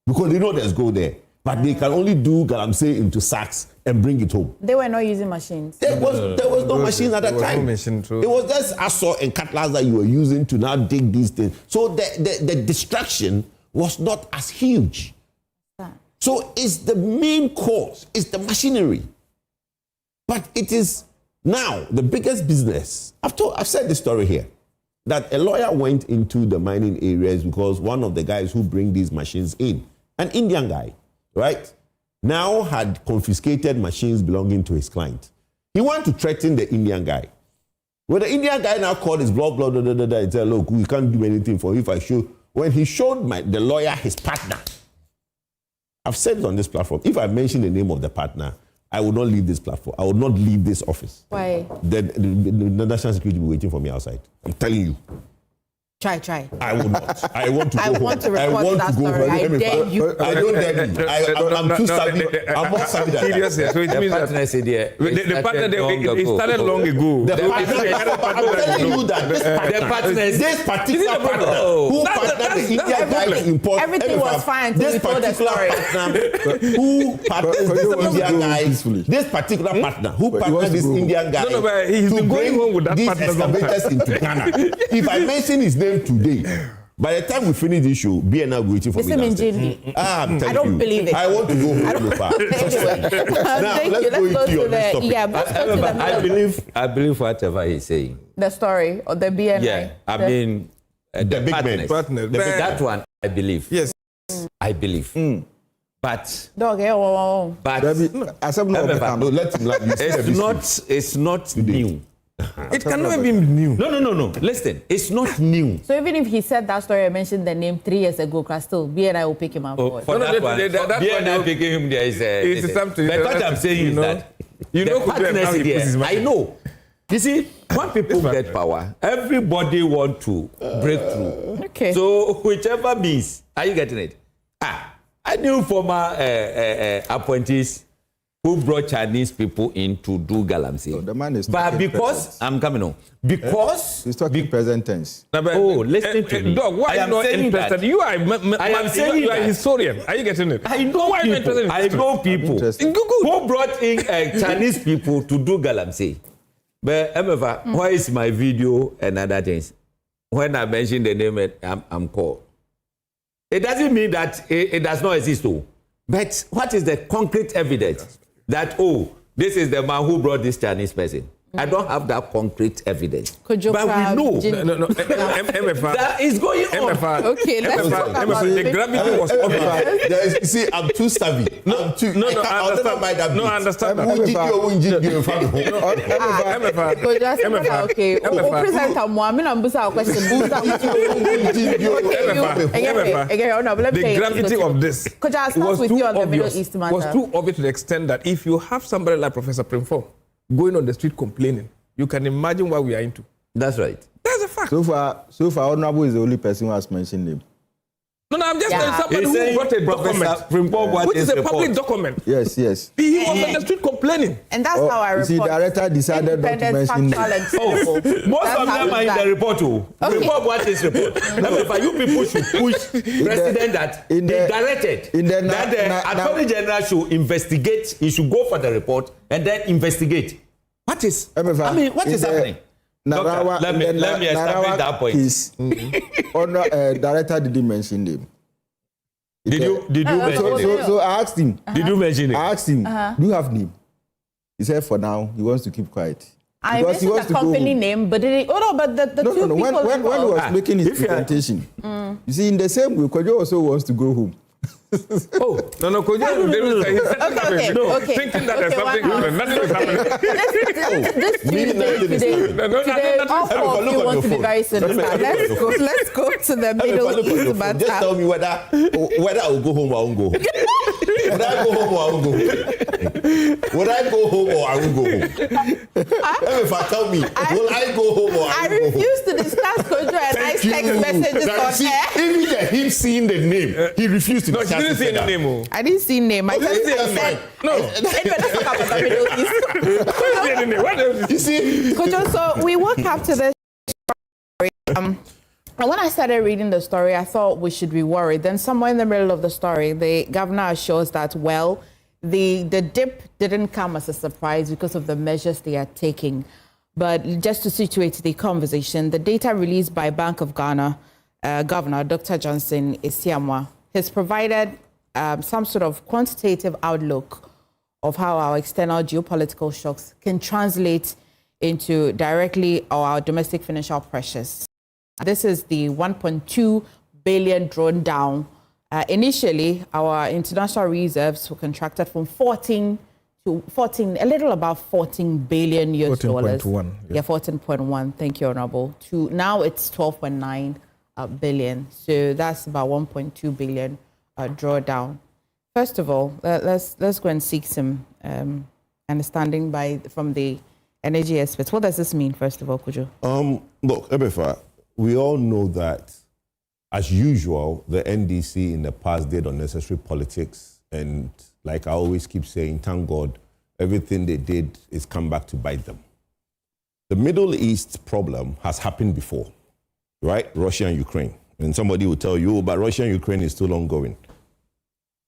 Because they know there's gold there. But they can only do galamsey into sacks and bring it home. They were not using machines. There was no machine at that time. It was just assault and cutlass that you were using to now dig these things. So the destruction was not as huge. So it's the main cause, it's the machinery. But it is now the biggest business. I've said this story here, that a lawyer went into the mining areas because one of the guys who bring these machines in, an Indian guy, right, now had confiscated machines belonging to his client. He wanted to threaten the Indian guy. Well, the Indian guy now called his blah, and said, look, we can't do anything for you if I show. When he showed the lawyer his partner, I've said it on this platform, if I mention the name of the partner, I will not leave this platform. I will not leave this office. Why? The national security will be waiting for me outside. I'm telling you. Try. I will not. I want to go home. I want to report that story. I dare you. I don't dare you. I'm too savvy. I'm more savvy than that. So it means the partner, it started long ago. I'm telling you that this particular partner who partnered the Indian guy to import everything was fine until you told the story. Who partners this Indian guy? This particular partner who partnered this Indian guy to bring these excavators into Ghana. If I mention his name today, by the time we finish this show, BNI will be waiting for me. I don't believe it. I want to go home. Let's go to the topic. I believe whatever he's saying. The story or the BNI. Yeah, I mean the big partner. That one, I believe. Yes, I believe. But it's not new. It can never be new. No. Listen, it's not new. So even if he said that story, I mentioned the name 3 years ago, still BNI will pick him up for it. For that one, BNI picking him there is something. But what I'm saying is that the partners here, I know. You see, when people get power, everybody want to break through. Okay. So whichever means, are you getting it? I knew former appointees who brought Chinese people in to do galamsey. So the man is but because present. I'm coming on. Because he's talking present tense. Listen to me. Dog, why are you not interested? You are you are a historian. Are you getting it? I know why people. I know people who brought in Chinese people to do galamsey. But Emefa, why is my video and other things? When I mention the name, I'm called. It doesn't mean that it does not exist, though. But what is the concrete evidence that, this is the man who brought this Chinese person? I don't have that concrete evidence. But we know that is going on. Okay, let's talk about the gravity was obvious. You see, I'm too savvy. I understand that. The gravity of this was too obvious to the extent that if you have somebody like Professor Primfo going on the street complaining, you can imagine what we are into. That's right. That's a fact. So far, Honorable is the only person who has mentioned him. No, I'm just telling somebody who brought a document, which is a public document. Yes. He was on the street complaining. And that's how I report. The director decided not to mention him. Most of them are in the report. Report what is report. You people should push president that he directed that the Attorney General should investigate. He should go for the report and then investigate. What is? What is happening? Narawa, let me establish that point. Director didn't mention him. Did you mention him? So I asked him. Did you mention him? I asked him, do you have name? He said for now, he wants to keep quiet. I mentioned the company name, but did it, but the two people... When he was making his presentation, you see, in the same way, Kojo also wants to go home. No, Kojo, okay. Thinking that there's something happening. Nothing is happening. This today, all four of you want to be very cynical. Let's go to the Middle East matter. Just tell me whether I will go home or I won't go home. Would I go home or I won't go home? Would I go home or I won't go home? If I tell me, will I go home or I won't go home? I refuse to discuss Kojo and I's text messages on air. Even him seeing the name, he refused to discuss. You didn't see any name. I didn't see name. I said, no. Anyway, let's talk about the Middle East. You see? Kojo, so we woke up to this story. And when I started reading the story, I thought we should be worried. Then somewhere in the middle of the story, the governor assures that, well, the dip didn't come as a surprise because of the measures they are taking. But just to situate the conversation, the data released by Bank of Ghana Governor Dr. Johnson Isiamwa has provided some sort of quantitative outlook of how our external geopolitical shocks can translate into directly our domestic financial pressures. This is the 1.2 billion drawn down. Initially, our international reserves were contracted from 14 to 14, a little above 14 billion US dollars. 14.1. Yeah, 14.1. Thank you, Honorable. To now it's 12.9 billion. So that's about 1.2 billion drawdown. First of all, let's go and seek some understanding from the energy experts. What does this mean, first of all, Kujo? Look, Emefa, we all know that, as usual, the NDC in the past did unnecessary politics. And like I always keep saying, thank God, everything they did is come back to bite them. The Middle East problem has happened before, right? Russia and Ukraine. And somebody will tell you, but Russia and Ukraine is still ongoing.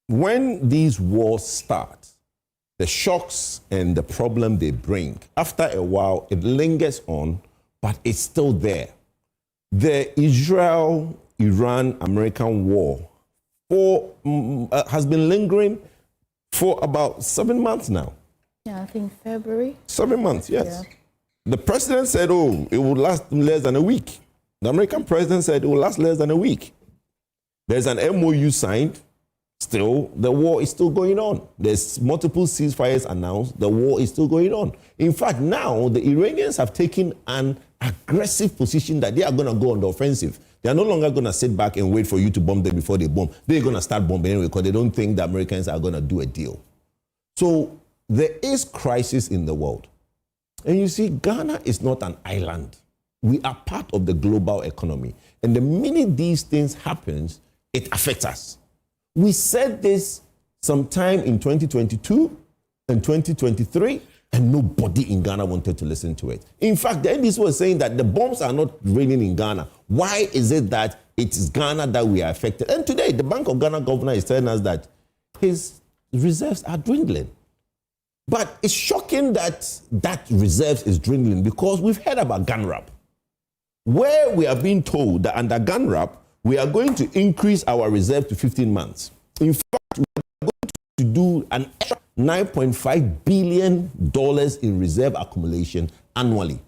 When these wars start, the shocks and the problem they bring, after a while, it lingers on, but it's still there. The Israel-Iran-American war has been lingering for about 7 months now. Yeah, I think February. 7 months, yes. Yeah. The president said, it will last less than a week. The American president said it will last less than a week. There's an MOU signed. Still, the war is still going on. There's multiple ceasefires announced. The war is still going on. In fact, now the Iranians have taken an aggressive position that they are going to go on the offensive. They are no longer going to sit back and wait for you to bomb them before they bomb. They're going to start bombing anyway because they don't think the Americans are going to do a deal. So there is crisis in the world. And you see, Ghana is not an island. We are part of the global economy. And the minute these things happen, it affects us. We said this sometime in 2022 and 2023, and nobody in Ghana wanted to listen to it. In fact, the NDC was saying that the bombs are not raining in Ghana. Why is it that it is Ghana that we are affected? And today, the Bank of Ghana governor is telling us that his reserves are dwindling. But it's shocking that that reserves is dwindling because we've heard about GANRAP, where we are being told that under GANRAP, we are going to increase our reserve to 15 months. In fact, we are going to do an extra $9.5 billion in reserve accumulation annually,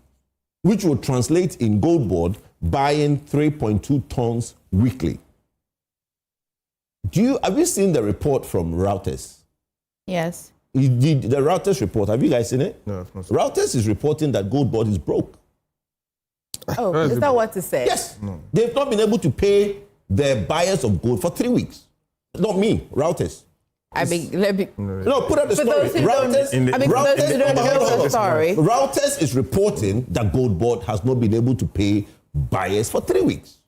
which will translate in Gold Board buying 3.2 tons weekly. Have you seen the report from Reuters? Yes. The Reuters report, have you guys seen it? No. Reuters is reporting that Gold Board is broke. Oh, is that what to say? Yes. No. They've not been able to pay the buyers of gold for 3 weeks. Not me, Reuters. No, put up the story. Reuters is reporting that Gold Board has not been able to pay buyers for 3 weeks.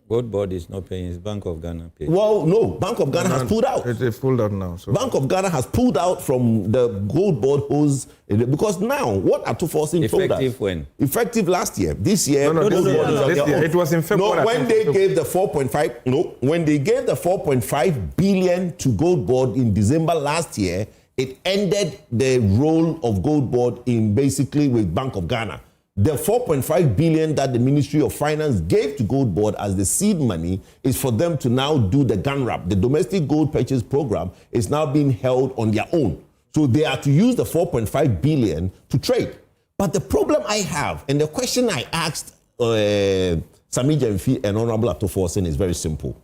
Gold Board is not paying, it's Bank of Ghana paying. Well, no, Bank of Ghana has pulled out. It's pulled out now. So. Bank of Ghana has pulled out from the Gold Board holds, because now, what Akufo-Addo told us? Effective when? Effective last year. This year, it was in February. No, when they gave the 4.5 billion to Gold Board in December last year, it ended the role of Gold Board in basically with Bank of Ghana. The 4.5 billion that the Ministry of Finance gave to Gold Board as the seed money is for them to now do the GANRAP. The domestic gold purchase program is now being held on their own. So they are to use the 4.5 billion to trade. But the problem I have, and the question I asked Sami Gyamfi and Honorable Akufo-Addo is very simple.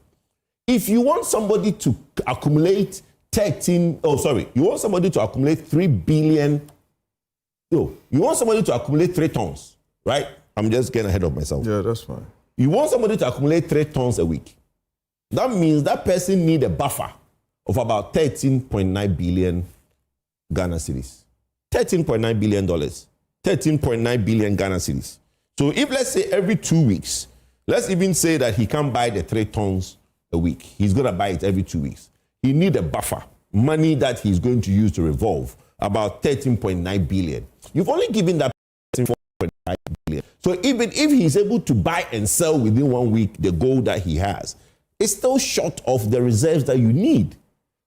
If you want somebody to accumulate you want somebody to accumulate 3 billion, you want somebody to accumulate 3 tons, right? I'm just getting ahead of myself. Yeah, that's fine. You want somebody to accumulate 3 tons a week. That means that person needs a buffer of about 13.9 billion Ghana cedis. $13.9 billion. 13.9 billion Ghana cedis. So if, let's say, every 2 weeks, let's even say that he can't buy the 3 tons a week. He's going to buy it every 2 weeks. He needs a buffer, money that he's going to use to revolve, about 13.9 billion. You've only given that person 4.5 billion. So even if he's able to buy and sell within 1 week the gold that he has, it's still short of the reserves that you need.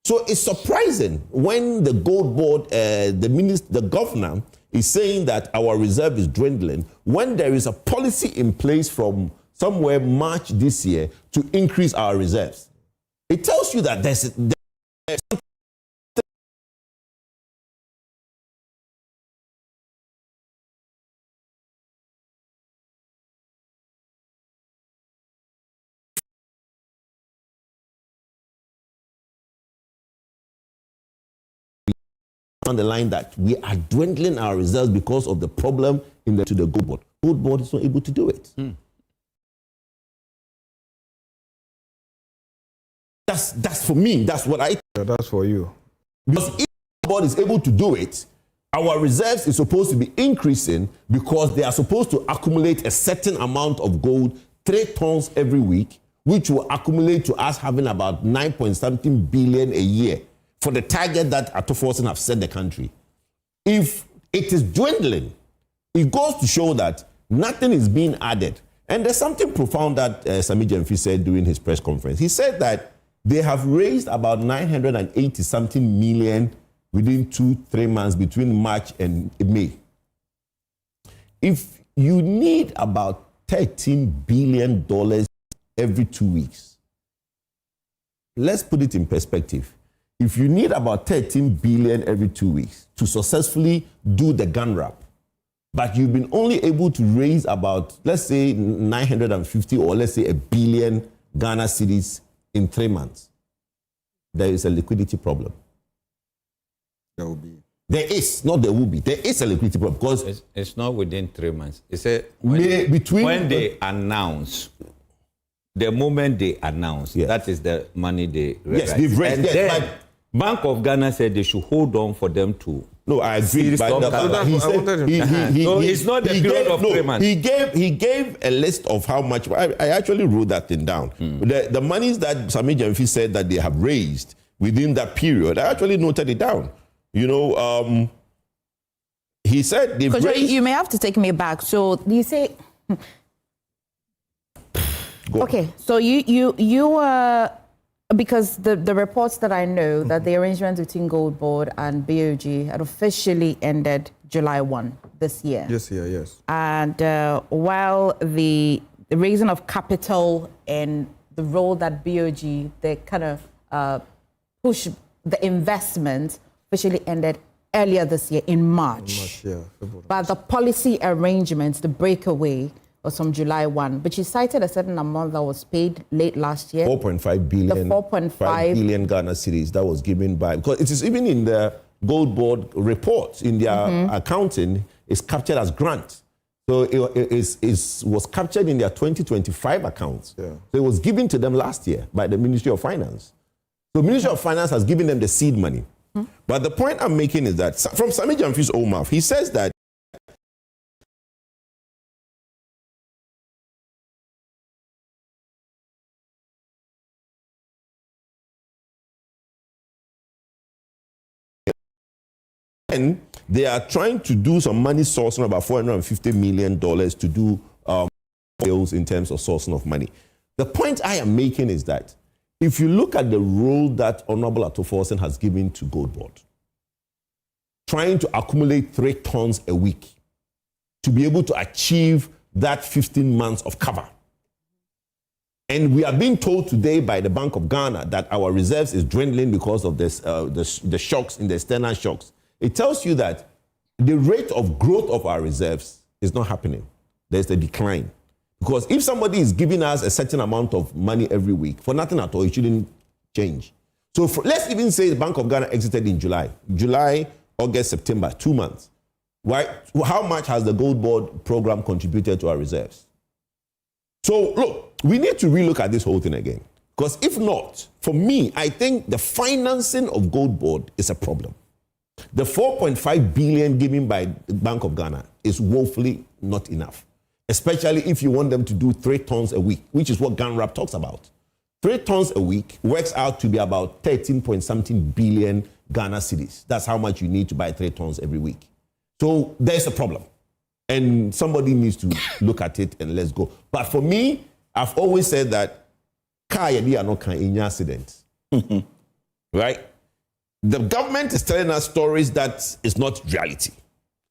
So it's surprising when the gold board, the governor, is saying that our reserve is dwindling, when there is a policy in place from somewhere March this year to increase our reserves. It tells you that there's on the line that we are dwindling our reserves because of the problem to the gold board. Gold board is not able to do it. That's for me. That's what I. Yeah, that's for you. Because if the board is able to do it, our reserves is supposed to be increasing because they are supposed to accumulate a certain amount of gold, 3 tons every week, which will accumulate to us having about 9-something billion a year for the target that Akufo-Addo have set the country. If it is dwindling, it goes to show that nothing is being added. And there's something profound that Sami Gyamfi said during his press conference. He said that they have raised about 980-something million within 2-3 months between March and May. If you need about $13 billion every 2 weeks, let's put it in perspective. If you need about 13 billion every 2 weeks to successfully do the gun wrap, but you've been only able to raise about, let's say, 950 or let's say a billion Ghana cedis in 3 months, there is a liquidity problem. There will be. There is, not there will be. There is a liquidity problem because it's not within 3 months. It's a when they announce. The moment they announce, that is the money they raise. Yes, they've raised. And yes, then Bank of Ghana said they should hold on for them to. No, I agree. But it's not the period of 3 months. He gave a list of how much. I actually wrote that thing down. The monies that Sami Gyamfi said that they have raised within that period, I actually noted it down. You know, he said they've raised. You may have to take me back. So you say. Okay, so you because the reports that I know that the arrangement between Gold Board and BOG had officially ended July 1 this year. Yes. And while the raising of capital and the role that BOG, they kind of push the investment officially ended earlier this year in March. But the policy arrangements, the breakaway, was from July 1. But you cited a certain amount that was paid late last year. 4.5 billion. The 4.5 billion Ghana cedis that was given by, because it is even in the Gold Board reports, in their accounting, it's captured as grant. So it was captured in their 2025 accounts. So it was given to them last year by the Ministry of Finance. So the Ministry of Finance has given them the seed money. But the point I'm making is that from Sami Gyamfi's own mouth, he says that they are trying to do some money sourcing, about $450 million to do sales in terms of sourcing of money. The point I am making is that if you look at the role that Honorable Akufo-Addo has given to Gold Board, trying to accumulate 3 tons a week to be able to achieve that 15 months of cover. And we are being told today by the Bank of Ghana that our reserves is dwindling because of this, the shocks in the external shocks. It tells you that the rate of growth of our reserves is not happening. There's a decline. Because if somebody is giving us a certain amount of money every week, for nothing at all, it shouldn't change. So let's even say the Bank of Ghana exited in July. July, August, September, 2 months. Right? How much has the Gold Board program contributed to our reserves? So look, we need to relook at this whole thing again. Because if not, for me, I think the financing of Gold Board is a problem. The 4.5 billion given by the Bank of Ghana is woefully not enough, especially if you want them to do 3 tons a week, which is what GanRap talks about. 3 tons a week works out to be about 13-point-something billion Ghana cedis. That's how much you need to buy 3 tons every week. So there's a problem. And somebody needs to look at it and let's go. But for me, I've always said that car are not in accidents. Right? The government is telling us stories that is not reality.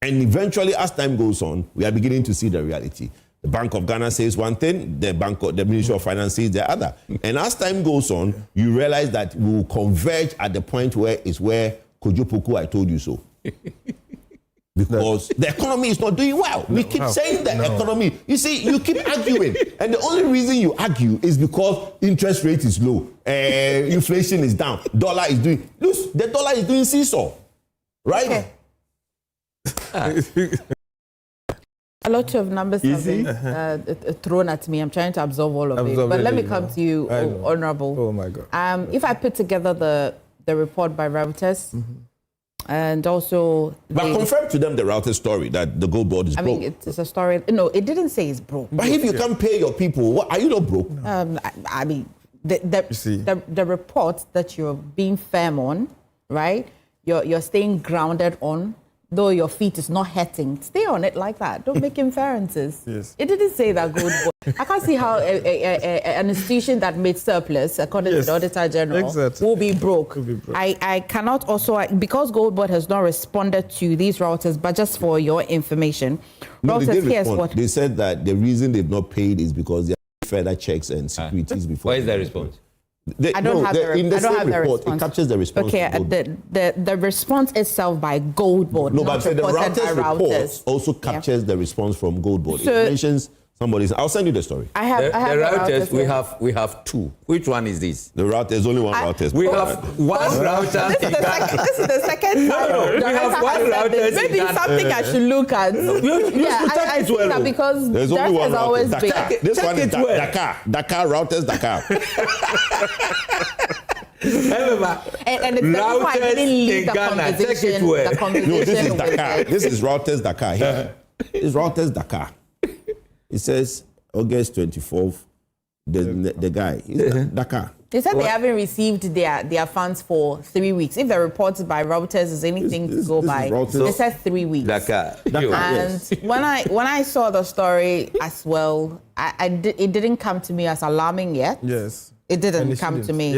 And eventually, as time goes on, we are beginning to see the reality. The Bank of Ghana says one thing, the Ministry of Finance says the other. And as time goes on, you realize that we will converge at the point where Kojopoku, I told you so. Because the economy is not doing well. We keep saying the economy. You see, you keep arguing. And the only reason you argue is because interest rate is low. Inflation is down. Dollar is doing... Look, the dollar is doing seesaw. Right? Okay. A lot of numbers have been thrown at me. I'm trying to absorb all of it. But let me come to you, Honorable. Oh, my God. If I put together the report by Reuters, and also... But confirm to them the Reuters story that the Gold Board is broke. I mean, it's a story... No, it didn't say it's broke. But if you can't pay your people, what, are you not broke? I mean, the report that you're being firm on, right? You're staying grounded on, though your feet is not hurting. Stay on it like that. Don't make inferences. Yes. It didn't say that Gold Board. I can't see how an institution that made surplus, according to the Auditor General, will be broke. I cannot also, because Gold Board has not responded to these routers, but just for your information, no, routers, they did here's respond. what... They said that the reason they've not paid is because they have further checks and securities before. What is the response? I don't have the report, response. it captures the response. Okay, the response itself by Gold Board. No, but the reported by Reuters report also captures the response from Gold Board. So, it mentions somebody's. I'll send you the story. I have the Reuters. We have 2. Which one is this? The Reuters. There's only one Reuters. We have one router. This is the second time. No, we have one router. Maybe something I should look at. I see that because there's only one has always been. This one is Dakar Reuters Dakar. And it's why I didn't leave the conversation. No, this is Dakar. This is Reuters Dakar. Here. It's Reuters Dakar. It says August 24th. The guy is Dakar. They said they haven't received their funds for 3 weeks. If the report by Reuters is anything to go by, they said 3 weeks. Dakar. And yes. when I saw the story as well, it didn't come to me as alarming yet. Yes. It didn't come to me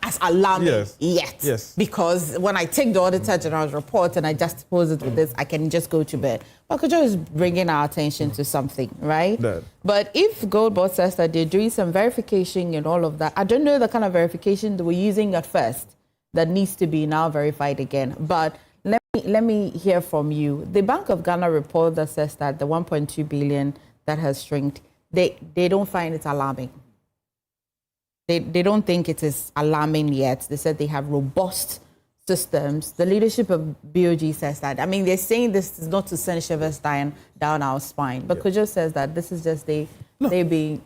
as alarming yet. Yes. Because when I take the Auditor General's report and I juxtapose it with this, I can just go to bed. But Kojo is bringing our attention to something, right? But if Gold Board says that they're doing some verification and all of that, I don't know the kind of verification they were using at first that needs to be now verified again. But let me hear from you. The Bank of Ghana report that says that the 1.2 billion that has shrinked, they don't find it alarming. They don't think it is alarming yet. They said they have robust systems. The leadership of BOG says that. I mean, they're saying this is not to send shivers down our spine. But Kojo says that this is just they're being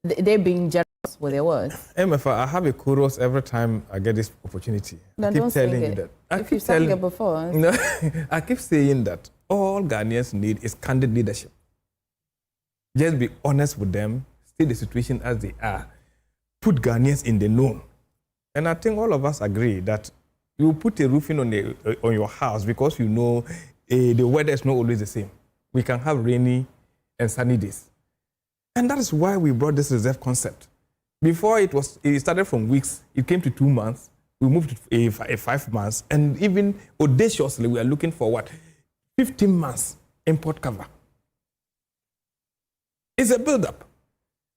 generous with their words. Emefa, I have a chorus every time I get this opportunity. No, I keep don't telling sing you it. that. If you sang it before. No, I keep saying that all Ghanaians need is candid leadership. Just be honest with them, state the situation as they are. Put Ghanaians in the known. And I think all of us agree that you put a roofing on your house because you know the weather is not always the same. We can have rainy and sunny days. And that is why we brought this reserve concept. Before it started from weeks, it came to 2 months. We moved to 5 months. And even audaciously, we are looking for what? 15 months import cover. It's a build-up.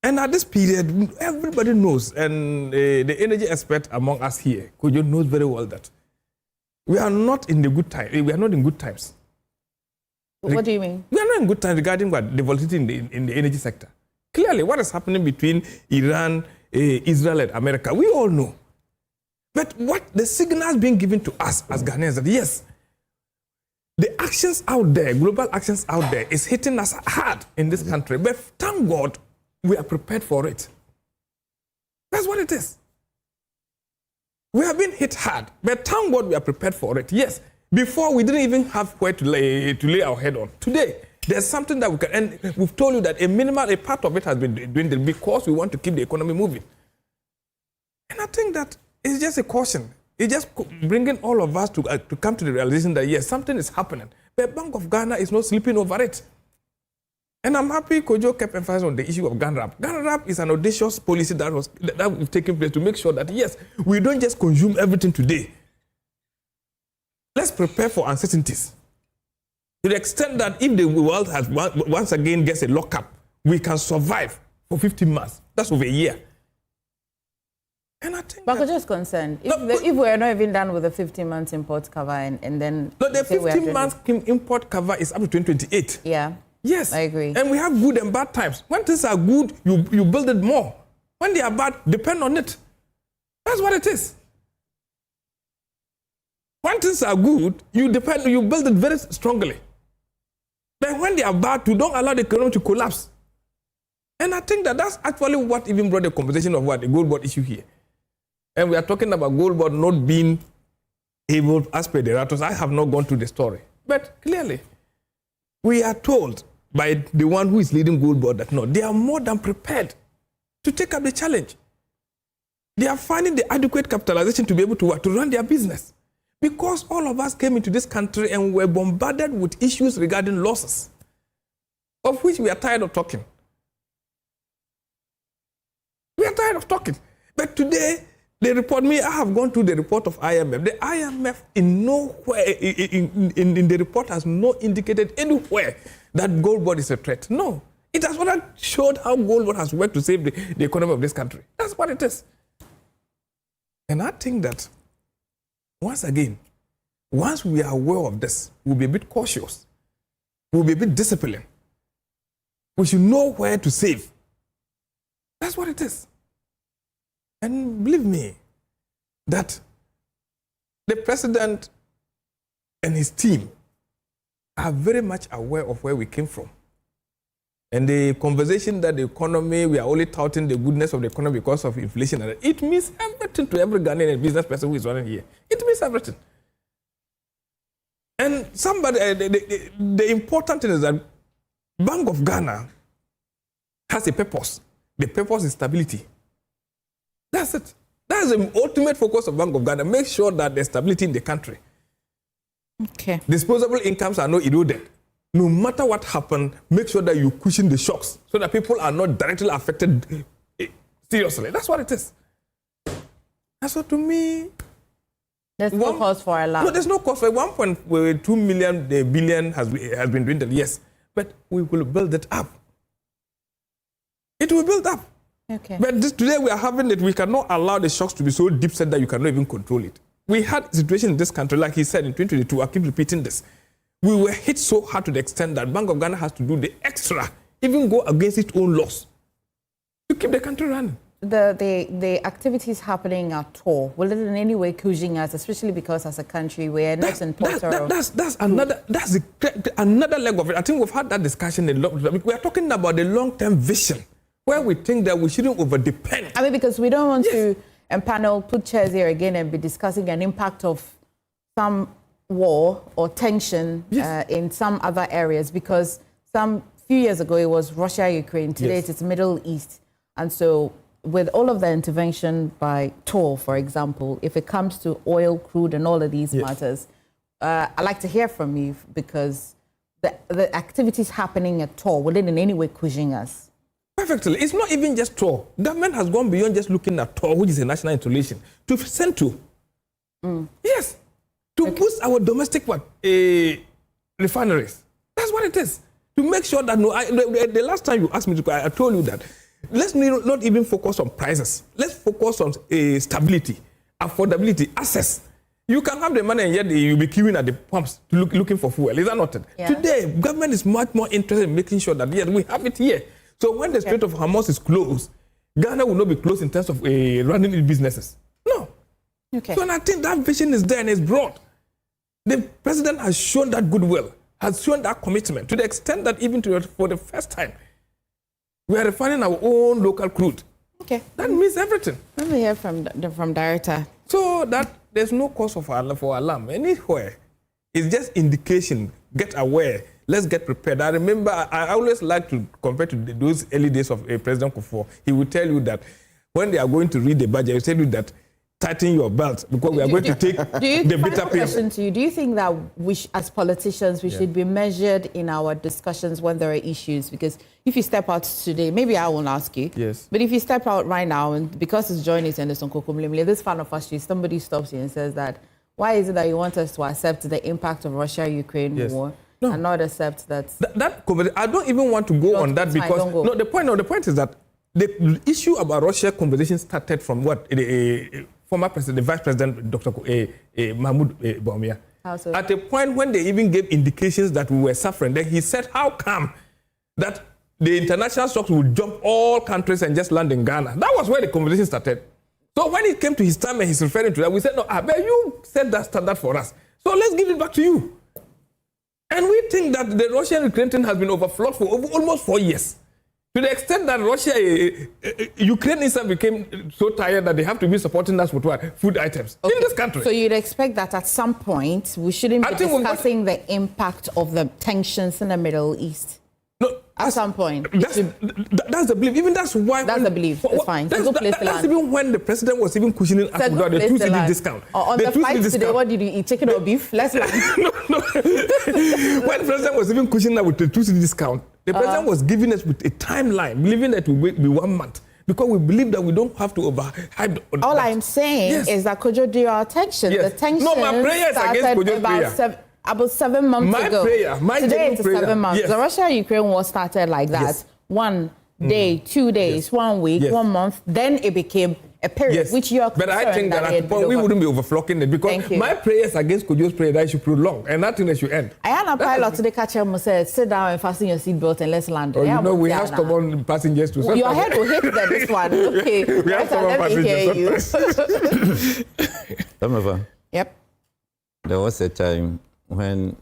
And at this period, everybody knows, and the energy expert among us here, Kojo knows very well that we are not in the good time. We are not in good times. What do you mean? We are not in good time regarding what the volatility in the energy sector. Clearly, what is happening between Iran, Israel, and America, we all know. But what the signals being given to us as Ghanaians that yes, the actions out there, global actions out there, is hitting us hard in this country. But thank God, we are prepared for it. That's what it is. We have been hit hard, but thank God we are prepared for it. Yes, before we didn't even have where to lay our head on. Today, there's something that we can, and we've told you that a part of it has been dwindled because we want to keep the economy moving. And I think that it's just a caution. It's just bringing all of us to come to the realization that yes, something is happening. But Bank of Ghana is not sleeping over it. And I'm happy Kojo kept emphasizing on the issue of GANRAP. GANRAP is an audacious policy that was taking place to make sure that yes, we don't just consume everything today. Let's prepare for uncertainties. To the extent that if the world has once again gets a lockup, we can survive for 15 months. That's over a year. And I think But just concerned, if we're not even done with the 15 months import cover and then... No, the 15 months import cover is up to 2028. Yeah. Yes. I agree. And we have good and bad times. When things are good, you build it more. When they are bad, depend on it. That's what it is. When things are good, you build it very strongly. But when they are bad, you don't allow the economy to collapse. And I think that that's actually what even brought the conversation of what the gold board issue here. And we are talking about gold board not being able, as per the Ratos, I have not gone through the story. But clearly, we are told by the one who is leading gold board that no, they are more than prepared to take up the challenge. They are finding the adequate capitalization to be able to run their business. Because all of us came into this country and were bombarded with issues regarding losses, of which we are tired of talking. We are tired of talking. But today, they report me, I have gone through the report of IMF. The IMF in nowhere, in the report has not indicated anywhere that gold board is a threat. No. It has not showed how gold board has worked to save the economy of this country. That's what it is. And I think that, once again, once we are aware of this, we'll be a bit cautious. We'll be a bit disciplined. We should know where to save. That's what it is. And believe me, that the president and his team are very much aware of where we came from. And the conversation that the economy, we are only touting the goodness of the economy because of inflation, it means everything to every Ghanaian and business person who is running here. It means everything. And the important thing is that Bank of Ghana has a purpose. The purpose is stability. That's it. That's the ultimate focus of Bank of Ghana. Make sure that there's stability in the country. Okay. Disposable incomes are not eroded. No matter what happened, make sure that you cushion the shocks so that people are not directly affected seriously. That's what it is. And so to me... There's no cause for alarm. No, there's no cause for 1.2 billion has been dwindled, yes. But we will build it up. It will build up. Okay. But today we are having it, we cannot allow the shocks to be so deep set that you cannot even control it. We had a situation in this country, like he said in 2022, I keep repeating this. We were hit so hard to the extent that Bank of Ghana has to do the extra, even go against its own laws to keep the country running. The activities happening at Tor, will it in any way cushion us, especially because as a country we're not importer of... That's another leg of it. I think we've had that discussion a lot. We are talking about the long-term vision, where we think that we shouldn't overdepend. I mean, because we don't want to empanel, put chairs here again and be discussing an impact of some war or tension in some other areas, because some few years ago it was Russia, Ukraine, today it's Middle East. And so with all of the intervention by Tor, for example, if it comes to oil, crude and all of these matters, I'd like to hear from you, because the activities happening at Tor, will it in any way cushion us? Perfectly. It's not even just Tor. Government has gone beyond just looking at Tor, which is a national installation, to Central. Yes. To boost our domestic refineries. That's what it is. To make sure that, the last time you asked me to, I told you that, let's not even focus on prices. Let's focus on stability, affordability, access. You can have the money and yet you'll be queuing at the pumps looking for fuel. Is that not it? Yeah. Today, government is much more interested in making sure that, yes, we have it here. So when the Strait of Hormuz is closed, Ghana will not be closed in terms of running its businesses. No. Okay. So and I think that vision is there and it's broad. The president has shown that goodwill, has shown that commitment to the extent that even for the first time, we are refining our own local crude. Okay. That means everything. Let me hear from Director. So that there's no cause for alarm anywhere. It's just indication. Get aware. Let's get prepared. I remember, I always like to compare to those early days of President Akufo. He would tell you that when they are going to read the budget, he will tell you that tighten your belt because we are going to take the bitter pill. Question to you: do you think that we, as politicians, we should be measured in our discussions when there are issues? Because if you step out today, maybe I won't ask you. Yes. But if you step out right now, and because it's joining and it's on Kokomlimle, this fan of us, somebody stops you and says that, why is it that you want us to accept the impact of Russia-Ukraine war and not accept that? I don't even want to go on that because the point is that the issue about Russia conversation started from what former president, the vice president, Dr. Mahmoud Bawumia. At a point when they even gave indications that we were suffering, then he said, how come that the international stocks would jump all countries and just land in Ghana? That was where the conversation started. So when it came to his time and he's referring to that, we said, no, but you set that standard for us. So let's give it back to you. And we think that the Russian-Ukraine thing has been overflowed for almost 4 years. To the extent that Ukraine itself became so tired that they have to be supporting us with what? Food items in this country. So you'd expect that at some point we shouldn't be discussing the impact of the tensions in the Middle East? No, at some point. That's the belief. Even that's why. That's the belief. It's fine. That's even when the president was even cushioning us with the 2 cedi discount. On the flight today, what did you eat? Chicken or beef? Let's land. No. When the president was even cushioning us with the 2 cedi discount, the president was giving us with a timeline, believing that it will be 1 month. Because we believe that we don't have to overhype. All I'm saying is that Kojo drew our attention. The tension started about 7 months ago. Today it's 7 months. The Russia-Ukraine war started like that. Yes. 1 day, 2 days, 1 week, 1 month. Then it became a period, which you are concerned. But I think that at the point we wouldn't be overflocking it because my prayers against Kojo's prayer that should prolong and nothing that should end. I had a pilot today catch him and said, sit down and fasten your seatbelt and let's land. Oh, we have stubborn passengers too. Your head will hit this one. Okay. We have stubborn passengers. Emefa. Yep. There was a time when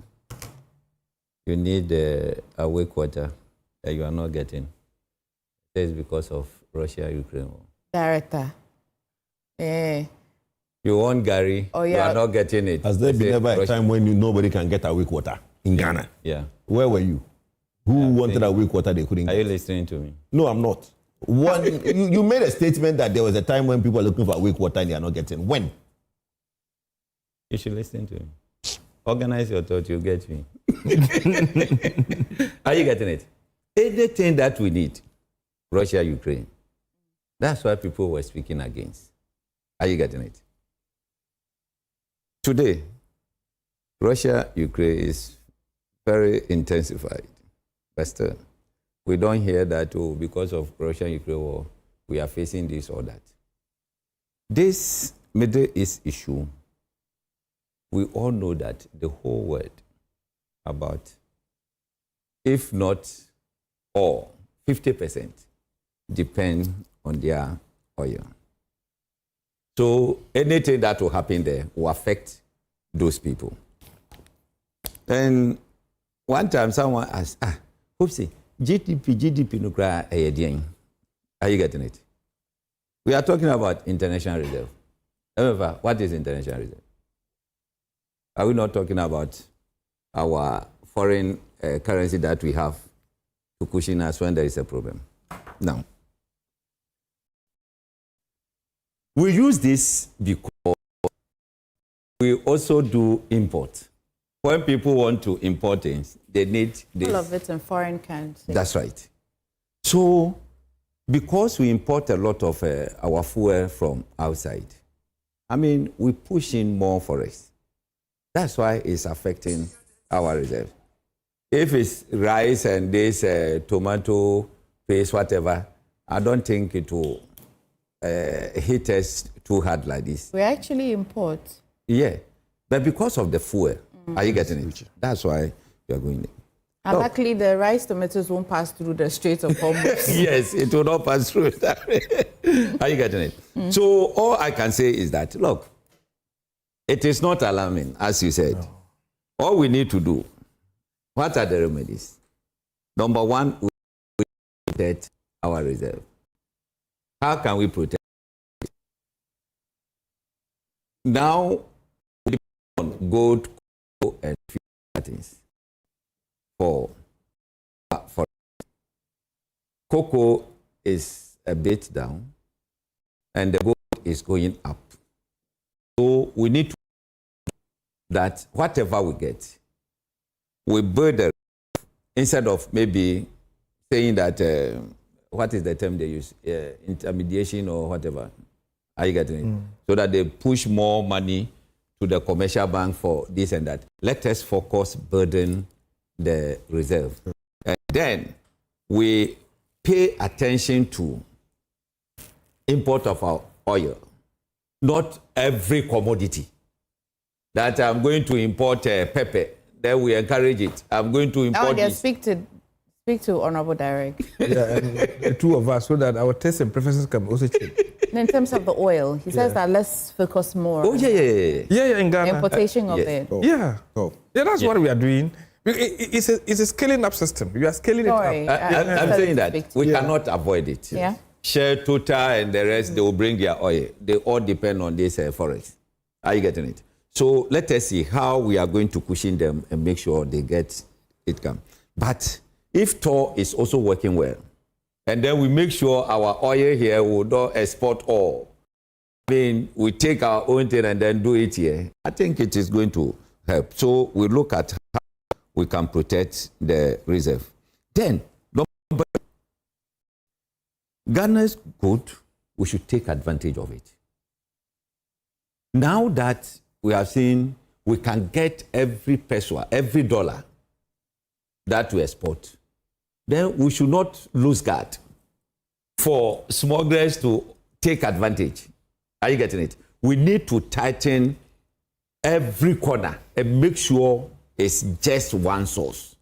you need a wake water that you are not getting. It is because of Russia-Ukraine war. Director. Yeah. You want Gary, you are not getting it. Has there been ever a time when nobody can get a wake water in Ghana? Yeah. Where were you? Who wanted a wake water they couldn't get? Are you listening to me? No, I'm not. You made a statement that there was a time when people are looking for a wake water and they are not getting. When? You should listen to me. Organize your thought, you get me. Are you getting it? Anything that we need, Russia, Ukraine. That's what people were speaking against. Are you getting it? Today, Russia, Ukraine is very intensified. But still, we don't hear that, because of Russia, Ukraine war, we are facing this or that. This Middle East issue, we all know that the whole world, about, if not all, 50% depend on their oil. So anything that will happen there will affect those people. And one time someone asked, Oopsie, GDP no cry ayedian. Are you getting it? We are talking about international reserve. However, what is international reserve? Are we not talking about our foreign currency that we have to cushion us when there is a problem? Now, we use this because we also do import. When people want to import things, they need this. All of it in foreign currency. That's right. So, because we import a lot of our fuel from outside, I mean, we push in more for us. That's why it's affecting our reserve. If it's rice and this tomato paste, whatever, I don't think it will hit us too hard like this. We actually import. Yeah. But because of the fuel, are you getting it? That's why you are going there. And luckily, the rice tomatoes won't pass through the Straits of Hormuz. Yes, it will not pass through. Are you getting it? So all I can say is that, look, it is not alarming, as you said. No. All we need to do, what are the remedies? Number one, we protect our reserve. How can we protect it? Now, we depend on gold, cocoa, and things. For cocoa is a bit down, and the gold is going up. So we need to that whatever we get, we build a instead of maybe saying that what is the term they use, intermediation or whatever. Are you getting it? So that they push more money to the commercial bank for this and that. Let us focus, burden the reserve. And then we pay attention to import of our oil. Not every commodity. That I'm going to import pepper, then we encourage it. I'm going to import this. Speak to Honorable Derek. Yeah, and the two of us, so that our tastes and preferences can also change. In terms of the oil, he says that let's focus more. Oh, yeah, in Ghana. Importation of it. Yeah, that's what we are doing. It's a scaling up system. We are scaling it up. I'm saying that we cannot avoid it. Yeah. Shell, Total, and the rest, they will bring their oil. They all depend on this forex. Are you getting it? So let us see how we are going to cushion them and make sure they get it come. But if TOR is also working well, and then we make sure our oil here will not export all, I mean, we take our own thing and then do it here, I think it is going to help. So we look at how we can protect the reserve. Then, Ghana's good, we should take advantage of it. Now that we have seen we can get every peso, every dollar that we export, then we should not lose guard for smugglers to take advantage. Are you getting it? We need to tighten every corner and make sure it's just one source.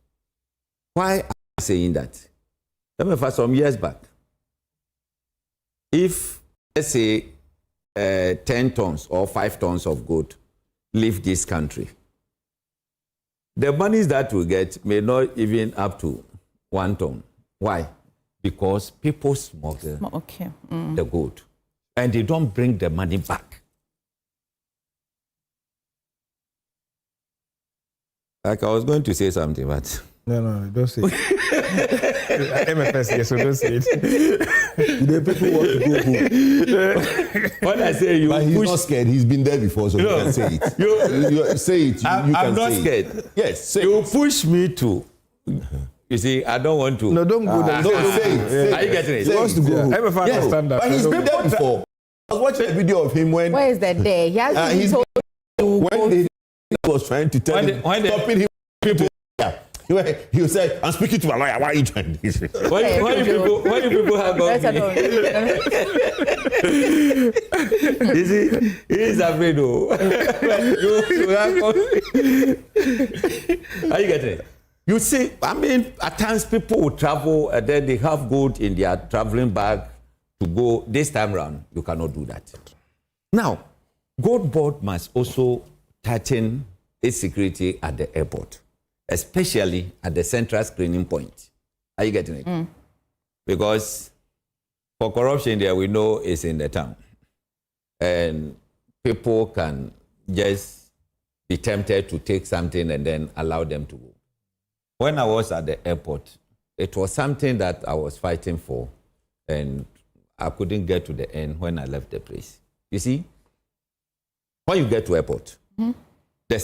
Why am I saying that? For some years back, if, let's say, 10 tons or 5 tons of gold leave this country, the monies that we get may not even up to 1 ton. Why? Because people smuggle the gold and they don't bring the money back. Like I was going to say something, but... No, don't say it. MFS, yes, so don't say it. The people want to go home. When I say you, but he's not scared. He's been there before, so you can say it. You say it. I'm not scared. It. Yes, say you it. Push me to. You see, I don't want to. No, don't go there. No, say it. Are you getting it? He wants to go home. MFS understand that. But he's been there before. I was watching a video of him when. Where is that day? He has told when he was trying to tell him, stopping him, people. He said, I'm speaking to my lawyer. Why are you trying this? Why do people have got me? You see, he's afraid though. Are you getting it? You see, I mean, at times people will travel and then they have gold in their traveling bag to go. This time around, you cannot do that. Now, Gold Board must also tighten its security at the airport, especially at the central screening point. Are you getting it? Because for corruption there, we know is in the town. And people can just be tempted to take something and then allow them to go. When I was at the airport, it was something that I was fighting for, and I couldn't get to the end when I left the place. You see, when you get to airport, the